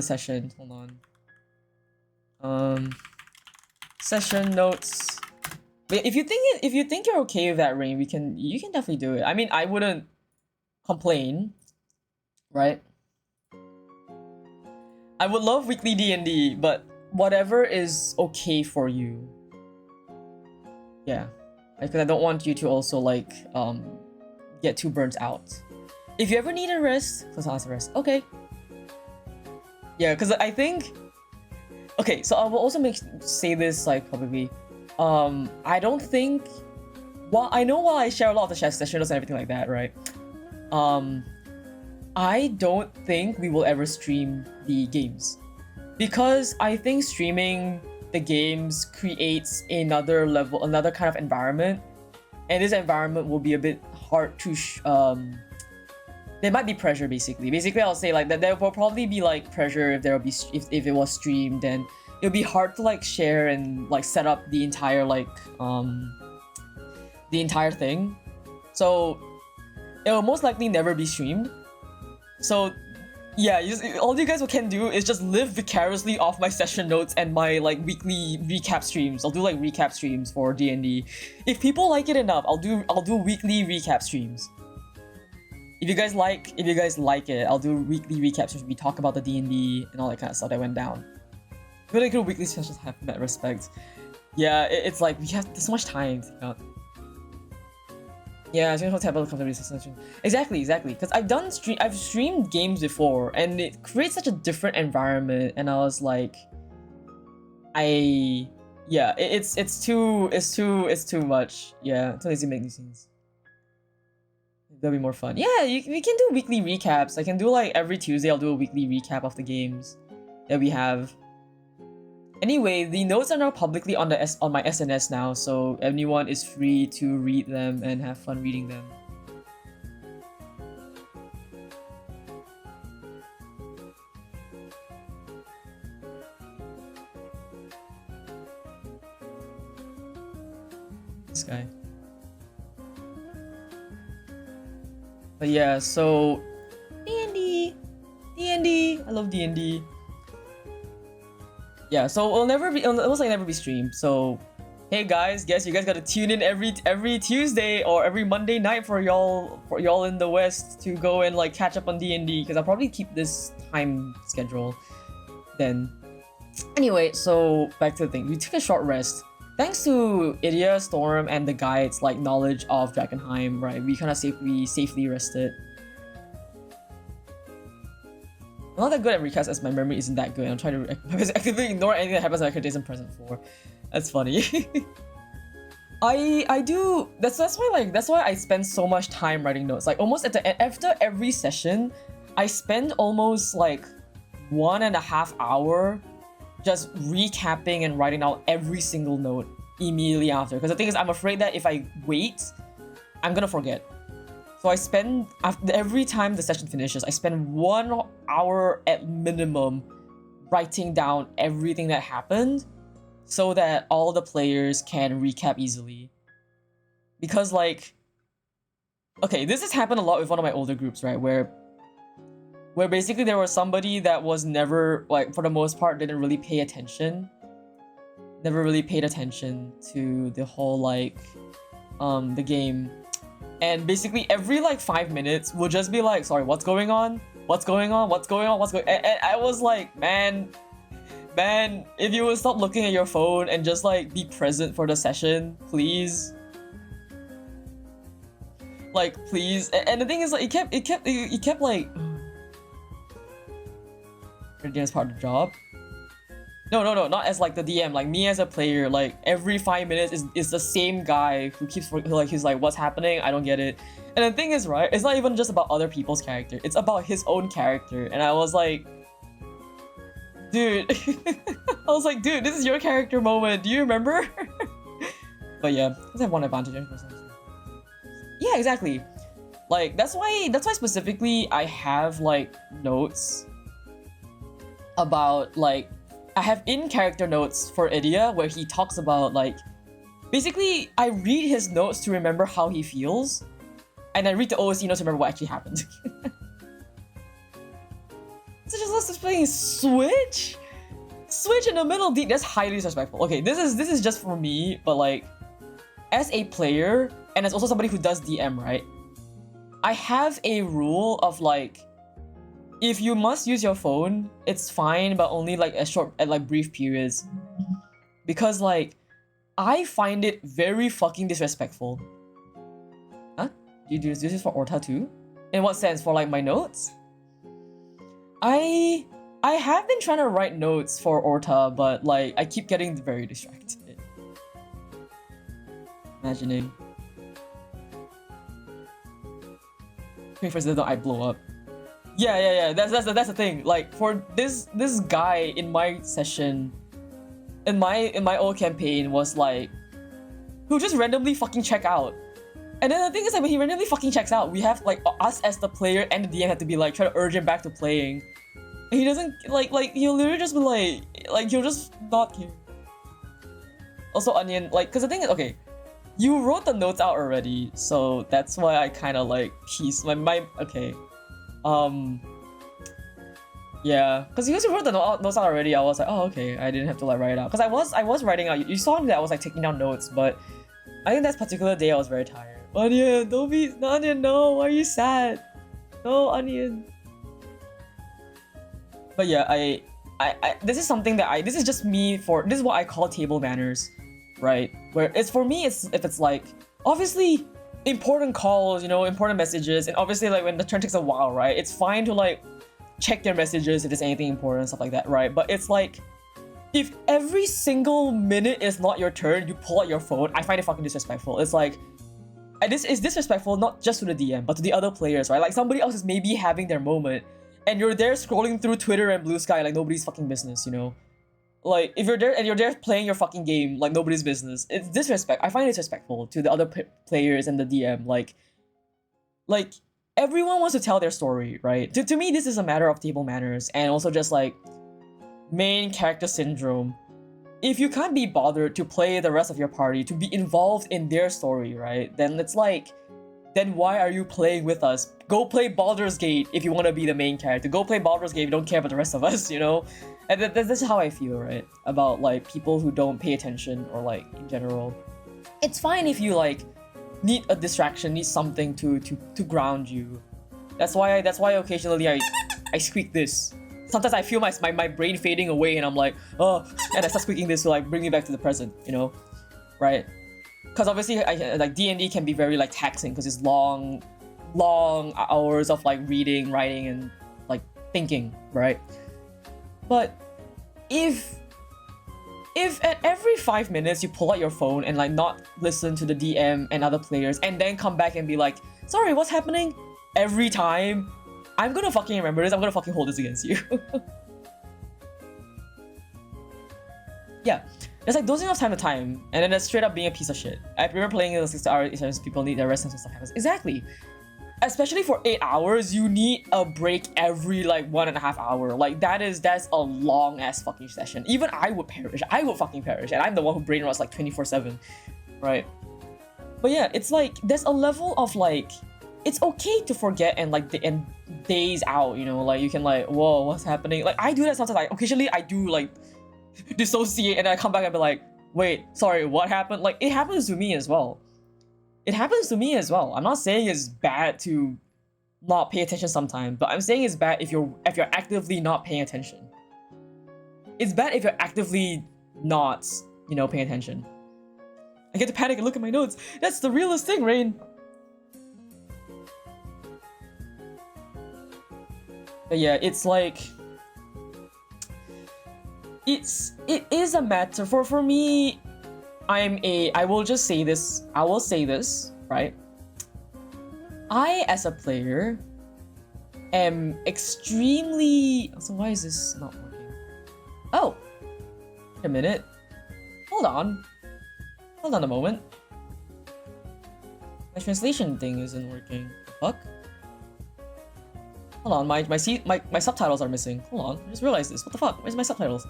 session. Hold on. Session notes. But if you think you're okay with that, Rain, you can definitely do it. I mean, I wouldn't complain, right? I would love weekly DnD, but whatever is okay for you. Yeah, because I don't want you to also like get too burnt out. If you ever need a rest, please ask a rest. Okay. Yeah, because I think. Okay, so I will also say this like probably. I don't think. While I share a lot of the session notes and everything like that, right? I don't think we will ever stream the games, because I think streaming the games creates another level, another kind of environment, and this environment will be a bit hard to there might be pressure basically. I'll say like that there will probably be like pressure if there will be if it was streamed, then it'll be hard to like share and like set up the entire like the entire thing. So it will most likely never be streamed. So yeah, all you guys can do is just live vicariously off my session notes and my like weekly recap streams. I'll do like recap streams for DnD. If people like it enough, I'll do weekly recap streams. If you guys like it, I'll do weekly recap streams. We talk about the DnD and all that kind of stuff that went down. Really good weekly sessions have that respect. Yeah, it's like we have so much time to think about. Yeah, I've exactly. Because I've streamed games before, and it creates such a different environment. And I was like, it's too much. Yeah, too lazy to make these things. That'll be more fun. Yeah, we can do weekly recaps. I can do like every Tuesday. I'll do a weekly recap of the games that we have. Anyway, the notes are now publicly on my SNS now, so anyone is free to read them and have fun reading them. This guy. But yeah, so DnD, I love DnD. Yeah, so it'll most likely never be streamed. So, hey guys, guess you guys gotta tune in every Tuesday or every Monday night for y'all in the West to go and like catch up on DnD, because I'll probably keep this time schedule then. Anyway, so back to the thing. We took a short rest. Thanks to Idia, Storm, and the guide's like knowledge of Drakenheim, right? We kind of safely rested. I'm not that good at recaps as my memory isn't that good. I'm trying to actively ignore anything that happens that I isn't present for. That's funny. I do. That's why I spend so much time writing notes. Like almost after every session, I spend almost like 1.5 hours just recapping and writing out every single note immediately after. Because the thing is, I'm afraid that if I wait, I'm gonna forget. So I spend, every time the session finishes, I spend 1 hour at minimum writing down everything that happened so that all the players can recap easily. Because like, okay, this has happened a lot with one of my older groups, right? Where basically there was somebody that was never, like for the most part, didn't really pay attention. Never really paid attention to the whole like, the game. And basically every like 5 minutes we'll just be like, sorry, what's going on? And I was like, man, if you would stop looking at your phone and just like be present for the session, please. Like, please. And the thing is, like, it kept like, as part of the job. No, not as like the DM, like me as a player, like every 5 minutes is the same guy who keeps like, he's like, what's happening? I don't get it. And the thing is, right, it's not even just about other people's character, it's about his own character. And I was like, dude, dude, this is your character moment, do you remember? But yeah, let's have one advantage. Yeah, exactly. Like that's why specifically I have like notes about like I have in-character notes for Idia where he talks about like basically I read his notes to remember how he feels, and I read the OSC notes to remember what actually happened. So just let's playing Switch in the middle. That's highly disrespectful. Okay, this is just for me, but like as a player and as also somebody who does DM, right? I have a rule of like, if you must use your phone, it's fine, but only like brief periods. Because like, I find it very fucking disrespectful. Huh? You do this for Orta too? In what sense? For like my notes? I have been trying to write notes for Orta, but like I keep getting very distracted. Imagining. 21st I blow up. Yeah. That's the thing. Like for this guy in my session, in my old campaign was like, who just randomly fucking check out. And then the thing is like when he randomly fucking checks out, we have like us as the player and the DM have to be like try to urge him back to playing. And he doesn't like he'll literally just be like he'll just not care. Also Onion, like, cause the thing is, okay, you wrote the notes out already, so that's why I kind of like okay. Yeah, because you wrote the notes out already, I was like, oh okay, I didn't have to like write it out. Because I was writing out, you saw that I was like taking down notes, but I think that particular day I was very tired. Onion, don't be, Onion, no, why are you sad? No, Onion. But yeah, I this is something that this is just me this is what I call table manners, right? Where it's for me, if it's like, obviously, important calls, you know, important messages, and obviously like when the turn takes a while, right? It's fine to like check their messages if there's anything important, stuff like that, right? But it's like, if every single minute is not your turn, you pull out your phone, I find it fucking disrespectful. It's like, this is disrespectful not just to the DM, but to the other players, right? Like somebody else is maybe having their moment, and you're there scrolling through Twitter and Blue Sky like nobody's fucking business, you know? Like, if you're there and you're there playing your fucking game like nobody's business, it's disrespect. I find it disrespectful to the other players and the DM. Like, everyone wants to tell their story, right? To me, this is a matter of table manners and also just like main character syndrome. If you can't be bothered to play the rest of your party, to be involved in their story, right? Then it's like, then why are you playing with us? Go play Baldur's Gate if you want to be the main character. Go play Baldur's Gate if you don't care about the rest of us, you know? And that's how I feel, right? About like people who don't pay attention or like in general. It's fine if you like need a distraction, need something to ground you. That's why occasionally I squeak this. Sometimes I feel my brain fading away and I'm like, oh, and I start squeaking this to like bring me back to the present, you know? Right? Because obviously, like DnD can be very like taxing because it's long hours of like reading, writing, and like thinking, right? But if at every 5 minutes you pull out your phone and like not listen to the DM and other players and then come back and be like, sorry, what's happening? Every time, I'm gonna fucking remember this. I'm gonna fucking hold this against you. Yeah. It's like dozing off time to time, and then it's straight up being a piece of shit. I remember playing in the 6-hour sessions, people need their rest and stuff happens. Exactly. Especially for 8 hours, you need a break every like 1.5 hours. Like that's a long ass fucking session. Even I would perish. I would fucking perish, and I'm the one who brain rots like 24/7, right? But yeah, it's like there's a level of like, it's okay to forget and like and days out. You know, like you can like, whoa, what's happening? Like I do that sometimes. Like occasionally I do like dissociate and I come back and be like, wait, sorry, what happened? Like it happens to me as well. It happens to me as well. I'm not saying it's bad to not pay attention sometimes, but I'm saying it's bad if you're actively not paying attention. It's bad if you're actively not, you know, paying attention. I get to panic and look at my notes. That's the realest thing, Rain. But yeah, it's like it is a matter for me. I will say this, right? I, as a player, am extremely... So why is this not working? Oh! Wait a minute. Hold on a moment. My translation thing isn't working. Fuck. Hold on, my subtitles are missing. Hold on, I just realized this. What the fuck? Where's my subtitles?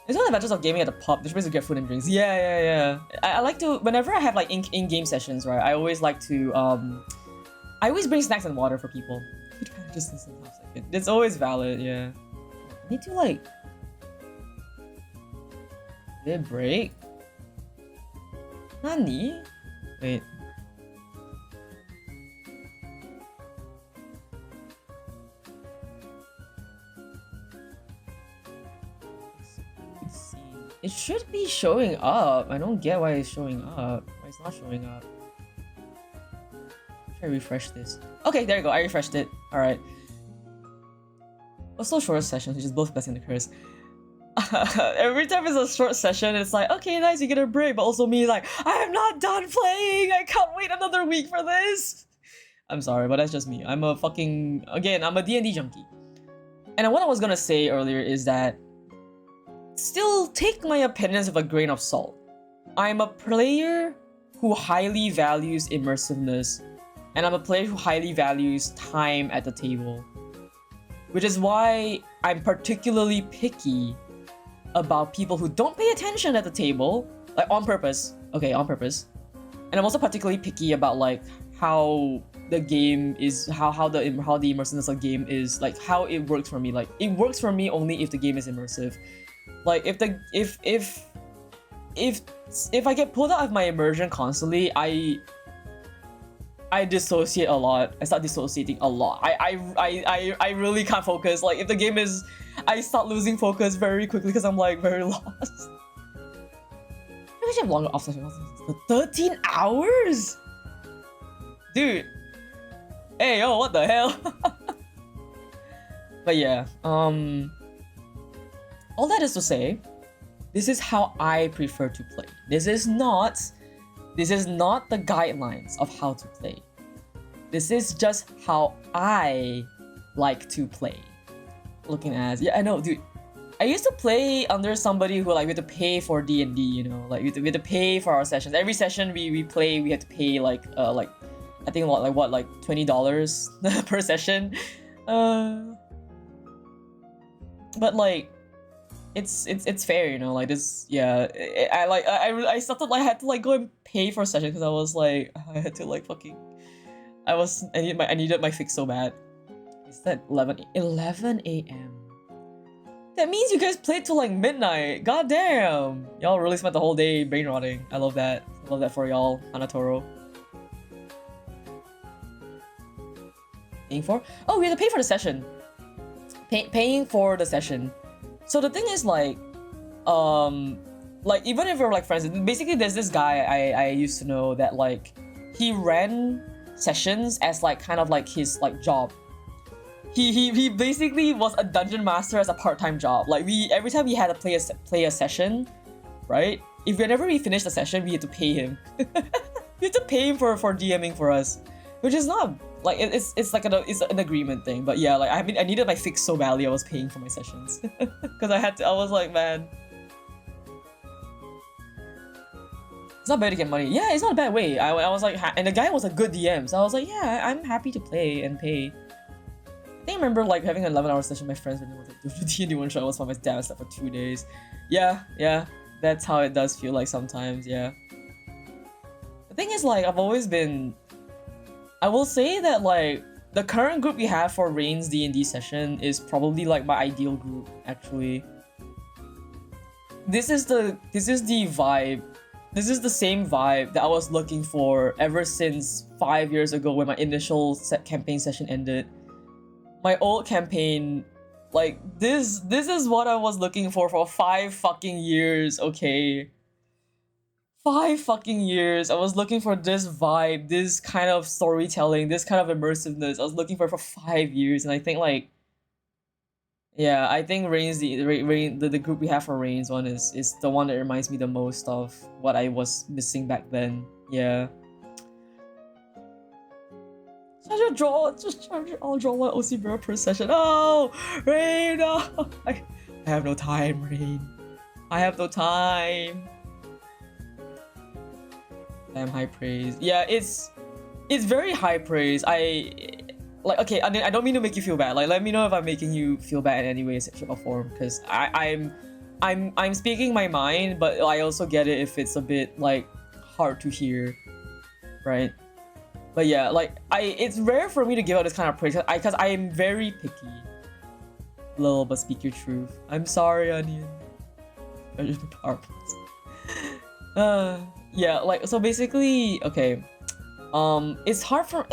It's not Adventures of Gaming at the pub. There's ways to get food and drinks. Yeah. I like to, whenever I have like in-game sessions, right? I always like to, I always bring snacks and water for people. It's always valid, yeah. I need to like, did it break? Nani? Wait. It should be showing up. I don't get why it's showing up. Why it's not showing up. Should I refresh this? Okay, there you go. I refreshed it. Alright. Also short sessions, which is both blessing and a curse. Every time it's a short session, it's like, okay, nice, you get a break. But also me like, I am not done playing. I can't wait another week for this. I'm sorry, but that's just me. I'm a fucking... Again, I'm a DnD junkie. And what I was gonna say earlier is that still take my opinions with a grain of salt. I'm a player who highly values immersiveness, and I'm a player who highly values time at the table. Which is why I'm particularly picky about people who don't pay attention at the table, like on purpose. Okay, on purpose. And I'm also particularly picky about like how the game is, how the immersiveness of the game is, like how it works for me. Like it works for me only if the game is immersive. Like if I get pulled out of my immersion constantly, I dissociate a lot. I start dissociating a lot. I really can't focus. Like if the game is, I start losing focus very quickly because I'm like very lost. Maybe I should have longer off sessions. 13 hours? Dude. Hey yo, what the hell? But yeah, all that is to say, this is how I prefer to play. This is not the guidelines of how to play. This is just how I like to play. Looking at, yeah, I know, dude. I used to play under somebody who like we had to pay for D&D, you know, like we had to pay for our sessions. Every session we play, we had to pay like I think like $20 per session. But like it's fair, you know, like this, yeah. I started like I had to like go and pay for a session because I was like I had to like fucking I needed my fix so bad. It's at 11 a.m. That means you guys played till like midnight. God damn, y'all really spent the whole day brain rotting. I love that. I love that for y'all, Anatoro. Paying for? Oh, we had to pay for the session. Paying for the session. So the thing is like even if we're like friends, basically there's this guy I used to know that like he ran sessions as like kind of like his like job. He basically was a dungeon master as a part-time job. Like every time we had to play a session, right? Whenever we finished the session, we had to pay him. We had to pay him for DMing for us, which is not like it's like it's an agreement thing. But yeah, like I needed my fix so badly. I was paying for my sessions because I was like, man, it's not bad to get money. Yeah, it's not a bad way. I was like, and the guy was a good DM, so I was like, yeah, I'm happy to play and pay. I think I remember like having an 11-hour session with my friends when they wanted to do the D&D one shot. I was by my dad and stuff for 2 days. Yeah, that's how it does feel like sometimes. Yeah. The thing is, like, I will say that like the current group we have for Rain's D&D session is probably like my ideal group. Actually, this is the vibe. This is the same vibe that I was looking for ever since 5 years ago when my initial campaign session ended. My old campaign, like this is what I was looking for 5 fucking years, okay? 5 fucking years. I was looking for this vibe, this kind of storytelling, this kind of immersiveness. I was looking for 5 years, and I think like, yeah, I think Rain's the group we have for Rain's one is the one that reminds me the most of what I was missing back then. Yeah. I'll draw 1 OC Bro per session. Oh, Rain, no! I have no time, Rain. I have no time. Damn high praise. Yeah, it's very high praise. Okay, I don't mean to make you feel bad. Like, let me know if I'm making you feel bad in any way, shape, or form. Because I'm speaking my mind, but I also get it if it's a bit like hard to hear, right? But yeah, like it's rare for me to give out this kind of praise because I am very picky. Lol, but speak your truth. I'm sorry, Onion. I just PowerPoints. Yeah, like so basically, okay. It's hard for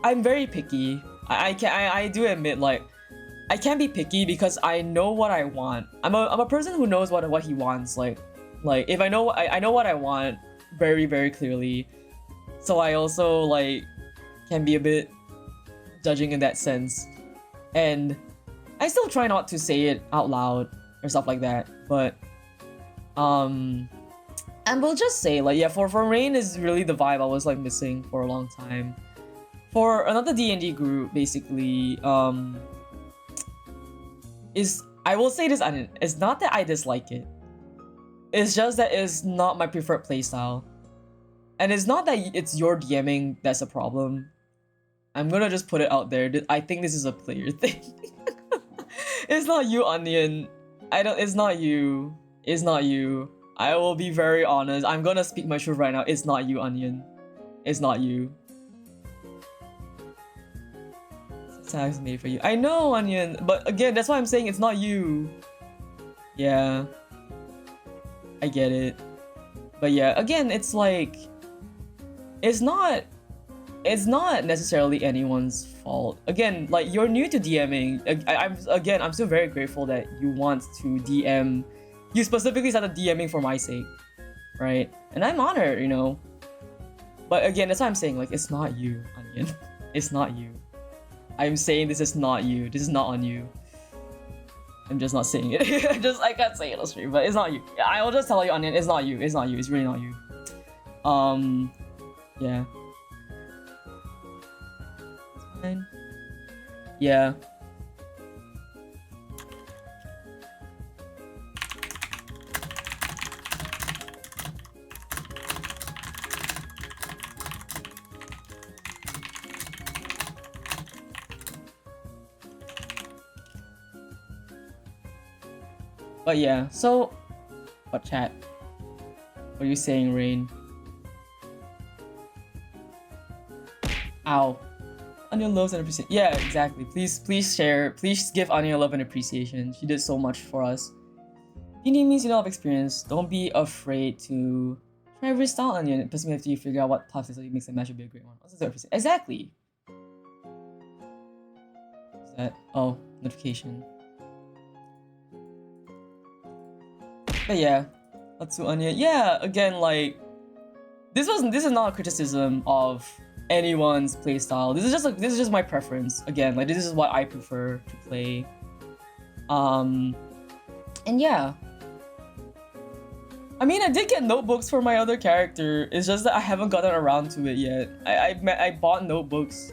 I'm very picky. I do admit, like, I can't be picky because I know what I want. I'm a person who knows what he wants. Like if I know I know what I want very, very clearly. So I also like can be a bit judging in that sense. And I still try not to say it out loud or stuff like that. But and we'll just say, like, yeah, for Rain is really the vibe I was like missing for a long time. For another DnD group, basically, is I will say this, it's not that I dislike it. It's just that it's not my preferred playstyle. And it's not that it's your DMing that's a problem. I'm gonna just put it out there. I think this is a player thing. It's not you, Onion. It's not you. It's not you. I will be very honest. I'm gonna speak my truth right now. It's not you, Onion. It's not you. Tags made for you. I know, Onion, but again, that's why I'm saying it's not you. Yeah. I get it. But yeah, again, it's like it's not necessarily anyone's fault. Again, like, you're new to DMing. I'm still very grateful that you want to DM. You specifically started DMing for my sake, right? And I'm honored, you know. But again, that's why I'm saying, like, it's not you, Onion. It's not you. I'm saying this is not you. This is not on you. I'm just not saying it. I can't say it on stream, but it's not you. I will just tell you, Onion, it's not you. It's not you. It's really not you. Yeah. It's fine. Yeah. But yeah, so what chat? What are you saying, Rain? Ow. Onion loves and appreciation. Yeah, exactly. Please share. Please give Onion love and appreciation. She did so much for us. DnD means you don't have experience. Don't be afraid to try every style, Onion. It doesn't after you figure out what tough is, so you makes a match would be a great one. What's this? Exactly. Is that? Oh, notification. But yeah, let's do Onion. Yeah, again, like this is not a criticism of anyone's playstyle. This is just my preference. Again, like, this is what I prefer to play. And yeah. I mean, I did get notebooks for my other character. It's just that I haven't gotten around to it yet. I bought notebooks.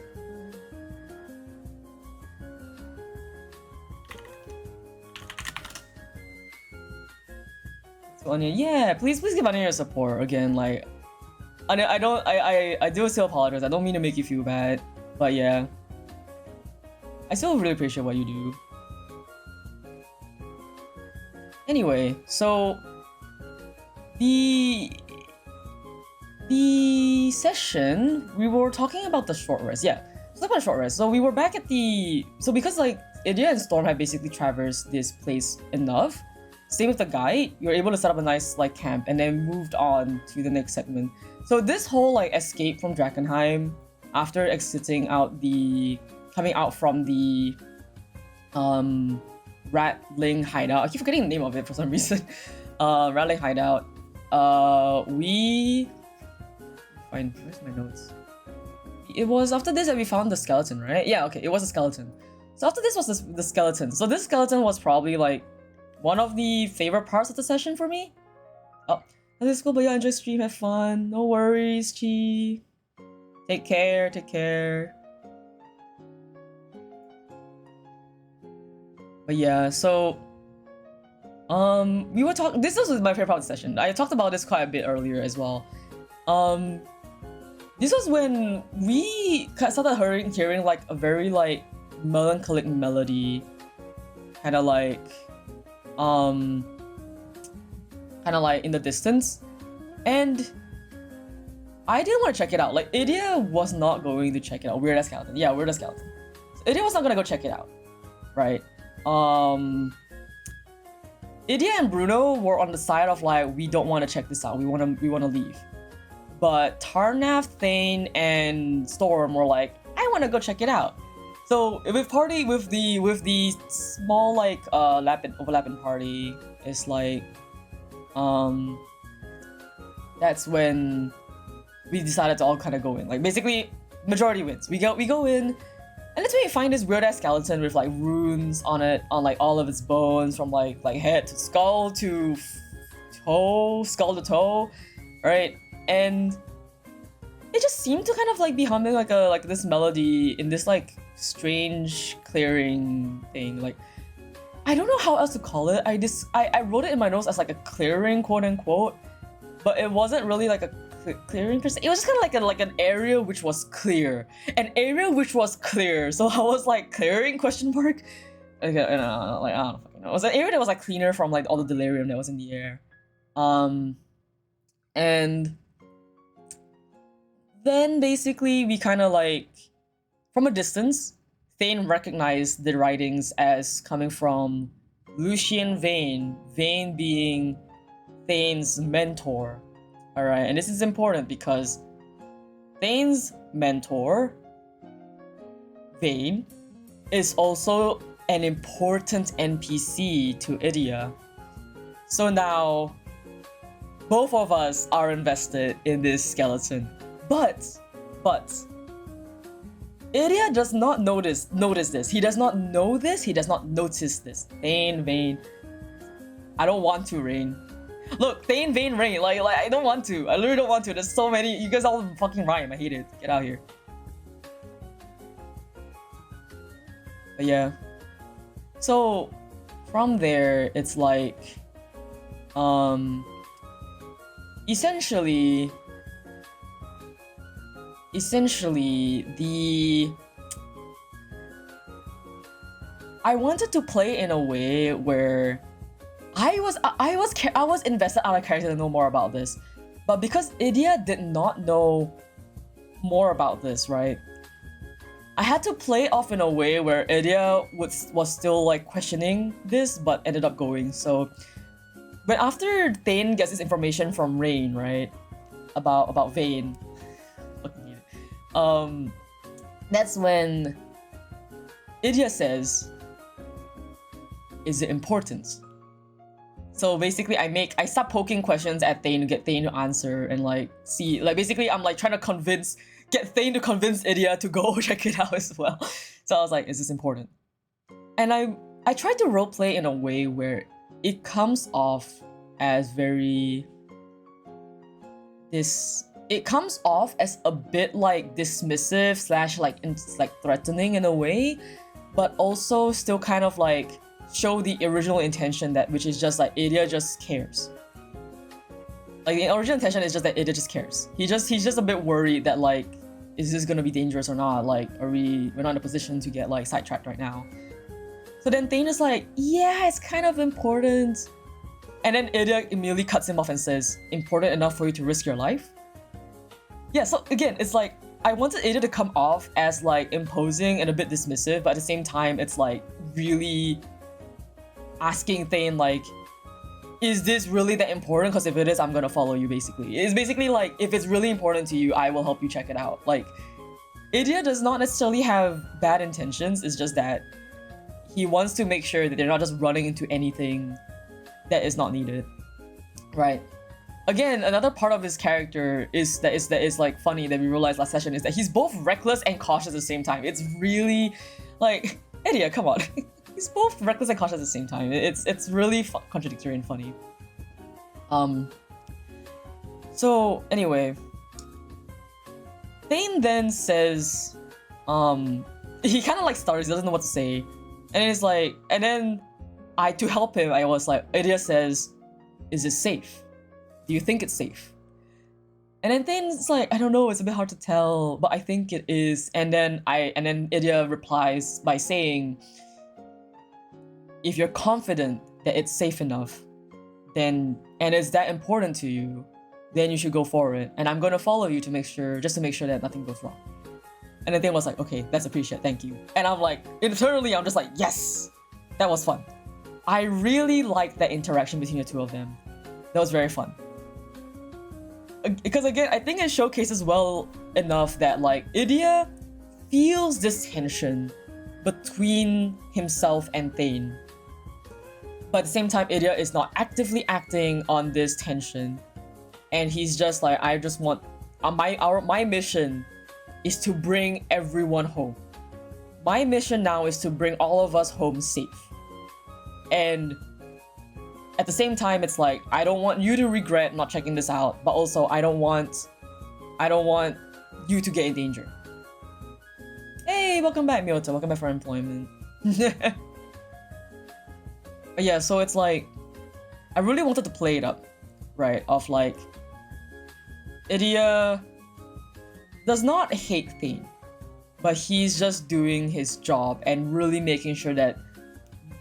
So Onion, yeah, please give Onion your support again. Like, I do still apologize. I don't mean to make you feel bad, but yeah, I still really appreciate what you do. Anyway, so the session we were talking about the short rest. Yeah, let's talk about short rest. So we were back at because like Idia and Storm had basically traversed this place enough. Same with the guide, you were able to set up a nice like camp and then moved on to the next segment. So this whole like escape from Drakenheim after coming out from the Ratling hideout. I keep forgetting the name of it for some reason. Ratling hideout. Where's my notes? It was after this that we found the skeleton, right? Yeah, okay, it was a skeleton. So after this was the skeleton. So this skeleton was probably like one of the favorite parts of the session for me. Oh, let's go, but yeah, enjoy stream, have fun. No worries, Chi. Take care, take care. But yeah, so We were talking. This was my favorite part of the session. I talked about this quite a bit earlier as well. This was when we started hearing like a very like melancholic melody, kind of like in the distance, and I didn't want to check it out. Like Idia was not going to check it out. Weird ass skeleton. Yeah, weird ass skeleton. So Idia was not gonna go check it out, right? Idia and Bruno were on the side of like, we don't want to check this out. We want to leave. But Tarnath, Thane, and Storm were like, I want to go check it out. So with the small like overlapping party, it's like that's when we decided to all kind of go in. Like basically, majority wins. We go in, and that's when we find this weird ass skeleton with like runes on it, on like all of its bones, from like head to skull to skull to toe, right? And it just seemed to kind of like be humming like this melody in this like strange clearing thing. Like I don't know how else to call it. I wrote it in my notes as like a clearing, quote unquote, but it wasn't really like a clearing per se. It was just kind of like an area which was clear, So I was like, clearing question mark. Okay, like I don't fucking know. It was an area that was like cleaner from like all the delirium that was in the air, and then basically we kind of like, from a distance, Thane recognized the writings as coming from Lucian Vane, Vane being Thane's mentor. Alright, and this is important because Thane's mentor, Vane, is also an important NPC to Idia. So now, both of us are invested in this skeleton. But Idia does not notice this. He does not know this. He does not notice this. Thane, Vane. I don't want to, Rain. Look, Thane, Vane, Rain. Like I don't want to. I literally don't want to. There's so many. You guys all fucking rhyme. I hate it. Get out here. But yeah. So from there, it's like, essentially I wanted to play in a way where I was invested out of character to know more about this, but because Idia did not know more about this, right? I had to play off in a way where Idia was still like questioning this, but ended up going. So, but after Thane gets this information from Rain, right, about Vane, that's when Idia says, "Is it important?" So basically, I start poking questions at Thane to get Thane to answer and like see, like basically I'm like trying to get Thane to convince Idia to go check it out as well. So I was like, "Is this important?" And I tried to roleplay in a way where it comes off as very it comes off as a bit like dismissive / like threatening in a way, but also still kind of like show the original intention, that which is just like Idia just cares. Like the original intention is just that Idia just cares. He's just a bit worried that like, is this gonna be dangerous or not? Like, we're not in a position to get like sidetracked right now. So then Thane is like, yeah, it's kind of important. And then Idia immediately cuts him off and says, important enough for you to risk your life? Yeah, so again, it's like, I wanted Idia to come off as like imposing and a bit dismissive, but at the same time, it's like really asking Thane like, is this really that important? Because if it is, I'm gonna follow you, basically. It's basically like, if it's really important to you, I will help you check it out. Like, Idia does not necessarily have bad intentions, it's just that he wants to make sure that they're not just running into anything that is not needed, right? Again, another part of his character is like funny that we realized last session is that he's both reckless and cautious at the same time. It's really like, Idia, come on. He's both reckless and cautious at the same time. It's really contradictory and funny. So anyway, Thane then says, he kind of like stutters, he doesn't know what to say, and it's like, and then to help him, I was like, Idia says, is it safe? Do you think it's safe? And then Thane's like, I don't know, it's a bit hard to tell, but I think it is. And then Idia replies by saying, if you're confident that it's safe enough, then, and it's that important to you, then you should go for it. And I'm gonna follow you to make sure, just to make sure that nothing goes wrong. And then Thane was like, okay, that's appreciated, thank you. And I'm like, internally, I'm just like, yes, that was fun. I really liked that interaction between the two of them. That was very fun. Because again, I think it showcases well enough that like Idia feels this tension between himself and Thane. But at the same time, Idia is not actively acting on this tension. And he's just like, I just want, my mission is to bring everyone home. My mission now is to bring all of us home safe. And at the same time, it's like, I don't want you to regret not checking this out, but also I don't want you to get in danger. Hey, welcome back, Miyota. Welcome back for employment. But yeah, so it's like, I really wanted to play it up, right? Of like, Idia does not hate Thane, but he's just doing his job and really making sure that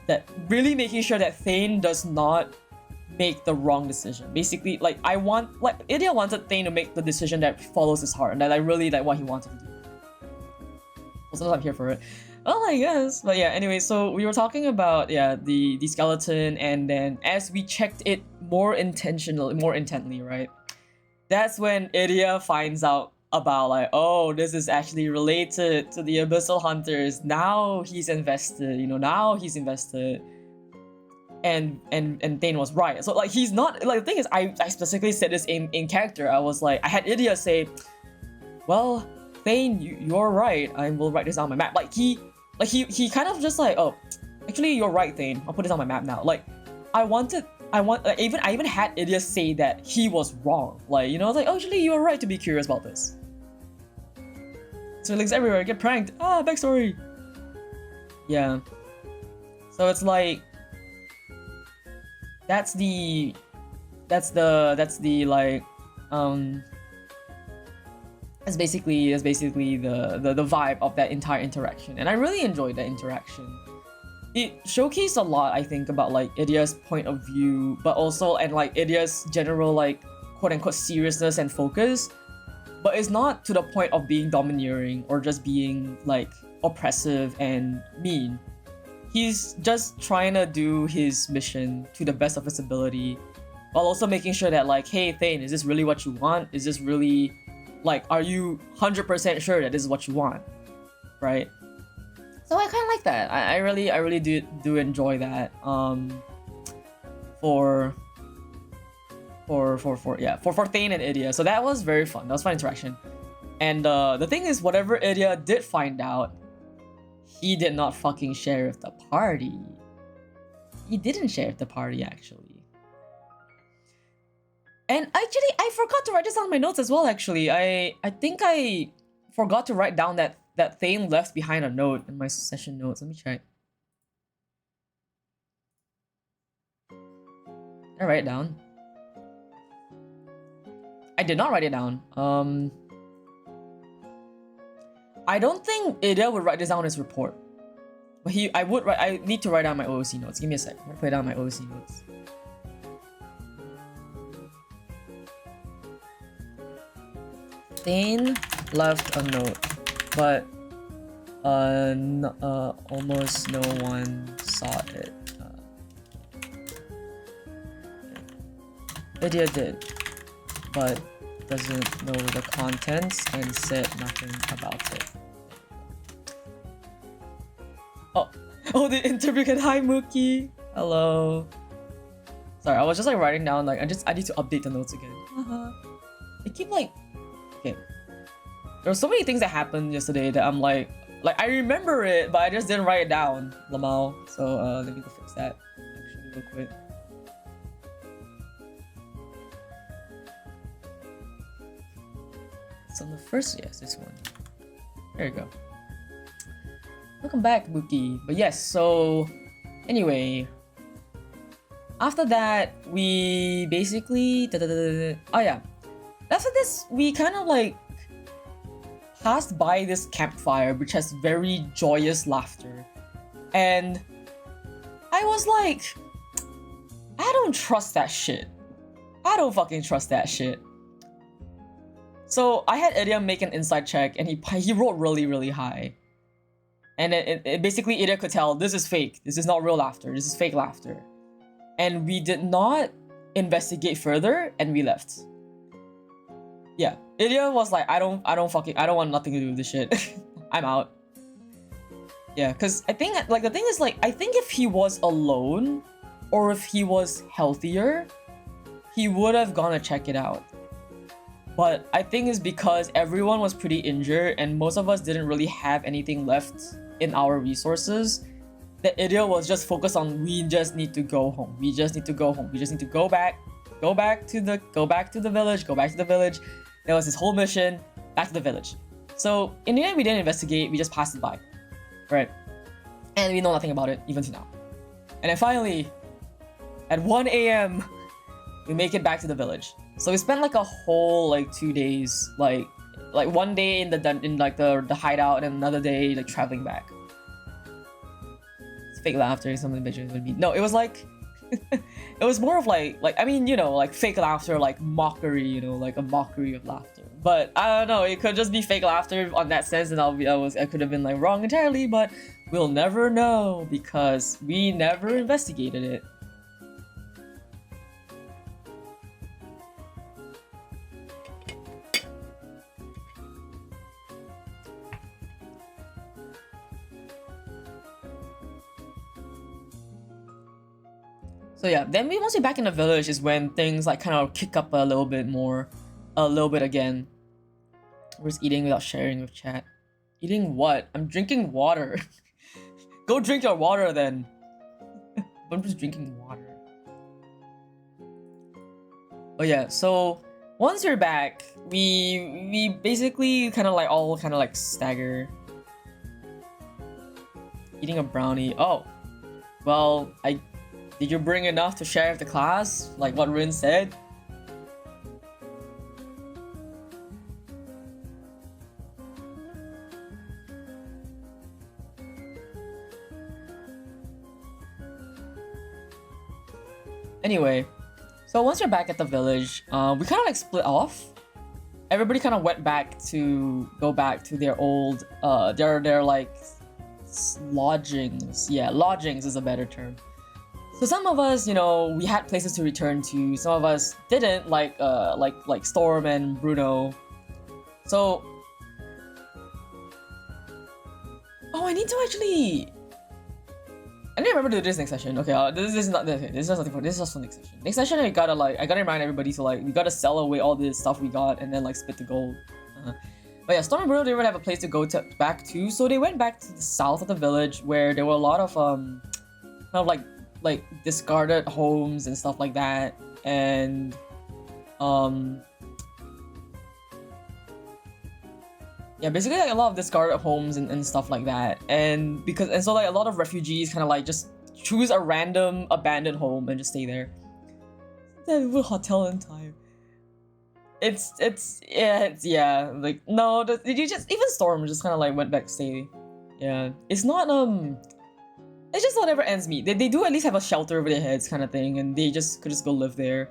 Thane does not make the wrong decision. Basically, like Idia wanted Thane to make the decision that follows his heart, and that I really like what he wanted to do. Sometimes I'm here for it. Well, I guess. But yeah, anyway, so we were talking about the skeleton, and then as we checked it more intently, right? That's when Idia finds out about like, oh, this is actually related to the Abyssal Hunters. Now he's invested, now he's invested. And Thane was right. So like he's not like, the thing is, I specifically said this in character. I was like, I had Idia say, well, Thane, you're right. I will write this on my map. Like he kind of just like, oh, actually you're right, Thane. I'll put this on my map now. Like I even had Idia say that he was wrong. Like, I was like, oh, actually you were right to be curious about this. So links everywhere, get pranked. Backstory. Yeah. So it's like, that's basically the vibe of that entire interaction, and I really enjoyed that interaction. It showcased a lot, I think, about like Idia's point of view, but also and like Idia's general like quote-unquote seriousness and focus, but it's not to the point of being domineering or just being like oppressive and mean. He's just trying to do his mission to the best of his ability, while also making sure that like, hey Thane, is this really what you want? Is this really like, are you 100% sure that this is what you want, right? So I kind of like that. I really do enjoy that. For Thane and Idia. So that was very fun. That was fun interaction. And the thing is, whatever Idia did find out, he did not fucking share with the party. He didn't share with the party, actually. And actually, I forgot to write this on my notes as well, actually. I think I forgot to write down that Thane left behind a note in my session notes. Let me check. Did I write it down? I did not write it down. I don't think Idia would write this down in his report. But I need to write down my OOC notes. Give me a sec. I'm gonna put down my OOC notes. Thane left a note, but almost no one saw it. Idia did, but doesn't know the contents and said nothing about it. Oh, the interview can. Hi, Mookie. Hello. Sorry, I was just like writing down like I need to update the notes again. I keep like, okay. There were so many things that happened yesterday that I'm like I remember it, but I just didn't write it down, Lamau. So let me go fix that actually real quick. It's on the first, yes, this one. There you go. Welcome back, Mookie. But yes, so anyway, After that, we basically... Oh yeah. After this, we kind of like passed by this campfire, which has very joyous laughter. And I was like, I don't trust that shit. I don't fucking trust that shit. So I had Idia make an inside check, and he rolled really, really high. And it basically Idia could tell, this is fake. This is not real laughter. This is fake laughter. And we did not investigate further, and we left. Yeah, Idia was like, I don't want nothing to do with this shit. I'm out. Yeah, cause I think like the thing is like I think if he was alone, or if he was healthier, he would have gone to check it out. But I think it's because everyone was pretty injured and most of us didn't really have anything left in our resources, that Idia was just focused on, we just need to go home. We just need to go home. We just need to go back to the village. There was this whole mission, back to the village. So in the end, we didn't investigate, we just passed it by. Right? And we know nothing about it, even to now. And then finally, at 1 AM, we make it back to the village. So we spent like a whole like 2 days, like 1 day in the hideout and another day like traveling back. It's fake laughter, something bitches would be. No, it was like it was more of like I mean, you know, like fake laughter, like mockery, you know, like a mockery of laughter. But I don't know, it could just be fake laughter on that sense, and I could have been like wrong entirely, but we'll never know because we never investigated it. So yeah, then once we're back in the village is when things like kind of kick up a little bit again. We're just eating without sharing with chat. Eating what? I'm drinking water. Go drink your water then. I'm just drinking water. Oh yeah, so once we're back, we basically kind of like stagger. Eating a brownie. Oh, well, did you bring enough to share with the class? Like what Rin said? Anyway, so once you're back at the village, we kind of like split off. Everybody kind of went back to their old, their like lodgings. Yeah, lodgings is a better term. So some of us, you know, we had places to return to. Some of us didn't, like Storm and Bruno. So, oh, I need to actually. I didn't remember to do this next session. Okay, this is not okay. This is nothing for. This is just for next session. Next session, I gotta remind everybody to like we gotta sell away all this stuff we got and then like split the gold. But yeah, Storm and Bruno didn't really have a place to go back to, so they went back to the south of the village where there were a lot of kind of like discarded homes and stuff like that, and yeah, basically like a lot of discarded homes and stuff like that, and so like a lot of refugees kind of like just choose a random abandoned home and just stay there. That hotel entire. It's like no, you just even Storm just kind of like went back to stay. Yeah, it's not it's just whatever ends meet. They do at least have a shelter over their heads kind of thing, and they could just go live there.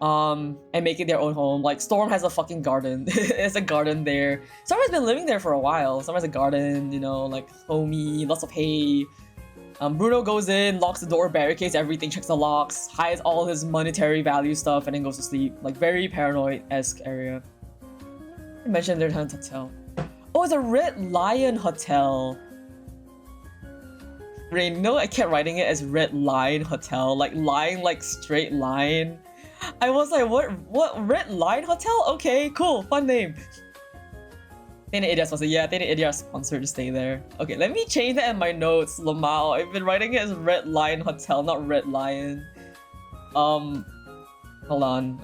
And make it their own home. Like Storm has a fucking garden. There's a garden there. Storm has been living there for a while. Storm has a garden, you know, like homey, lots of hay. Bruno goes in, locks the door, barricades everything, checks the locks, hides all his monetary value stuff, and then goes to sleep. Like very paranoid-esque area. I mentioned their hotel. Oh, it's a Red Lion Hotel. Rain, no, I kept writing it as Red Line Hotel, like line, like straight line. I was like, what Red Line Hotel? Okay, cool, fun name. Idia sponsored. Yeah, Idia sponsored to stay there. Okay, let me change that in my notes, Lamau. I've been writing it as Red Lion Hotel, not Red Lion. Hold on.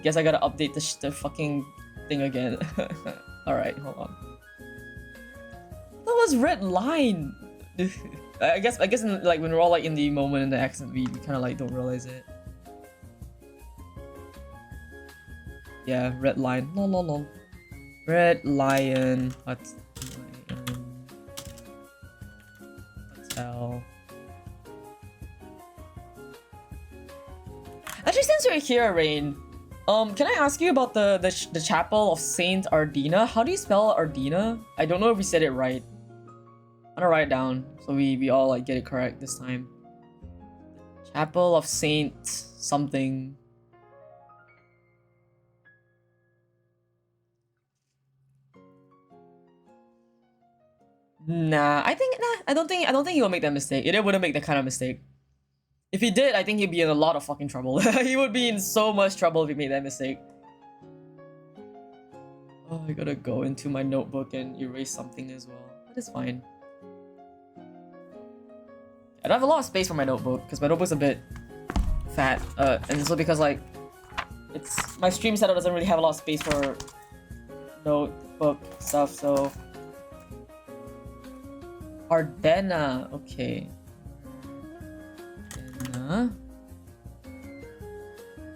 Guess I gotta update the fucking thing again. Alright, hold on. That was Red Line. I guess like when we're all like in the moment in the accent, we kind of like don't realize it. Yeah, red line. No, no, no. Red lion. What's hotel? Actually, since you're here, Rain, can I ask you about the chapel of Saint Ardina? How do you spell Ardina? I don't know if we said it right. I'm gonna write it down so we all like get it correct this time. Chapel of Saint something. Nah, I don't think he will make that mistake. Idia wouldn't make that kind of mistake. If he did, I think he'd be in a lot of fucking trouble. He would be in so much trouble if he made that mistake. Oh, I gotta go into my notebook and erase something as well. That is fine. I don't have a lot of space for my notebook because my notebook's a bit fat. And so because like it's my stream setup doesn't really have a lot of space for notebook stuff, so Ardena, okay. Ardena.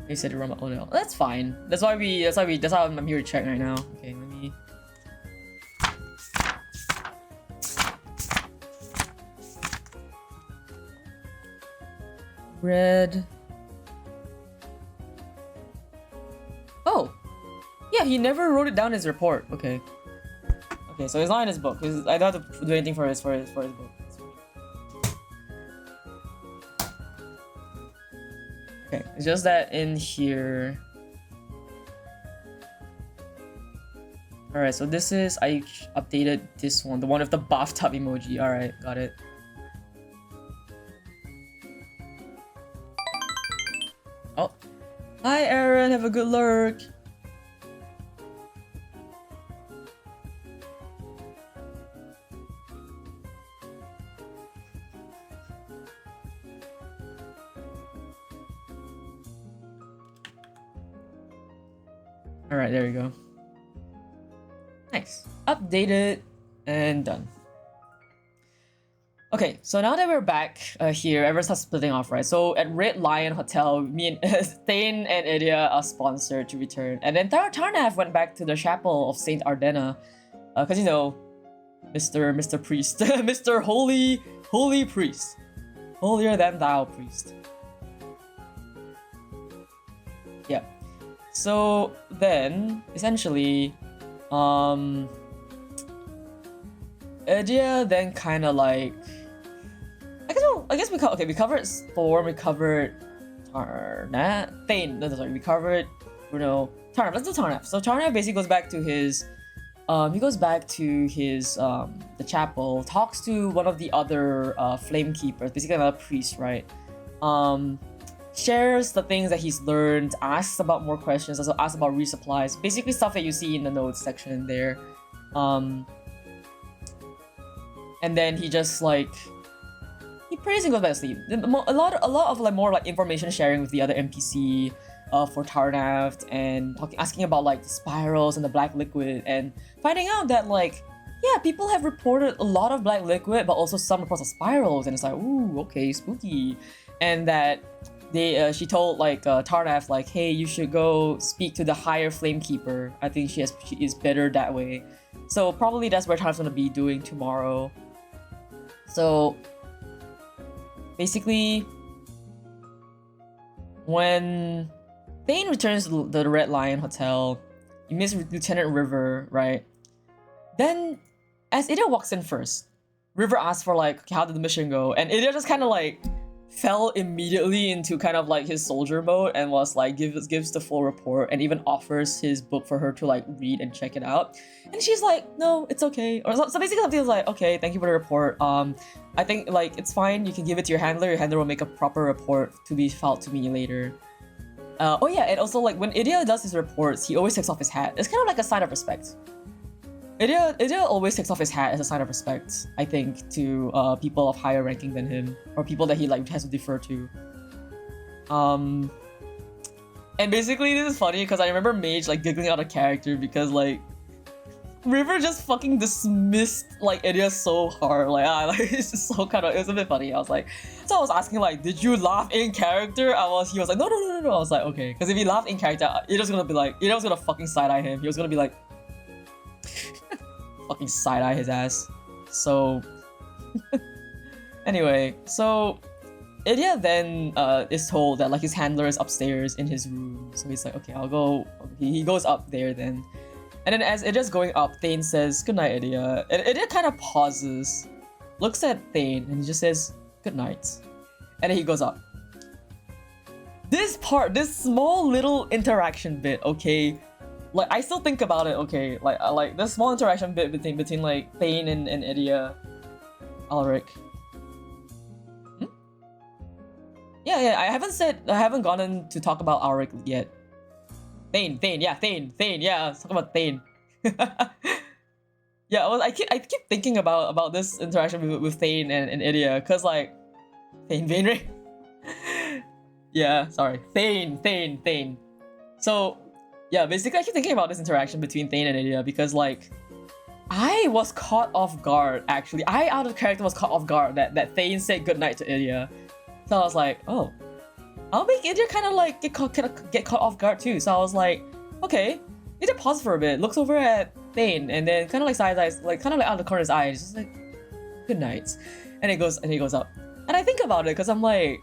They said Roma. Oh no, that's fine. That's why I'm here to check right now. Okay, let me. Red. Oh, yeah, he never wrote it down in his report. Okay. Okay, so it's not in his book. I don't have to do anything for his book. Okay, it's just that in here. Alright, so this is, I updated this one, the one with the bathtub emoji. Alright, got it. Oh. Hi Aaron, have a good lurk. Alright, there we go. Nice. Updated and done. Okay, so now that we're back here, everyone starts splitting off, right? So at Red Lion Hotel, me and Thane and Idia are sponsored to return. And then Tarnav went back to the chapel of Saint Ardena. Because, you know, Mr. Priest. Mr. Holy Priest. Holier than thou priest. Yeah. So then, essentially, Idia then kind of like, I guess we covered Storm, we covered Thane, we covered Bruno, Tarnav. Let's do Tarnav. So Tarnav basically goes back to his, the chapel, talks to one of the other flame keepers, basically another priest, right? Shares the things that he's learned, asks about more questions, also asks about resupplies, basically stuff that you see in the notes section there. And then he just like, he prays and goes back to sleep. A lot of like more like information sharing with the other NPC for Tarnav, and asking about like the spirals and the black liquid, and finding out that like, yeah, people have reported a lot of black liquid, but also some reports of spirals, and it's like, ooh, okay, spooky. And that she told like Tarnav like, hey, you should go speak to the higher flame keeper. I think she is better that way. So probably that's where Tarnav's gonna be doing tomorrow. So basically, when Thane returns to the Red Lion Hotel, you miss Lieutenant River, right? Then, as Idia walks in first, River asks for like, how did the mission go? And Idia just kind of like fell immediately into kind of like his soldier mode and was like, gives the full report, and even offers his book for her to like read and check it out. And she's like, no, it's okay. Or so basically something is like, okay, thank you for the report. I think like it's fine, you can give it to your handler will make a proper report to be filed to me later. Oh yeah, and also like when Idia does his reports, he always takes off his hat. It's kind of like a sign of respect. Idia always takes off his hat as a sign of respect, I think, to people of higher ranking than him, or people that he like has to defer to. And basically this is funny because I remember Mage like giggling out of character because like River just fucking dismissed like Idia so hard. Like it's just so kind of, it was a bit funny. I was like, so I was asking like, did you laugh in character? He was like, no. I was like, okay, because if he laughed in character, it was gonna be like, Idia was gonna fucking side eye him. He was gonna be like, fucking side eye his ass. So anyway, so Idia then is told that like his handler is upstairs in his room. So he's like, okay, I'll go. He goes up there then. And then as Idia's going up, Thane says, good night, Idia. And Idia kind of pauses, looks at Thane, and he just says, good night. And then he goes up. This part, this small little interaction bit, okay? Like, I still think about it, okay? Like this small interaction bit between like Thane and Idia. Alric. Yeah, I haven't gone in to talk about Alric yet. Thane, yeah, let's talk about Thane. Yeah, I keep thinking about this interaction with Thane and Idia, cause like Thane, right? Yeah, sorry, Thane. So yeah, basically I keep thinking about this interaction between Thane and Idia because like I was caught off guard actually. I out of character was caught off guard that Thane said goodnight to Idia. So I was like, oh. I'll make Idia kind of like get caught off guard too. So I was like, okay. Idia paused for a bit, looks over at Thane, and then kind of like side eyes, like kind of like out of the corner of his eyes, just like, good night. And he goes up. And I think about it because I'm like,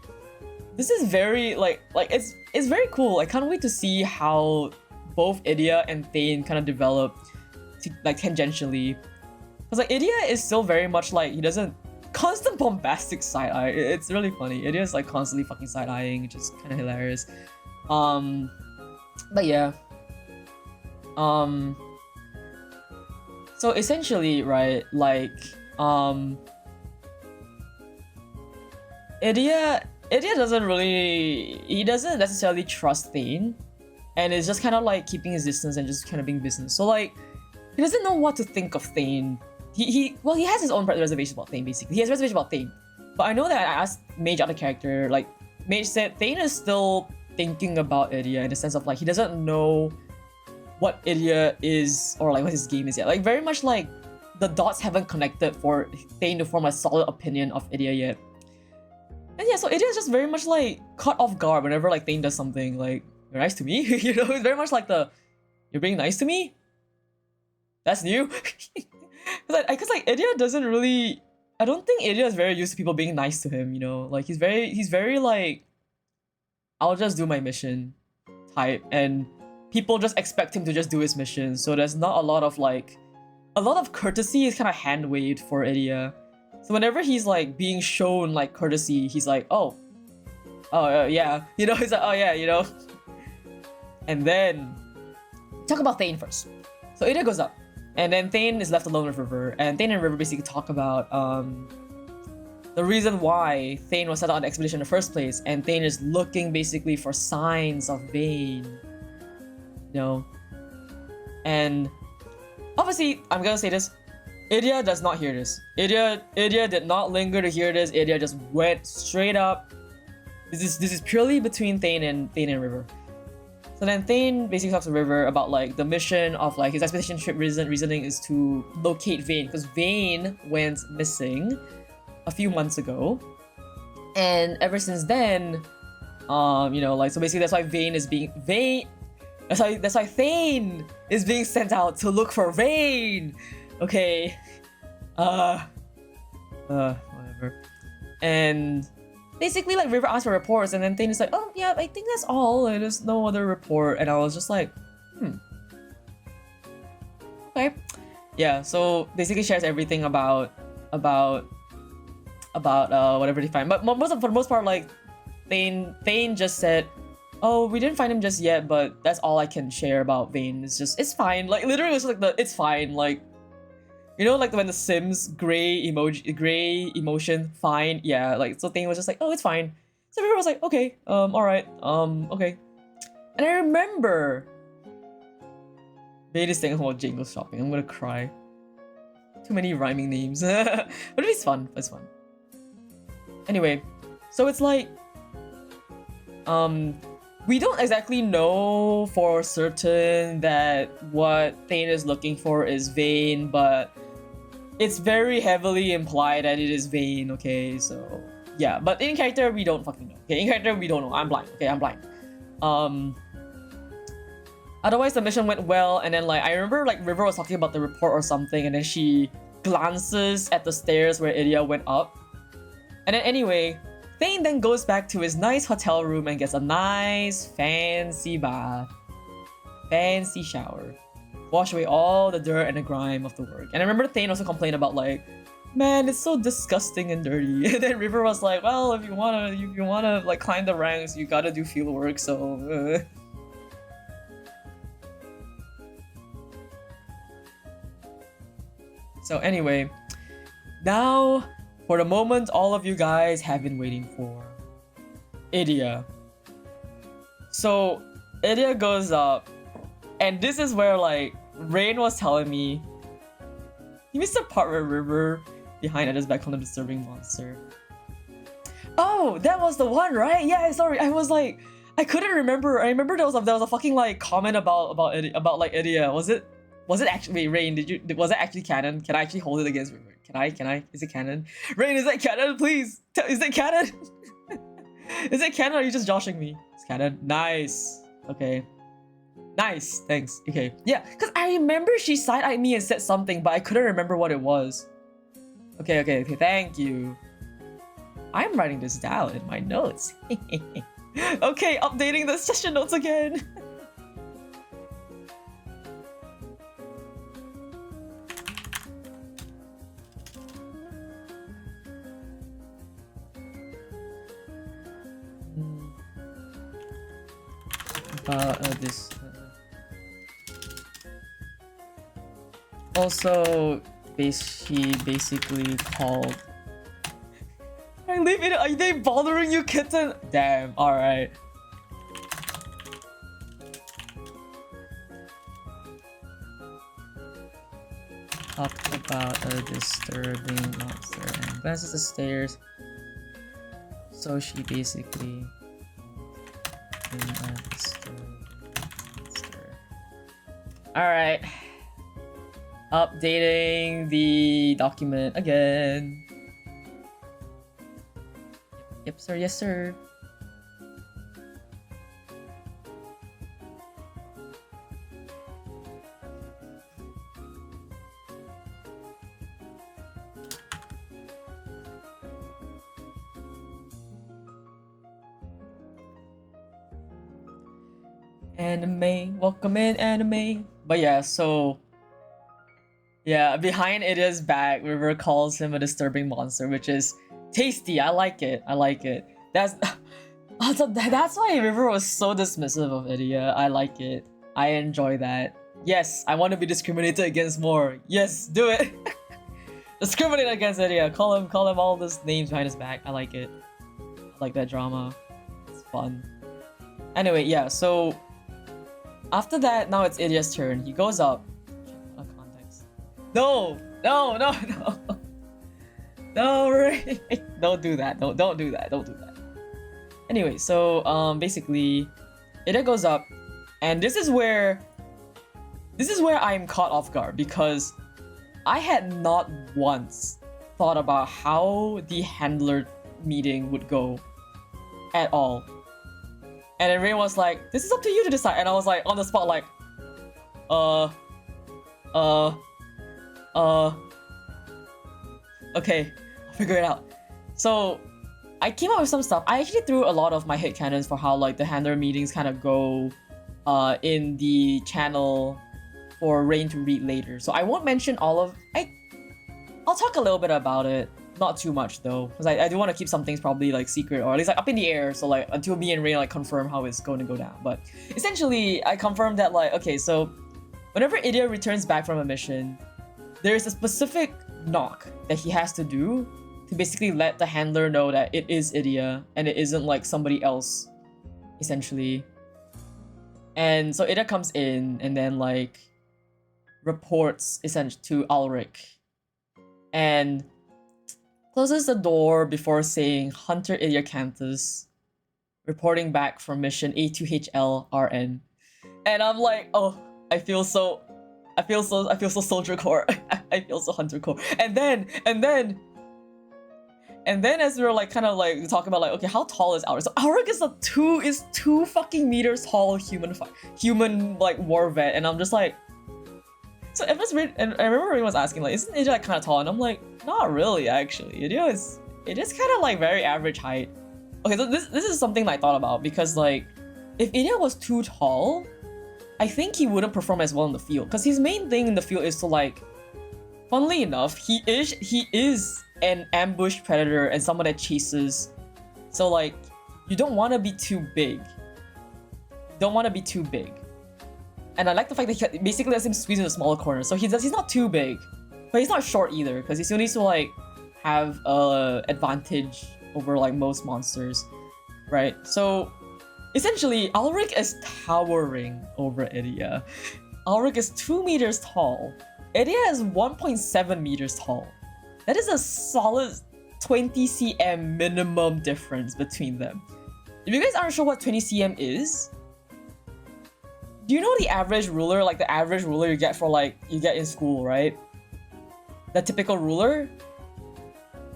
this is very like it's very cool. I can't wait to see how both Idia and Thane kind of develop, like tangentially. Because like Idia is still very much like he doesn't. Constant bombastic side eye. It's really funny. It is like constantly fucking side eyeing, which is kind of hilarious. But yeah. So essentially, right? Like, Idia doesn't really. He doesn't necessarily trust Thane, and it's just kind of like keeping his distance and just kind of being business. So like, he doesn't know what to think of Thane. He has his own reservation about Thane, basically. He has a reservation about Thane. But I know that I asked Mage out of character, like, Mage said Thane is still thinking about Idia in the sense of, like, he doesn't know what Idia is, or, like, what his game is yet. Like, very much, like, the dots haven't connected for Thane to form a solid opinion of Idia yet. And yeah, so Idia is just very much, like, caught off guard whenever, like, Thane does something, like, you're nice to me? You know, it's very much like you're being nice to me? That's new? Because like Idia doesn't really, I don't think Idia is very used to people being nice to him, you know? Like he's very like, I'll just do my mission type, and people just expect him to just do his mission. So there's not a lot of courtesy is kind of hand waved for Idia. So whenever he's like being shown like courtesy, he's like, oh yeah, you know, he's like, oh yeah, you know. And then talk about Thane first. So Idia goes up. And then Thane is left alone with River, and Thane and River basically talk about the reason why Thane was set out on the expedition in the first place, and Thane is looking basically for signs of Vane, you know. And obviously, I'm gonna say this, Idia does not hear this. Idia did not linger to hear this. Idia just went straight up. This is purely between Thane and River. So then Thane basically talks to River about like the mission of like his expedition trip reasoning is to locate Vane, because Vane went missing a few months ago. And ever since then, you know, like so basically that's why that's why Thane is being sent out to look for Vane. Okay. Whatever. And basically, like, River asked for reports, and then Thane is like, oh, yeah, I think that's all. There's no other report. And I was just like, okay. Yeah, so basically shares everything about whatever they find. But for the most part, like, Thane just said, oh, we didn't find him just yet, but that's all I can share about Vane. It's fine. Like, literally, it's like it's fine. Like, you know, like when the Sims gray emotion, fine, yeah. Like so, Thane was just like, oh, it's fine. So River was like, okay, all right, okay. And I remember Vane is saying about Jane goes shopping. I'm gonna cry. Too many rhyming names, but it's fun. It's fun. Anyway, so it's like, we don't exactly know for certain that what Thane is looking for is Vane, but it's very heavily implied that it is Vane, okay? So, yeah. But in character, we don't fucking know. Okay, in character, we don't know. I'm blind. Okay, I'm blind. Otherwise, the mission went well, and then, like, I remember, like, River was talking about the report or something, and then she glances at the stairs where Idia went up. And then, anyway, Thane then goes back to his nice hotel room and gets a nice, fancy bath. Fancy shower. Wash away all the dirt and the grime of the work. And I remember Thane also complained about, like, man, it's so disgusting and dirty. And then River was like, well, if you wanna like climb the ranks, you gotta do field work, so So anyway, now for the moment all of you guys have been waiting for. Idia. So Idia goes up, and this is where, like, Rain was telling me, you missed the part where River behind Idia's back on the disturbing monster. Oh, that was the one, right? Yeah, sorry, I was like, I couldn't remember. I remember there was a fucking, like, comment about like Idia. Was it actually, wait, Rain, was it actually canon? Can I actually hold it against River? Can I? Is it canon? Rain, is that canon, please? Is it canon? Is it canon or are you just joshing me? It's canon. Nice. Okay. Nice. Thanks. Okay. Yeah, because I remember she side-eyed me and said something, but I couldn't remember what it was. Okay. Thank you. I'm writing this down in my notes. Okay, updating the session notes again. This. Also, she basically called. I leave it. Are they bothering you, kitten? Damn. All right. Talked about a disturbing monster and glances the stairs. So she basically. Alright. Updating the document again. Yep, sir. Yes, sir. Anime, welcome in anime. But yeah, so yeah, behind Idia's back, River calls him a disturbing monster, which is tasty. I like it. That's that's why River was so dismissive of Idia. I like it. I enjoy that. Yes, I want to be discriminated against more. Yes, do it. Discriminate against Idia. Call him all those names behind his back. I like it. I like that drama. It's fun. Anyway, yeah, so after that, now it's Idia's turn. He goes up. Context. No, Ray. Don't do that. Don't do that. Anyway, so basically, Idia goes up, and this is where I'm caught off guard because I had not once thought about how the handler meeting would go at all. And then Rain was like, this is up to you to decide. And I was like, on the spot, like, okay, I'll figure it out. So I came up with some stuff. I actually threw a lot of my headcanons for how, like, the handler meetings kind of go in the channel for Rain to read later. So I won't mention all of... I'll talk a little bit about it. Not too much though, because I do want to keep some things probably like secret or at least like up in the air, so like until me and Rain like confirm how it's going to go down. But essentially, I confirmed that like, okay, so whenever Idia returns back from a mission, there's a specific knock that he has to do to basically let the handler know that it is Idia and it isn't like somebody else, essentially. And so Idia comes in and then like reports essentially to Ulrich and closes the door before saying Hunter Idiacanthus reporting back from mission A2HLRN. And I'm like, oh, I feel so soldier core. I feel so hunter core. And then as we were like kind of like talking about like, okay, how tall is Alric? So Alric is 2 fucking meters tall human like war vet, and I'm just like, so and I remember everyone was asking like, isn't Idia like kind of tall? And I'm like, not really actually. Idia is kind of like very average height. Okay, so this is something I thought about, because like if Idia was too tall, I think he wouldn't perform as well in the field, because his main thing in the field is to like, funnily enough, he is an ambush predator and someone that chases. So like, you don't want to be too big. And I like the fact that he basically lets him squeeze in the smaller corner. So he's not too big, but he's not short either, because he still needs to like have a advantage over like most monsters, right? So essentially, Alric is towering over Idia. Alric is 2 meters tall. Idia is 1.7 meters tall. That is a solid 20 cm minimum difference between them. If you guys aren't sure what 20 cm is, do you know the average ruler, like the average ruler you get in school, right? The typical ruler?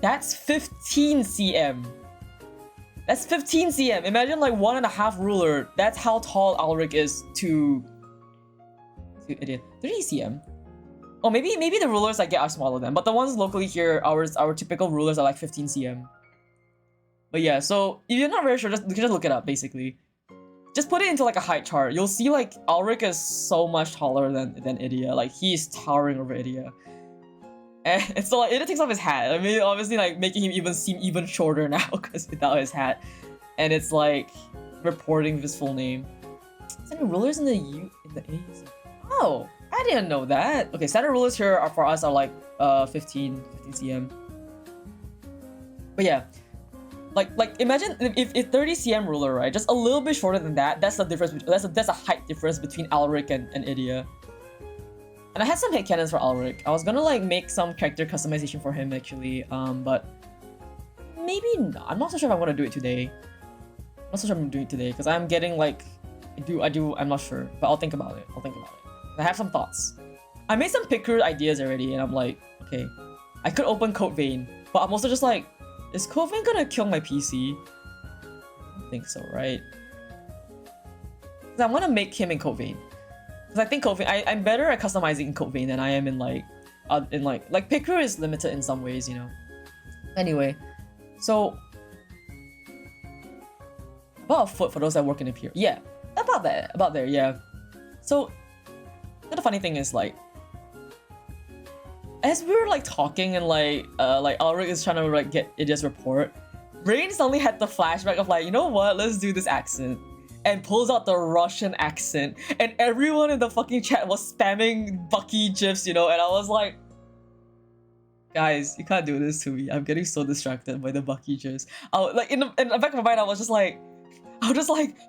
That's 15 cm. That's 15 cm. Imagine like 1.5 ruler. That's how tall Alric is to Idia. 30 cm. Oh, maybe the rulers I get are smaller than, but the ones locally here, our typical rulers are like 15 cm. But yeah, so if you're not very sure, just look it up basically. Just put it into like a height chart. You'll see like Alric is so much taller than Idia. Like he's towering over Idia. And so like Idia takes off his hat. I mean, obviously like making him seem even shorter now because without his hat. And it's like reporting his full name. Is there any rulers in the A's? Oh, I didn't know that. Okay, standard rulers here are for us are like 15 cm. But yeah, like imagine if 30 cm ruler, right? Just a little bit shorter than that. That's the difference. That's a height difference between Alric and Idia. And I had some headcanons for Alric. I was gonna like make some character customization for him actually, but maybe not. I'm not so sure if I'm gonna do it today. I'm not so sure I'm doing it today because I'm getting like, I'm not sure, but I'll think about it. I have some thoughts. I made some picker ideas already, and I'm like, okay, I could open Code Vein, but I'm also just like, is Code Vein gonna kill my PC? I don't think so, right? Because I want to make him in Code Vein. Because I think Code Vein, I'm better at customizing in Code Vein than I am in like picker is limited in some ways, you know. Anyway, so about a foot for those that work in the pier. Yeah, about there, yeah. So the funny thing is like, as we were like talking and like Alric is trying to like get Idia's report, Rain suddenly had the flashback of like, you know what, let's do this accent, and pulls out the Russian accent, and everyone in the fucking chat was spamming Bucky gifs, you know, and I was like, guys, you can't do this to me. I'm getting so distracted by the Bucky gifs. Like in the back of my mind, I was just like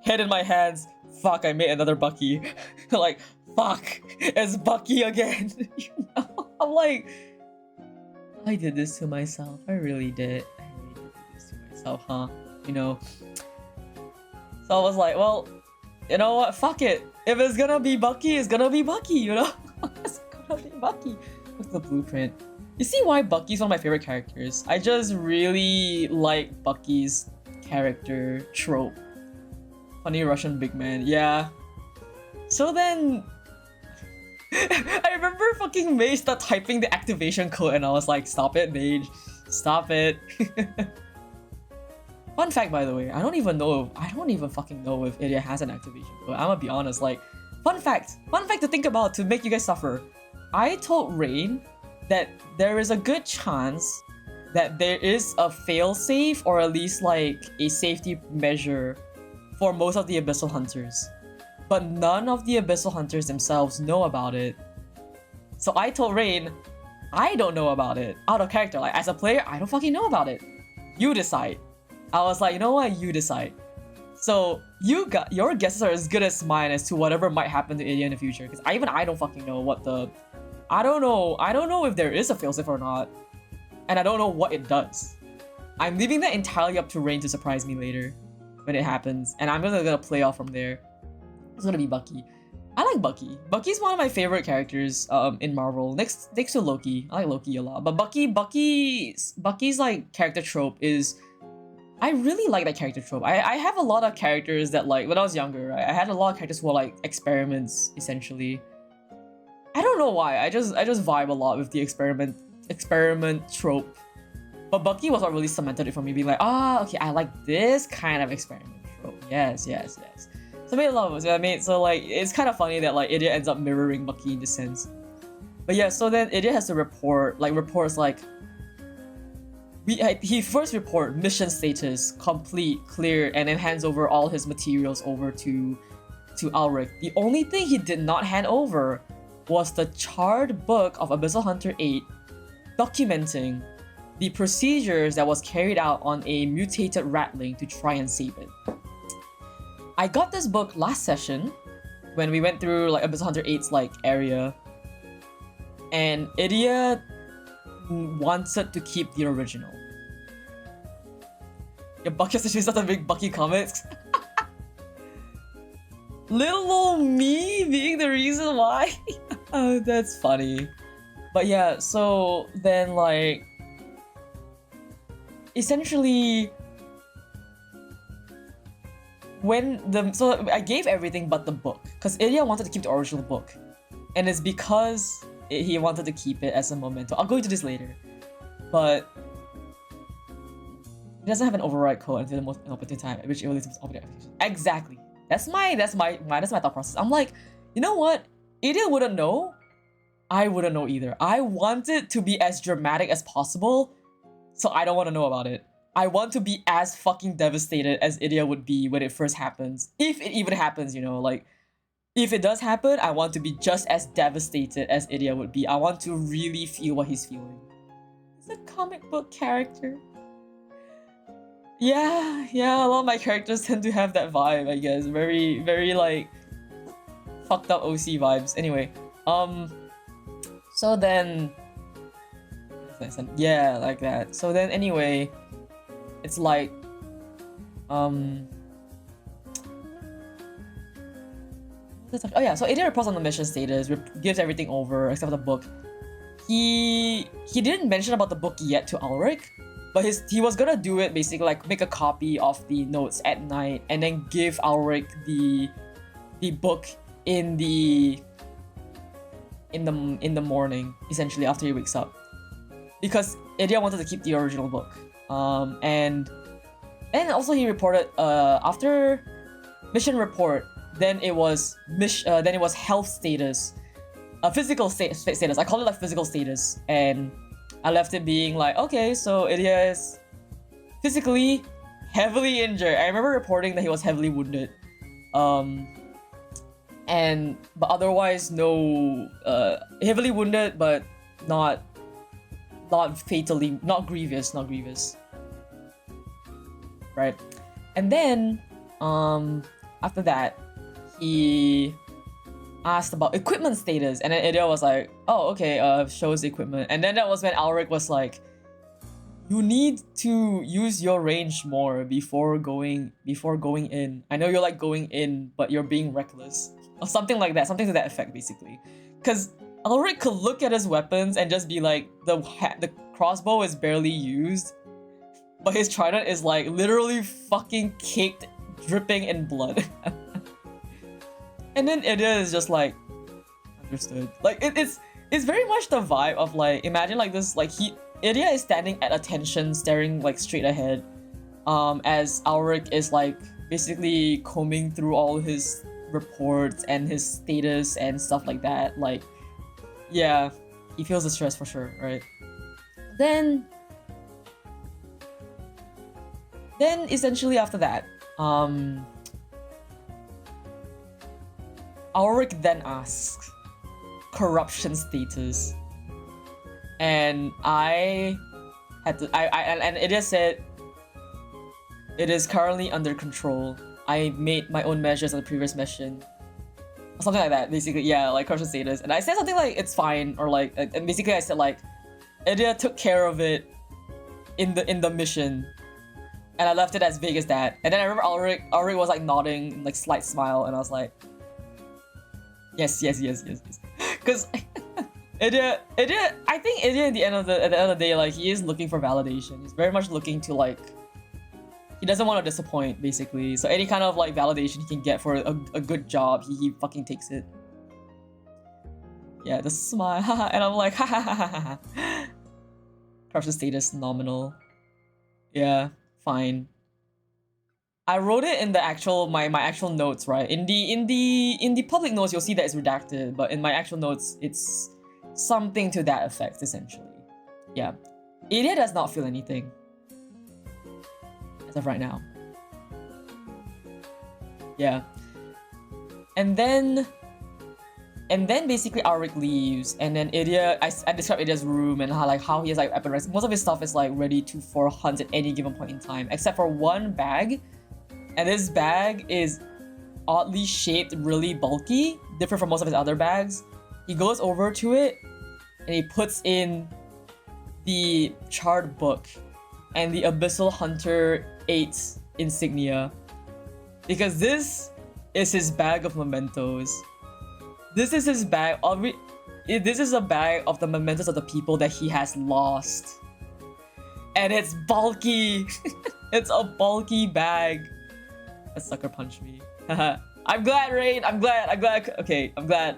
head in my hands. Fuck, I made another Bucky. Like, fuck, it's Bucky again. You know? I'm like, I did this to myself. I really did this to myself, huh? You know. So I was like, well, you know what? Fuck it. If it's gonna be Bucky, it's gonna be Bucky, you know? It's gonna be Bucky. What's the blueprint? You see why Bucky's one of my favorite characters? I just really like Bucky's character trope. Funny Russian big man, yeah. So then, I remember fucking Mage start typing the activation code and I was like, stop it, Mage. Stop it. Fun fact, by the way, I don't even fucking know if Idia has an activation code. I'm gonna be honest, like, fun fact to think about to make you guys suffer. I told Rain that there is a good chance that there is a failsafe or at least like a safety measure for most of the Abyssal Hunters. But none of the Abyssal Hunters themselves know about it. So I told Rain, I don't know about it. Out of character, like as a player, I don't fucking know about it. You decide. I was like, you know what, you decide. So your guesses are as good as mine as to whatever might happen to Idia in the future. Because I don't fucking know what the... I don't know if there is a failsafe or not. And I don't know what it does. I'm leaving that entirely up to Rain to surprise me later. when it happens, and I'm gonna play off from there. It's gonna be Bucky. I like Bucky. Bucky's one of my favorite characters in Marvel. Next to Loki. I like Loki a lot. But Bucky's like character trope is, I really like that character trope. I have a lot of characters that, like, when I was younger, right, I had a lot of characters who were like experiments essentially. I don't know why. I just vibe a lot with the experiment trope. But Bucky was what really cemented it for me, being like, okay, I like this kind of experiment trope. Yes. So I made a lot of it. So like, it's kind of funny that like Idia ends up mirroring Bucky in this sense. But yeah, so then Idia has to reports like, he first report mission status complete, clear, and then hands over all his materials over to Ulrich. The only thing he did not hand over was the charred book of Abyssal Hunter 8, documenting the procedures that was carried out on a mutated ratling to try and save it. I got this book last session when we went through like Abyssal Hunter 8's like area, and Idia wanted to keep the original. Yeah, Bucky has to choose such a big Bucky comics. Little old me being the reason why. Oh, that's funny. But yeah, so then like, essentially, so I gave everything but the book, because Idia wanted to keep the original book, and it's because he wanted to keep it as a memento. I'll go into this later, but it doesn't have an override code until the most inopportune time, which it releases operating application. Exactly. That's my thought process. I'm like, you know what? Idia wouldn't know. I wouldn't know either. I want it to be as dramatic as possible, so I don't want to know about it. I want to be as fucking devastated as Idia would be when it first happens. If it even happens, you know, like, if it does happen, I want to be just as devastated as Idia would be. I want to really feel what he's feeling. He's a comic book character. Yeah, a lot of my characters tend to have that vibe, I guess. Very, very, like, fucked up OC vibes. Anyway, so then... yeah, like that. So then, anyway... It's like, oh yeah, so Idia reports on the mission status, gives everything over except for the book. He didn't mention about the book yet to Ulrich, but he was gonna do it basically, like make a copy of the notes at night and then give Ulrich the book in the morning, essentially after he wakes up, because Idia wanted to keep the original book. And also he reported after mission report, then it was health status, physical status. I call it like physical status, and I left it being like, okay, so Idia is physically heavily injured. I remember reporting that he was heavily wounded, but otherwise no, heavily wounded, but not fatally, not grievous. Right? And then, after that, he asked about equipment status, and then Idia was like, oh, okay, shows equipment. And then that was when Ulrich was like, you need to use your range more before going in. I know you're like going in, but you're being reckless. Or something like that, something to that effect, basically. Because Ulrich could look at his weapons and just be like, the crossbow is barely used, but his trident is like literally fucking caked, dripping in blood. And then Idia is just like, understood. Like it's very much the vibe of like, imagine like this, like Idia is standing at attention, staring like straight ahead, as Ulrich is like basically combing through all his reports and his status and stuff like that. Like, yeah, he feels the stress for sure, right? Then essentially after that, Ulrich then asks corruption status, and and Idia said it is currently under control. I made my own measures on the previous mission. Something like that, basically, yeah, like corruption status. And I said something like, it's fine, or like, and basically I said like, Idia took care of it in the mission. And I left it as vague as that. And then I remember Ulrich was like nodding, like slight smile, and I was like, yes. Because Idia, I think Idia at the end of the day, like he is looking for validation. He's very much looking to like, he doesn't want to disappoint basically. So any kind of like validation he can get for a good job, he fucking takes it. Yeah, the smile, and I'm like, ha ha ha ha ha. Crush the status nominal. Yeah, fine. I wrote it in the actual my actual notes, right? In the public notes, you'll see that it's redacted, but in my actual notes, it's something to that effect, essentially. Yeah, Idia does not feel anything as of right now. Yeah, and then basically Ulrich leaves, and then Idia, I described Idia's room and how he has like weapons. Most of his stuff is like ready for hunt at any given point in time, except for one bag. And this bag is oddly shaped, really bulky, different from most of his other bags. He goes over to it and he puts in the charred book and the Abyssal Hunter 8 insignia. Because this is his bag of mementos. This is his bag. This is a bag of the mementos of the people that he has lost. And it's bulky. It's a bulky bag. A sucker punched me. I'm glad, Rain. I'm glad. Okay, I'm glad.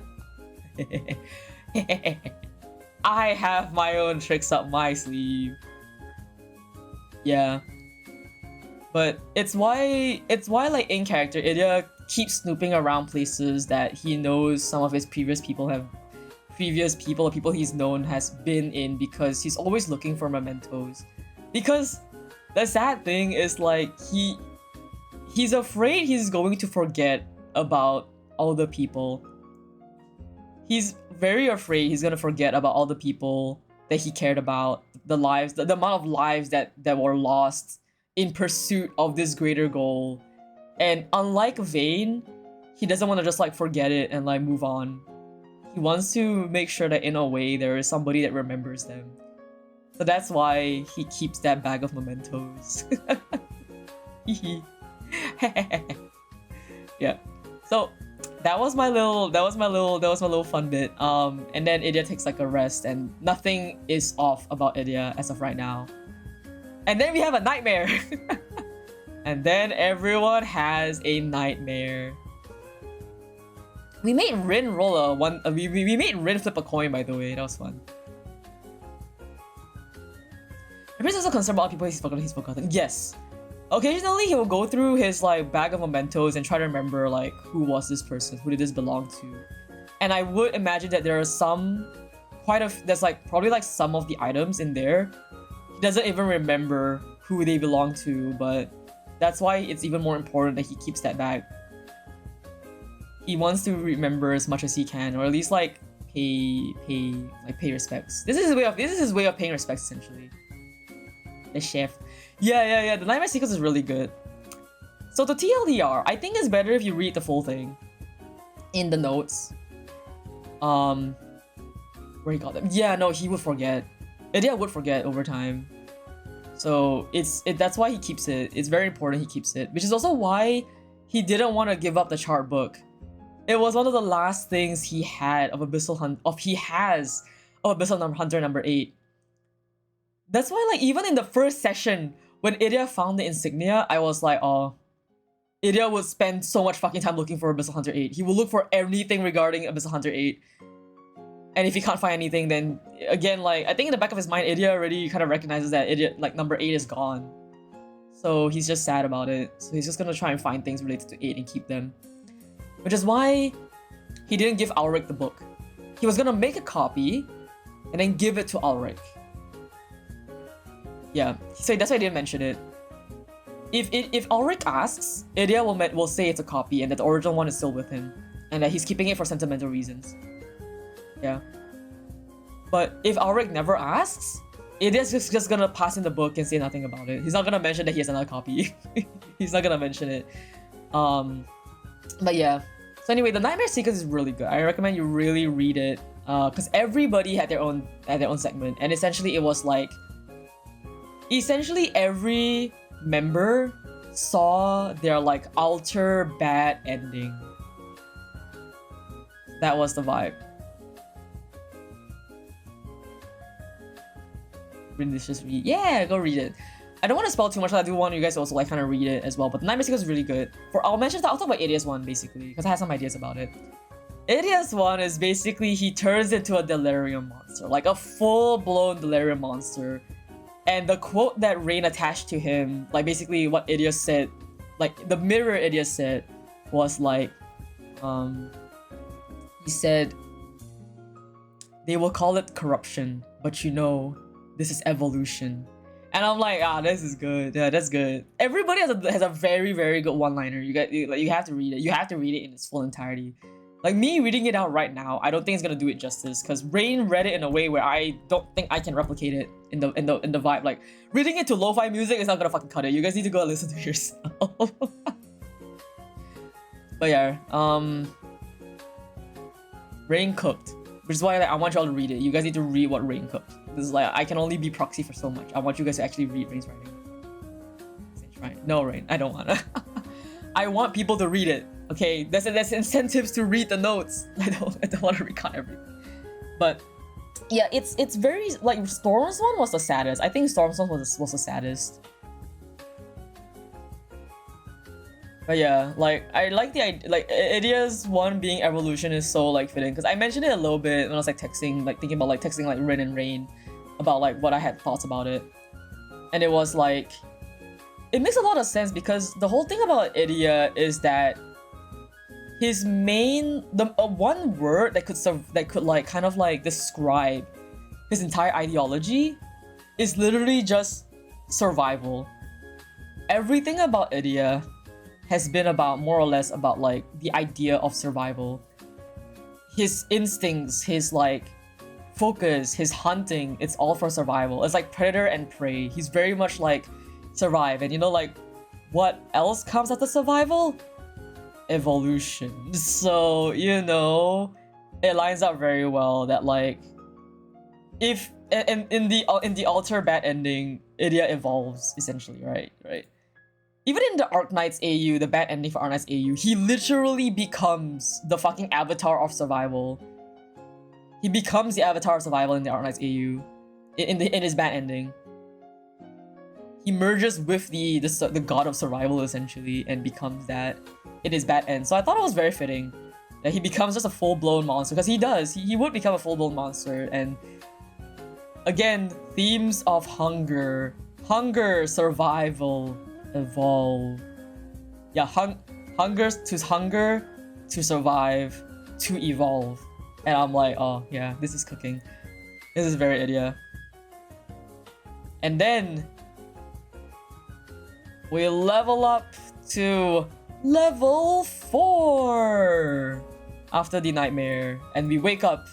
I have my own tricks up my sleeve. Yeah. But it's why like in character, Idia keeps snooping around places that he knows some of his people he's known has been in, because he's always looking for mementos. Because the sad thing is like he's afraid he's going to forget about all the people. He's very afraid he's gonna forget about all the people that he cared about, the lives, the amount of lives that were lost in pursuit of this greater goal. And unlike Vane, he doesn't want to just like forget it and like move on. He wants to make sure that in a way there is somebody that remembers them. So that's why he keeps that bag of mementos. Yeah. So that was my little fun bit. And then Idia takes like a rest, and nothing is off about Idia as of right now. And then we have a nightmare. And then everyone has a nightmare. We made Rin roll we made Rin flip a coin, by the way. That was fun. Everyone's also concerned about people he's forgotten. Yes. Occasionally he will go through his like bag of mementos and try to remember like who was this person, who did this belong to. And I would imagine that there are there's like probably like some of the items in there he doesn't even remember who they belong to, but that's why it's even more important that he keeps that bag. He wants to remember as much as he can, or at least like pay respects. This is his way of paying respects, essentially. The chef. Yeah. The Nightmare Sequence is really good. So the TLDR, I think it's better if you read the full thing in the notes. Where he got them. Yeah, no, he would forget. Idia would forget over time. So that's why he keeps it. It's very important he keeps it, which is also why he didn't want to give up the chart book. It was one of the last things he had of Abyssal Hunter number 8. That's why, like, even in the first session, when Idia found the insignia, I was like, oh, Idia would spend so much fucking time looking for Abyssal Hunter 8. He will look for anything regarding Abyssal Hunter 8. And if he can't find anything, then again, like, I think in the back of his mind, Idia already kind of recognizes that like, number 8 is gone. So he's just sad about it. So he's just gonna try and find things related to 8 and keep them. Which is why he didn't give Ulrich the book. He was gonna make a copy and then give it to Ulrich. Yeah, so that's why I didn't mention it. If Ulrich asks, Idia will say it's a copy and that the original one is still with him, and that he's keeping it for sentimental reasons. Yeah. But if Ulrich never asks, Idia's just gonna pass in the book and say nothing about it. He's not gonna mention that he has another copy. He's not gonna mention it. But yeah. So anyway, the Nightmare Sequence is really good. I recommend you really read it. Because everybody had their own segment, and essentially it was like, essentially every member saw their like alter bad ending. That was the vibe. Just read. Yeah, go read it. I don't want to spoil too much, but I do want you guys to also like kind of read it as well. But the Nightmare Seeker is really good. I'll talk about Idia's one basically because I have some ideas about it. Idia's one is basically he turns into a delirium monster, like a full-blown delirium monster. And the quote that Rain attached to him, like basically what Idia said, like the mirror Idia said, was like, he said, "They will call it corruption, but you know, this is evolution." And I'm like, this is good. Yeah, that's good. Everybody has a very, very good one-liner. You have to read it. You have to read it in its full entirety. Like me reading it out right now, I don't think it's gonna do it justice because Rain read it in a way where I don't think I can replicate it in the vibe. Like reading it to lo-fi music is not gonna fucking cut it. You guys need to go and listen to it yourself. But yeah, Rain cooked, which is why like, I want y'all to read it. You guys need to read what Rain cooked. This is like I can only be proxy for so much. I want you guys to actually read Rain's writing. No, Rain, I don't wanna. I want people to read it. Okay, there's incentives to read the notes. I don't want to recut everything. But yeah, it's very like Storm's one was the saddest. I think Storm's one was the saddest. But yeah, like I like the idea, like Idia's one being evolution is so like fitting because I mentioned it a little bit when I was like texting, like thinking about like texting like Rin and Rain about like what I had thoughts about it, and it was like it makes a lot of sense because the whole thing about Idia is that his main one word that could like kind of like describe his entire ideology is literally just survival. Everything about Idia has been about more or less about like the idea of survival. His instincts, his like focus, his hunting, it's all for survival. It's like predator and prey. He's very much like survive, and you know like what else comes after survival? Evolution. So you know it lines up very well that like if in the alter bad ending Idia evolves essentially, right? Even in the Arknights AU, the bad ending for Arknights AU, he literally becomes the fucking avatar of survival. He becomes the avatar of survival in the Arknights AU in his bad ending. He merges with the god of survival essentially and becomes that in his bad end. So I thought it was very fitting that he becomes just a full-blown monster because he does. He would become a full-blown monster. And again, themes of hunger, survival, evolve. Yeah, hunger to survive, to evolve. And I'm like, oh yeah, this is cooking. This is very Idia. And then we level up to level 4 after the nightmare, and we wake up.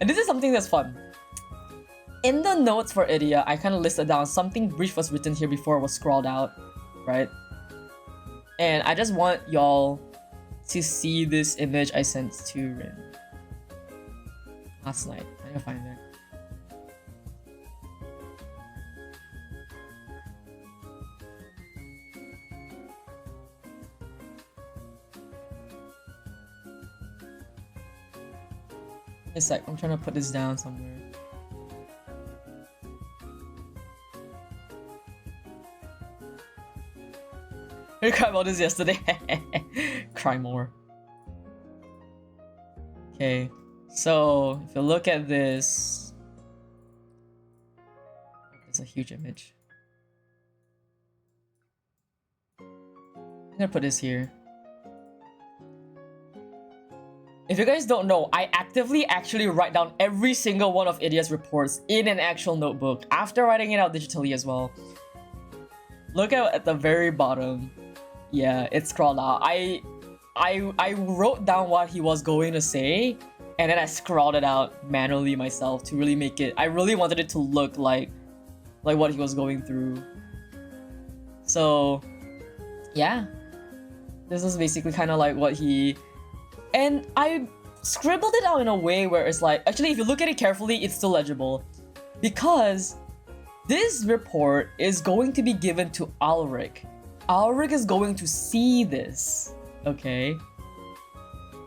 And this is something that's fun. In the notes for Idia, I kind of listed down something brief was written here before it was scrawled out, right? And I just want y'all to see this image I sent to Rin last night. I gotta find it. A sec, I'm trying to put this down somewhere. I cried about this yesterday. Cry more. Okay, so if you look at this, it's a huge image. I'm gonna put this here. If you guys don't know, I actively actually write down every single one of Idia's reports in an actual notebook after writing it out digitally as well. Look at the very bottom. Yeah, it's scrawled out. I wrote down what he was going to say, and then I scrawled it out manually myself to really make it. I really wanted it to look like what he was going through. So, yeah, this is basically kind of like what he. And I scribbled it out in a way where it's like, actually, if you look at it carefully, it's still legible. Because This report is going to be given to Ulrich. Ulrich is going to see this, okay?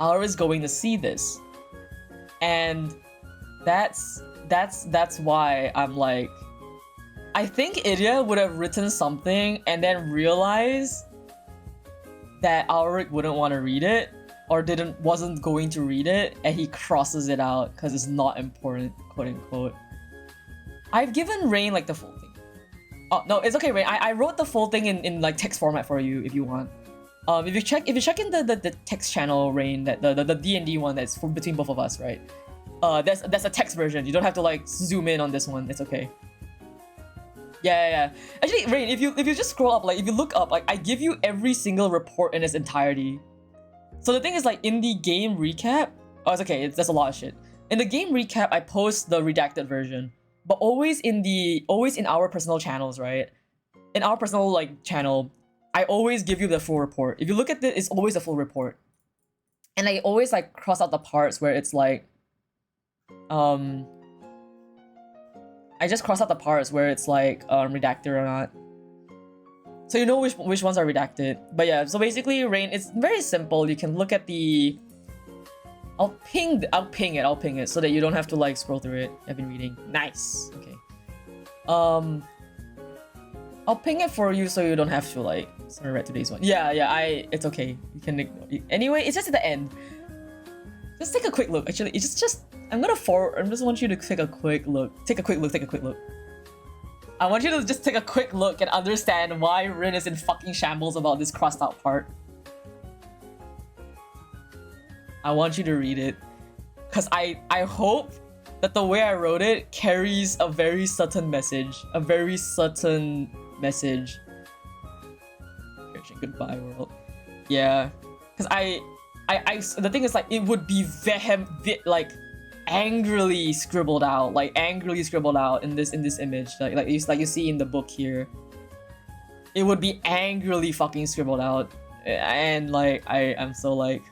Ulrich is going to see this. And that's why I'm like, I think Idia would have written something and then realized that Ulrich wouldn't want to read it or wasn't going to read it, and he crosses it out because it's not important, quote unquote. I've given Rain like the full thing. Oh no, it's okay, Rain. I wrote the full thing in like text format for you if you want. If you check in the text channel, Rain, that the DnD one that's between both of us, right? That's a text version. You don't have to like zoom in on this one. It's okay. Yeah. Actually, Rain, if you just scroll up, like if you look up, like I give you every single report in its entirety. So the thing is, like in the game recap, oh, it's okay. That's a lot of shit. In the game recap, I post the redacted version, but always in our personal channels, right? In our personal like channel, I always give you the full report. If you look at it, it's always a full report, and I always like cross out the parts where it's like, I just cross out the parts where it's like redacted or not. So you know which ones are redacted. But yeah, so basically, Rain, it's very simple. You can look at the... I'll ping it so that you don't have to like scroll through it. I've been reading. Nice. Okay. I'll ping it for you so you don't have to like read today's one. Yeah, it's okay. You can ignore it. Anyway, it's just at the end. Just take a quick look. Actually, it's just I just want you to take a quick look. Take a quick look. I want you to just take a quick look and understand why Rin is in fucking shambles about this crossed out part. I want you to read it. Cause I hope that the way I wrote it carries a very certain message. Goodbye, world. Yeah. Cause the thing is like it would be like angrily scribbled out in this image, like you see in the book here. It would be angrily fucking scribbled out, and like I'm so like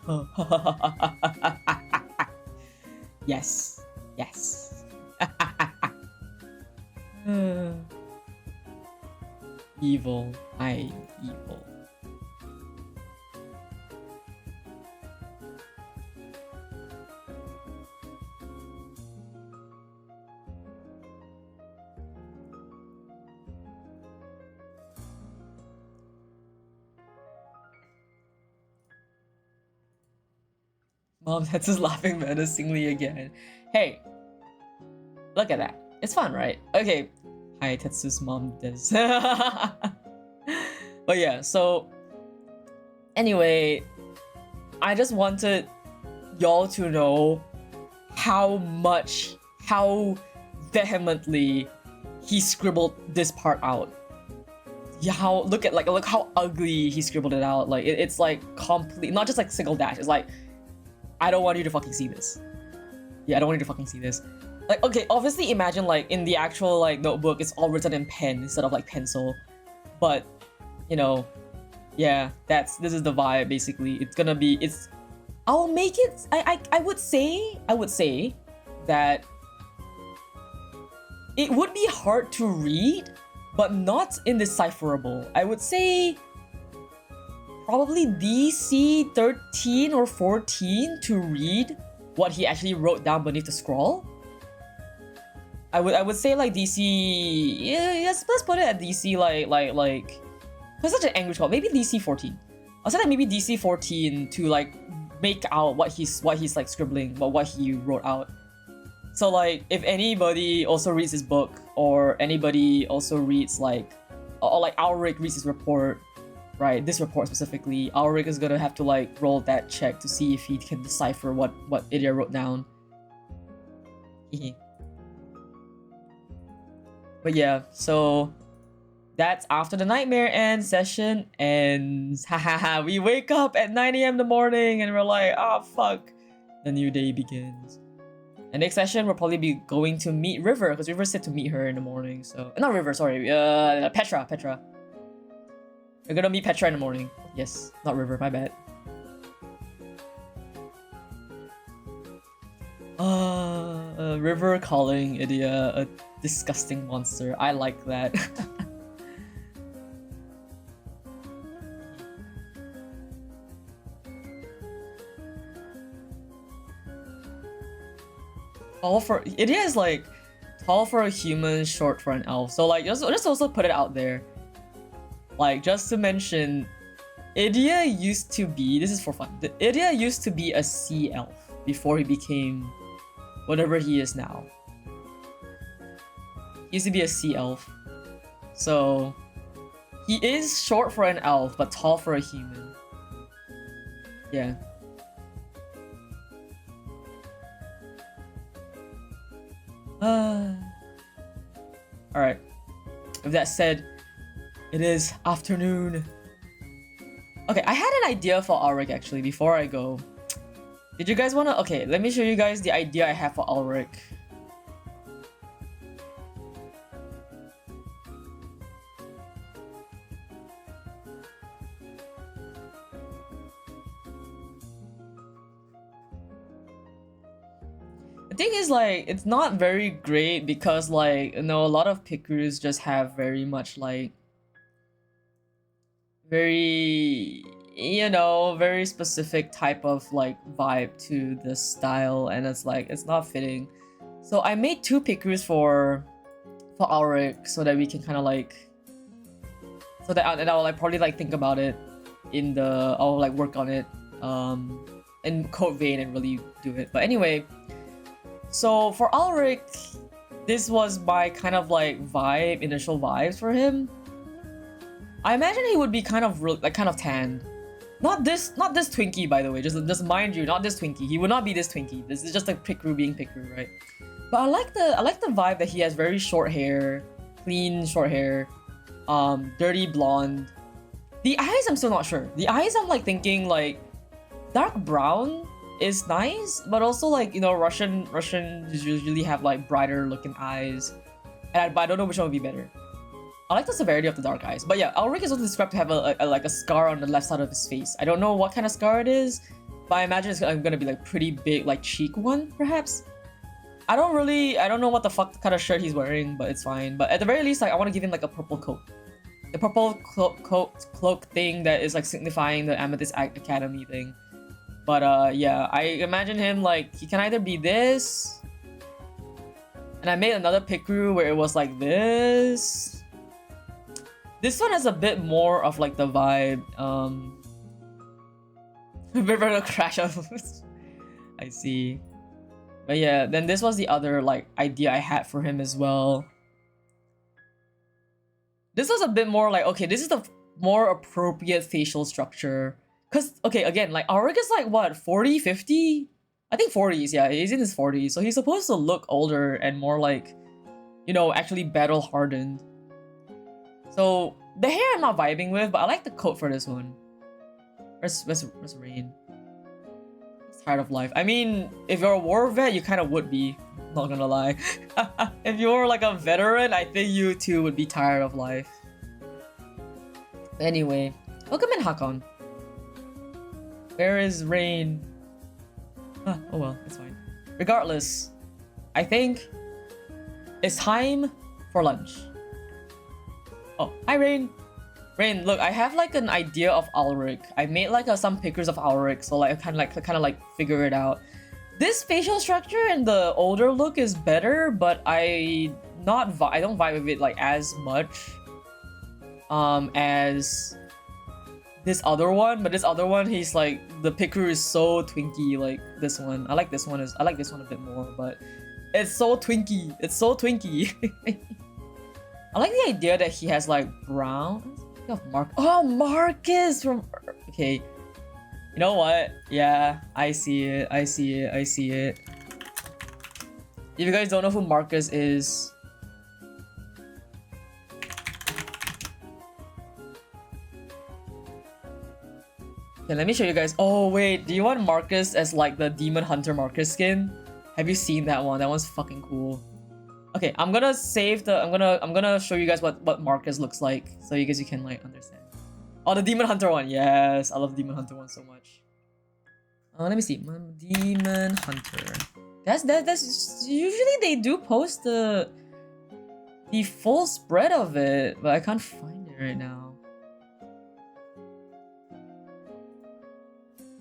yes evil. Mom, Tetsu's laughing menacingly again. Hey, look at that. It's fun, right? Okay. Hi, Tetsu's mom does. But yeah, so anyway, I just wanted y'all to know how vehemently he scribbled this part out. Yeah, look how ugly he scribbled it out. Like it's like complete, not just like single dash. It's like, I don't want you to fucking see this. Yeah, I don't want you to fucking see this. Like, okay, obviously imagine like in the actual like notebook, it's all written in pen instead of like pencil. But, you know, yeah, this is the vibe basically. I'll make it, I would say that it would be hard to read, but not indecipherable. I would say probably DC 13 or 14 to read what he actually wrote down beneath the scroll. I would say like DC, yes, let's put it at DC like what's such an angry scroll? Maybe DC 14. I'll say that maybe DC 14 to like make out what he's like scribbling, but what he wrote out. So like if anybody also reads his book, or anybody also reads like, or like Ulrich reads his report, right? This report specifically, Ulrich is gonna have to like roll that check to see if he can decipher what Idia wrote down. But yeah, so that's after the nightmare end session ends. Hahaha, we wake up at 9 a.m. in the morning and we're like, oh fuck, the new day begins. And next session we'll probably be going to meet River, because River said to meet her in the morning. So not River, sorry, Petra. We're gonna meet Petra in the morning. Yes, not River, my bad. River calling Idia disgusting monster. I like that. Tall for Idia is like tall for a human, short for an elf. So like just also put it out there. Like just to mention, Idia used to be, this is for fun. Idia used to be a sea elf before he became whatever he is now. He used to be a sea elf. So he is short for an elf but tall for a human. Yeah. Alright. With that said, it is afternoon. Okay, I had an idea for Ulrich actually before I go. Did you guys wanna... Okay, let me show you guys the idea I have for Ulrich. The thing is, like, it's not very great because, like, you know, a lot of pickers just have very much, like, very, you know, very specific type of, like, vibe to the style, and it's, like, it's not fitting. So I made 2 pickers for Ulrich so that we can kind of, like, so that I'll, like, probably, like, think about it in the, I'll, like, work on it, in code vein and really do it. But anyway... So for Ulrich, this was my kind of like initial vibes for him. I imagine he would be kind of kind of tanned. Not this Twinkie, by the way. Just mind you, not this Twinkie. He would not be this Twinkie. This is just a Picru being Picru, right? But I like the vibe that he has very short hair, clean short hair, dirty blonde. The eyes, I'm still not sure. The eyes, I'm like thinking like dark brown is nice, but also like, you know, Russian usually have like brighter looking eyes, but I don't know which one would be better. I like the severity of the dark eyes, but yeah, Ulrich is also described to have a scar on the left side of his face. I don't know what kind of scar it is, but I imagine it's gonna be like pretty big, like cheek one perhaps. I don't know what the fuck kind of shirt he's wearing, but it's fine. But at the very least, like I want to give him like a purple coat, the purple cloak thing that is like signifying the Amethyst Academy thing. But yeah, I imagine him like, he can either be this, and I made another Picru where it was like this. This one has a bit more of like the vibe, a bit of a crash of I see. But yeah, then this was the other like idea I had for him as well. This was a bit more like, okay, this is the more appropriate facial structure. Cause, okay, again, like, Ulrich is like, what, 40, 50? I think 40s, yeah, he's in his 40s. So he's supposed to look older and more like, you know, actually battle-hardened. So, the hair I'm not vibing with, but I like the coat for this one. Where's Rain? He's tired of life. I mean, if you're a war vet, you kind of would be, not gonna lie. If you're like a veteran, I think you too would be tired of life. Anyway, welcome in, Hakon. Where is Rain? Oh well, it's fine. Regardless, I think it's time for lunch. Oh, hi Rain. Rain, look, I have like an idea of Ulrich. I made like some pictures of Ulrich, so like I kind of like figure it out. This facial structure and the older look is better, but I don't vibe with it like as much as this other one. But this other one, he's like, the Picru is so twinky like this one. I like this one a bit more, but it's so twinky. It's so twinky. I like the idea that he has like brown. Oh, Marcus from... Okay. You know what? Yeah, I see it. If you guys don't know who Marcus is... Okay, let me show you guys. Oh, wait. Do you want Marcus as like the Demon Hunter Marcus skin? Have you seen that one? That one's fucking cool. Okay, I'm gonna save the... I'm gonna show you guys what Marcus looks like, so you guys can like understand. Oh, the Demon Hunter one. Yes, I love Demon Hunter one so much. Let me see. Demon Hunter. That's usually they do post the the full spread of it, but I can't find it right now.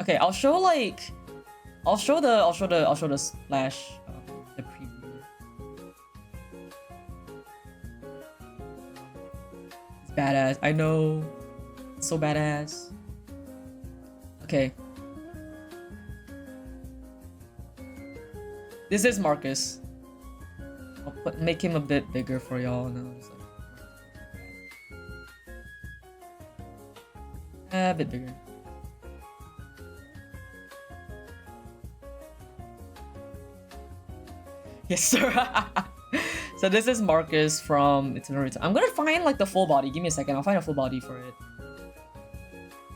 Okay, I'll show like, I'll show the slash, the preview. It's badass. I know, it's so badass. Okay. This is Marcus. I'll make him a bit bigger for y'all now. A bit bigger. Yes, sir. So this is Marcus from Itinerary. I'm gonna find like the full body. Give me a second. I'll find a full body for it.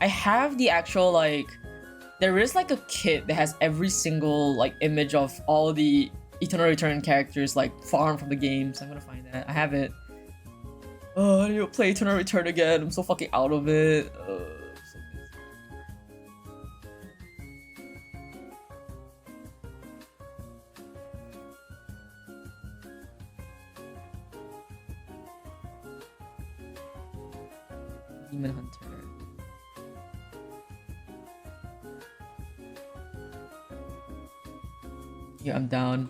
I have the actual like. There is like a kit that has every single like image of all the Eternal Return characters like farmed from the game. So I'm gonna find that. I have it. Oh, I need to play Eternal Return again. I'm so fucking out of it. So Demon Hunter. Yeah, I'm down.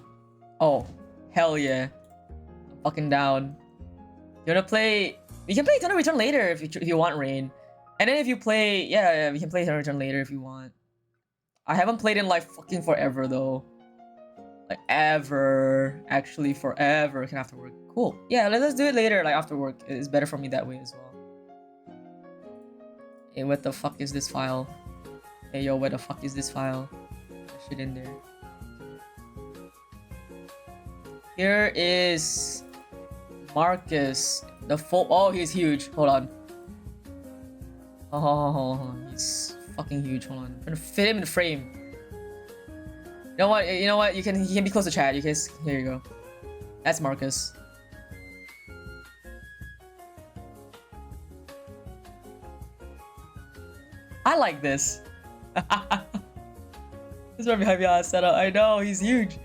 Oh, hell yeah. I'm fucking down. You wanna play? We can play Eternal Return later if you want, Rain. And then if you play, yeah, we can play Eternal Return later if you want. I haven't played in like fucking forever though. Like ever. Actually forever. Can after work. Cool. Yeah, let's do it later, like after work. It's better for me that way as well. Hey, what the fuck is this file? Hey yo, what the fuck is this file? Put shit in there. Here is Marcus. The full. Oh, he's huge. Hold on. Oh, he's fucking huge. Hold on. I'm trying to fit him in the frame. You know what? You know what? He can be close to chat. You guys. Here you go. That's Marcus. I like this. This is right behind me on setup. I know he's huge.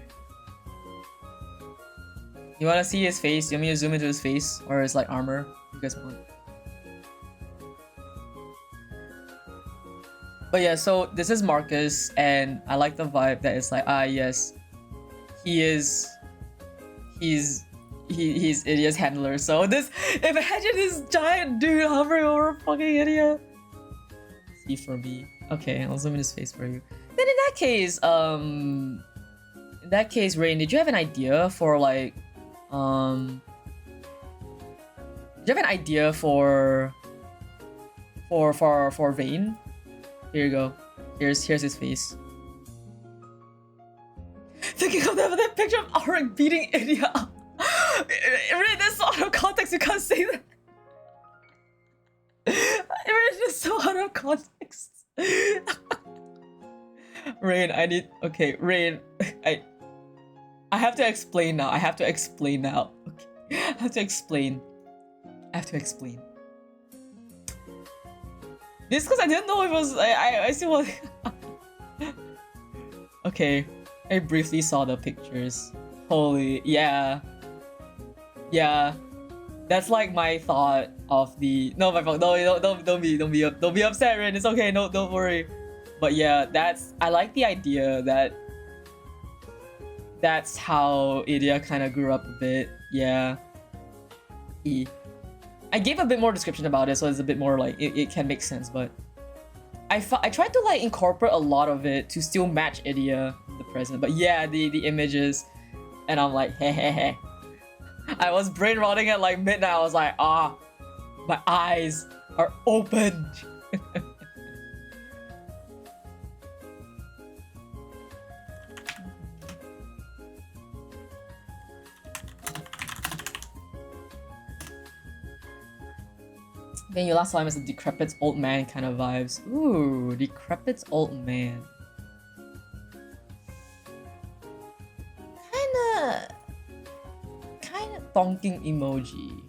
You wanna see his face? You want me to zoom into his face or his like armor? You guys want? But yeah, so this is Marcus, and I like the vibe that it's like, yes, he's Idia's handler. So this, imagine this giant dude hovering over fucking Idia. C for B. Okay, I'll zoom in his face for you. Then in that case, Rain, did you have an idea for like? Do you have an idea for Vayne? Here you go. Here's his face. Thinking of that picture of Auric beating Idia up. Really, that's so out of context. You can't say that. It's just so out of context. Rain, I need. Okay, Rain, I have to explain now. I have to explain now. Okay. I have to explain. This because I didn't know it was. I see what. Okay, I briefly saw the pictures. Holy, yeah. That's like my thought of the. No, my fault. No, don't be upset, Ren. It's okay. No, don't worry. But yeah, I like the idea that. That's how Idia kind of grew up a bit. Yeah. I gave a bit more description about it, so it's a bit more like it can make sense. But I tried to like incorporate a lot of it to still match Idia in the present. But yeah, the images, and I'm like, hey. I was brain rotting at like midnight. I was like, my eyes are open. Then you last time is a decrepit old man kind of vibes. Ooh, decrepit old man. Kinda bonking emoji.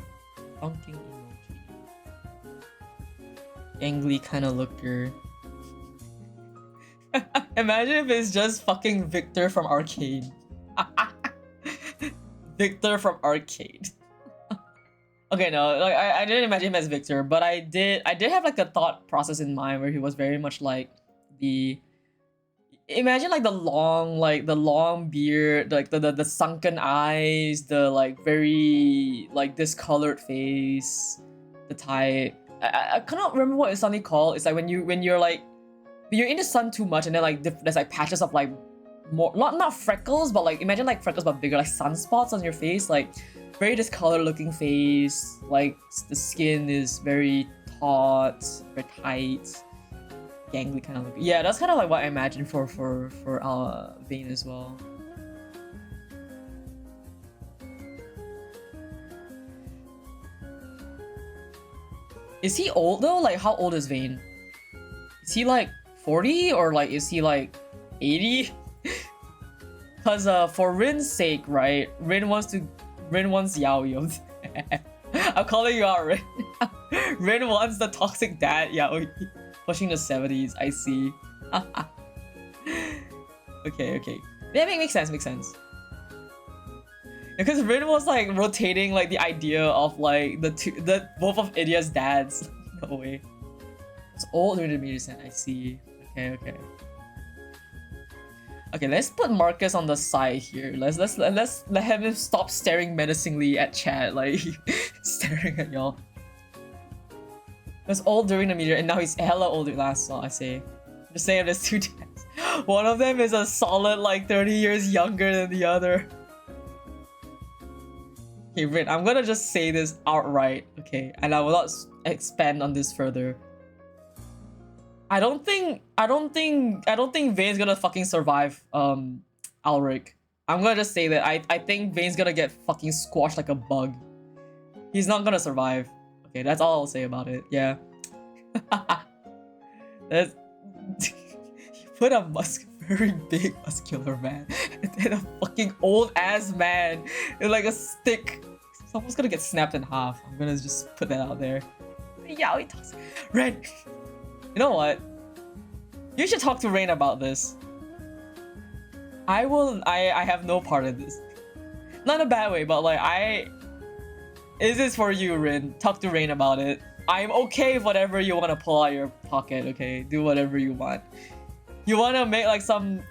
Angly kind of looker. Imagine if it's just fucking Victor from Arcade. Victor from Arcade. Okay, no, like I didn't imagine him as Victor, but I did have like a thought process in mind where he was very much like the imagine like the long beard, like the sunken eyes, the like very like discolored face, the type. I cannot remember what it's suddenly called. It's like when you're like you're in the sun too much and then like there's like patches of like more not freckles but like imagine like freckles but bigger, like sunspots on your face, like very discolored looking face, like the skin is very taut, very tight, gangly kind of look. Yeah, that's kind of like what I imagined for Vayne as well. Is he old though? Like how old is Vayne? Is he like 40 or like is he like 80? Cause for Rin's sake, right? Rin wants Yaoi. I'm calling you out, Rin. Rin wants the toxic dad Yaoi. Pushing the 70s, I see. Okay. Yeah, makes sense. Because Rin was like rotating like the idea of like the both of Idia's dads. No way. It's old during the media set, I see. Okay, let's put Marcus on the side here. Let's let him stop staring menacingly at chat, like staring at y'all. He was old during the meteor and now he's hella old last saw, I say. I'm just saying there's two dads. One of them is a solid like 30 years younger than the other. Okay, Rin, I'm gonna just say this outright, okay? And I will not expand on this further. I don't think Vayne's gonna fucking survive Alric. I'm gonna just say that I think Vayne's gonna get fucking squashed like a bug. He's not gonna survive. Okay, that's all I'll say about it. Yeah. That's you put a very big muscular man and then a fucking old ass man in like a stick. Someone's gonna get snapped in half. I'm gonna just put that out there. Yeah, he talks. Ren. You know what? You should talk to Rain about this. I have no part in this. Not in a bad way, but like Is this for you, Rin? Talk to Rain about it. I'm okay with whatever you want to pull out of your pocket, okay? Do whatever you want. You wanna make like some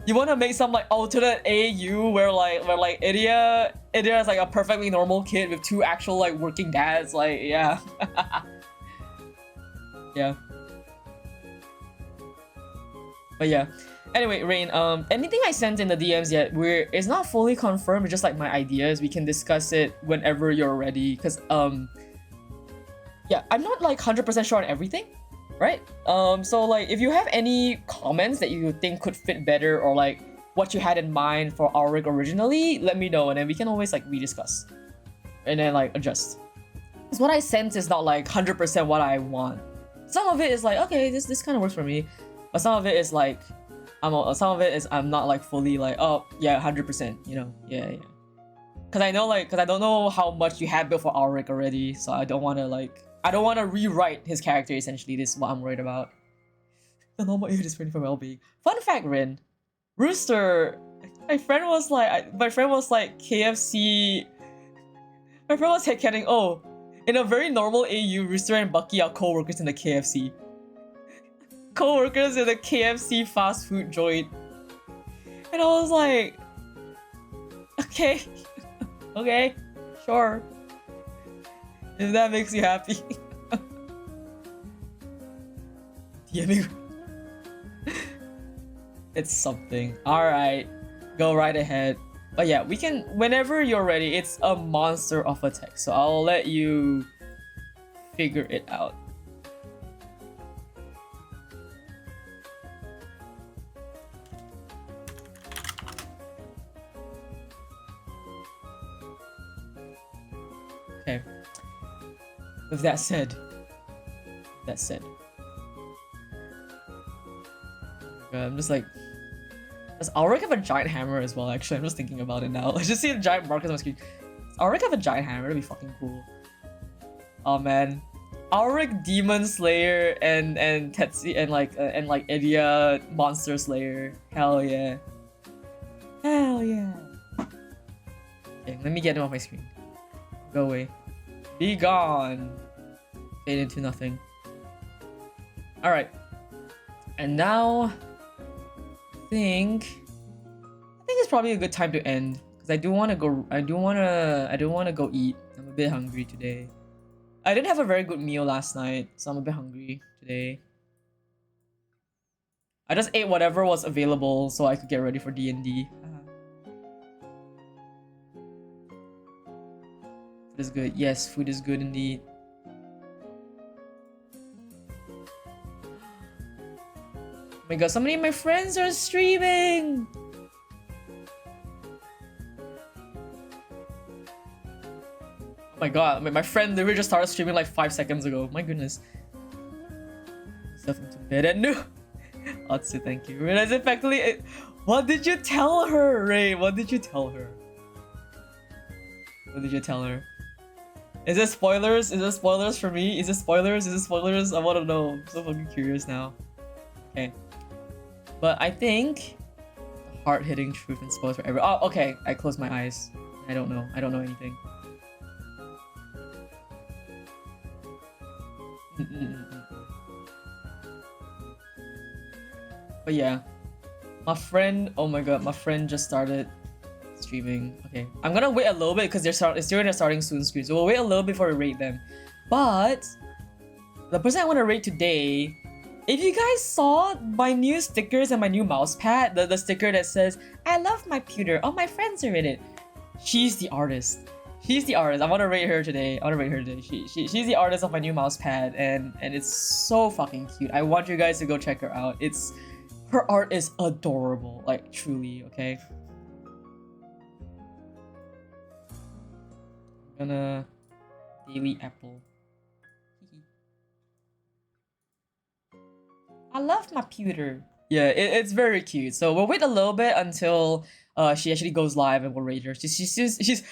like alternate AU where Idia is like a perfectly normal kid with two actual like working dads, like yeah. Yeah. But yeah. Anyway, Rain, anything I sent in the DMs yet, it's not fully confirmed, it's just like my ideas. We can discuss it whenever you're ready. Cause yeah, I'm not like 100% sure on everything, right? So like if you have any comments that you think could fit better or like what you had in mind for our rig originally, let me know and then we can always like rediscuss. And then like adjust. Cause what I sent is not like 100% what I want. Some of it is like, okay, this kind of works for me. But some of it is like, I'm not like fully like, oh yeah, 100%, you know, yeah. Cause I don't know how much you have built for Auric already, so I don't want to rewrite his character. Essentially, this is what I'm worried about. The normal age is ready for well-being. Fun fact, Rin, Rooster, my friend was like KFC. My friend was headcaning, oh, in a very normal AU, Rooster and Bucky are co-workers in the KFC. Co-workers in the KFC fast food joint. And I was like, okay, okay, sure. If that makes you happy. DMing. It's something. Alright, go right ahead. But yeah, we can, whenever you're ready, it's a monster of a text. So I'll let you figure it out. Okay. With that said, I'm just like, does Auric have a giant hammer as well? Actually, I'm just thinking about it now. I just see a giant marker on my screen. Does Auric have a giant hammer? That'd be fucking cool. Oh man, Auric Demon Slayer and Tetsuya and like Idia Monster Slayer. Hell yeah. Hell yeah. Okay, let me get him off my screen. Go away. Be gone. Fade into nothing. Alright. And now I think it's probably a good time to end. Because I do wanna go eat. I'm a bit hungry today. I didn't have a very good meal last night, so I'm a bit hungry today. I just ate whatever was available so I could get ready for DnD. Food is good. Yes, food is good indeed. Oh my god, so many of my friends are streaming! Oh my god, my friend literally just started streaming like 5 seconds ago. My goodness. Stuff into bed and no! Atsu, thank you. Realize effectively. What did you tell her, Ray? What did you tell her? What did you tell her? Is it spoilers? Is it spoilers for me? Is it spoilers? Is it spoilers? I want to know. I'm so fucking curious now. Okay. But I think hard-hitting truth and spoilers forever. Oh, okay. I closed my eyes. I don't know. I don't know anything. But yeah, my friend, oh my god, my friend just started streaming. Okay, I'm gonna wait a little bit because they're starting soon screen, so we'll wait a little bit before we rate them. But the person I want to rate today, if you guys saw my new stickers and my new mouse pad, the sticker that says "I love my pewter," all my friends are in it. She's the artist. She's the artist. I want to rate her today. She's the artist of my new mouse pad, and it's so fucking cute. I want you guys to go check her out. Her art is adorable, like truly, okay? I'm gonna daily apple. I love my pewter. Yeah, it's very cute. So we'll wait a little bit until she actually goes live and we'll rate her. She's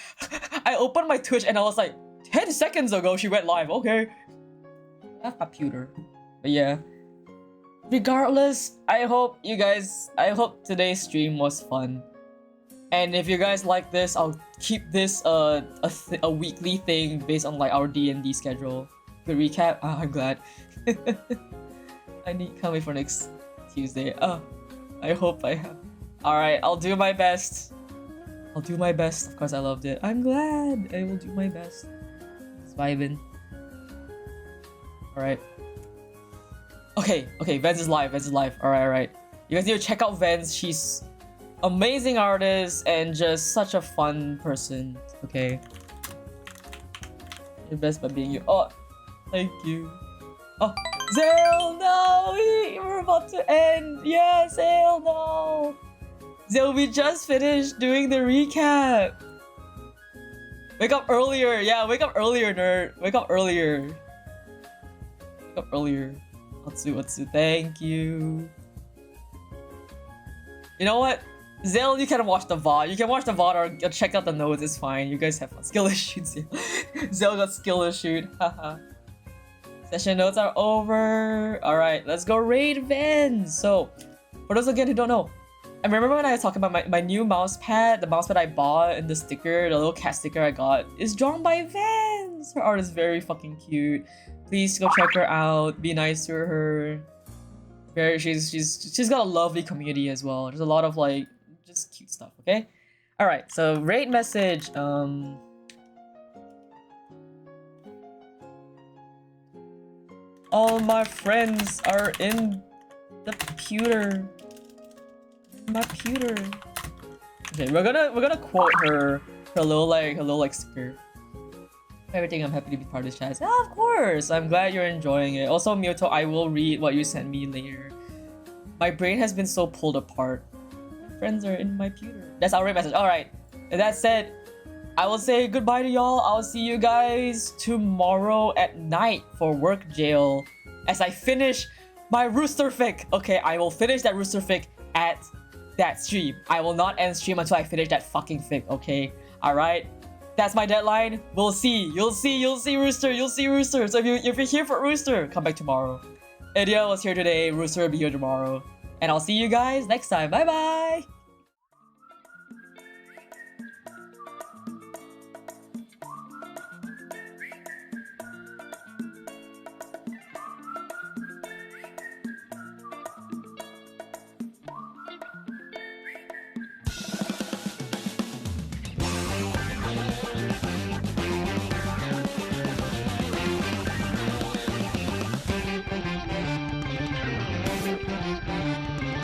I opened my Twitch and I was like 10 seconds ago she went live. Okay. I love my pewter. But yeah. Regardless, I hope today's stream was fun. And if you guys like this, I'll keep this a weekly thing based on like our D&D schedule. Good recap. Oh, I'm glad. Can't wait for next Tuesday. I hope I have. Alright, I'll do my best. Of course I loved it. I'm glad. I will do my best. It's vibing. Alright. Okay, Vens is live. Alright. You guys need to check out Vens. She's amazing artist and just such a fun person. Okay. Your best by being you. Oh, thank you. Oh, Zale, no! We're about to end. Yeah, Zale, no! Zale, we just finished doing the recap. Wake up earlier. Yeah, wake up earlier, nerd. Wake up earlier. Atsu, thank you. You know what? Zale, you can watch the VOD. You can watch the VOD or check out the notes. It's fine. You guys have fun. Skill issued, Zale. Zale got skill issued. Haha. Session notes are over. Alright, let's go raid Vans. So, for those again who don't know, I remember when I was talking about my new mouse pad, the mouse pad I bought and the sticker, the little cat sticker I got, is drawn by Vans. Her art is very fucking cute. Please go check her out. Be nice to her. She's got a lovely community as well. There's a lot of like just cute stuff. Okay. All right. So raid message. All my friends are in the pewter. My pewter. Okay, we're gonna quote her little sticker. Everything, I'm happy to be part of this chat. Yeah, of course. I'm glad you're enjoying it. Also, Myoto, I will read what you sent me later. My brain has been so pulled apart. My friends are in my pewter. That's our raid message. Alright. With that said, I will say goodbye to y'all. I'll see you guys tomorrow at night for work jail as I finish my rooster fic. Okay, I will finish that rooster fic at that stream. I will not end stream until I finish that fucking fic, okay? Alright? That's my deadline. We'll see. You'll see Rooster. You'll see Rooster. So if you're here for Rooster, come back tomorrow. Idia was here today. Rooster will be here tomorrow. And I'll see you guys next time. Bye bye.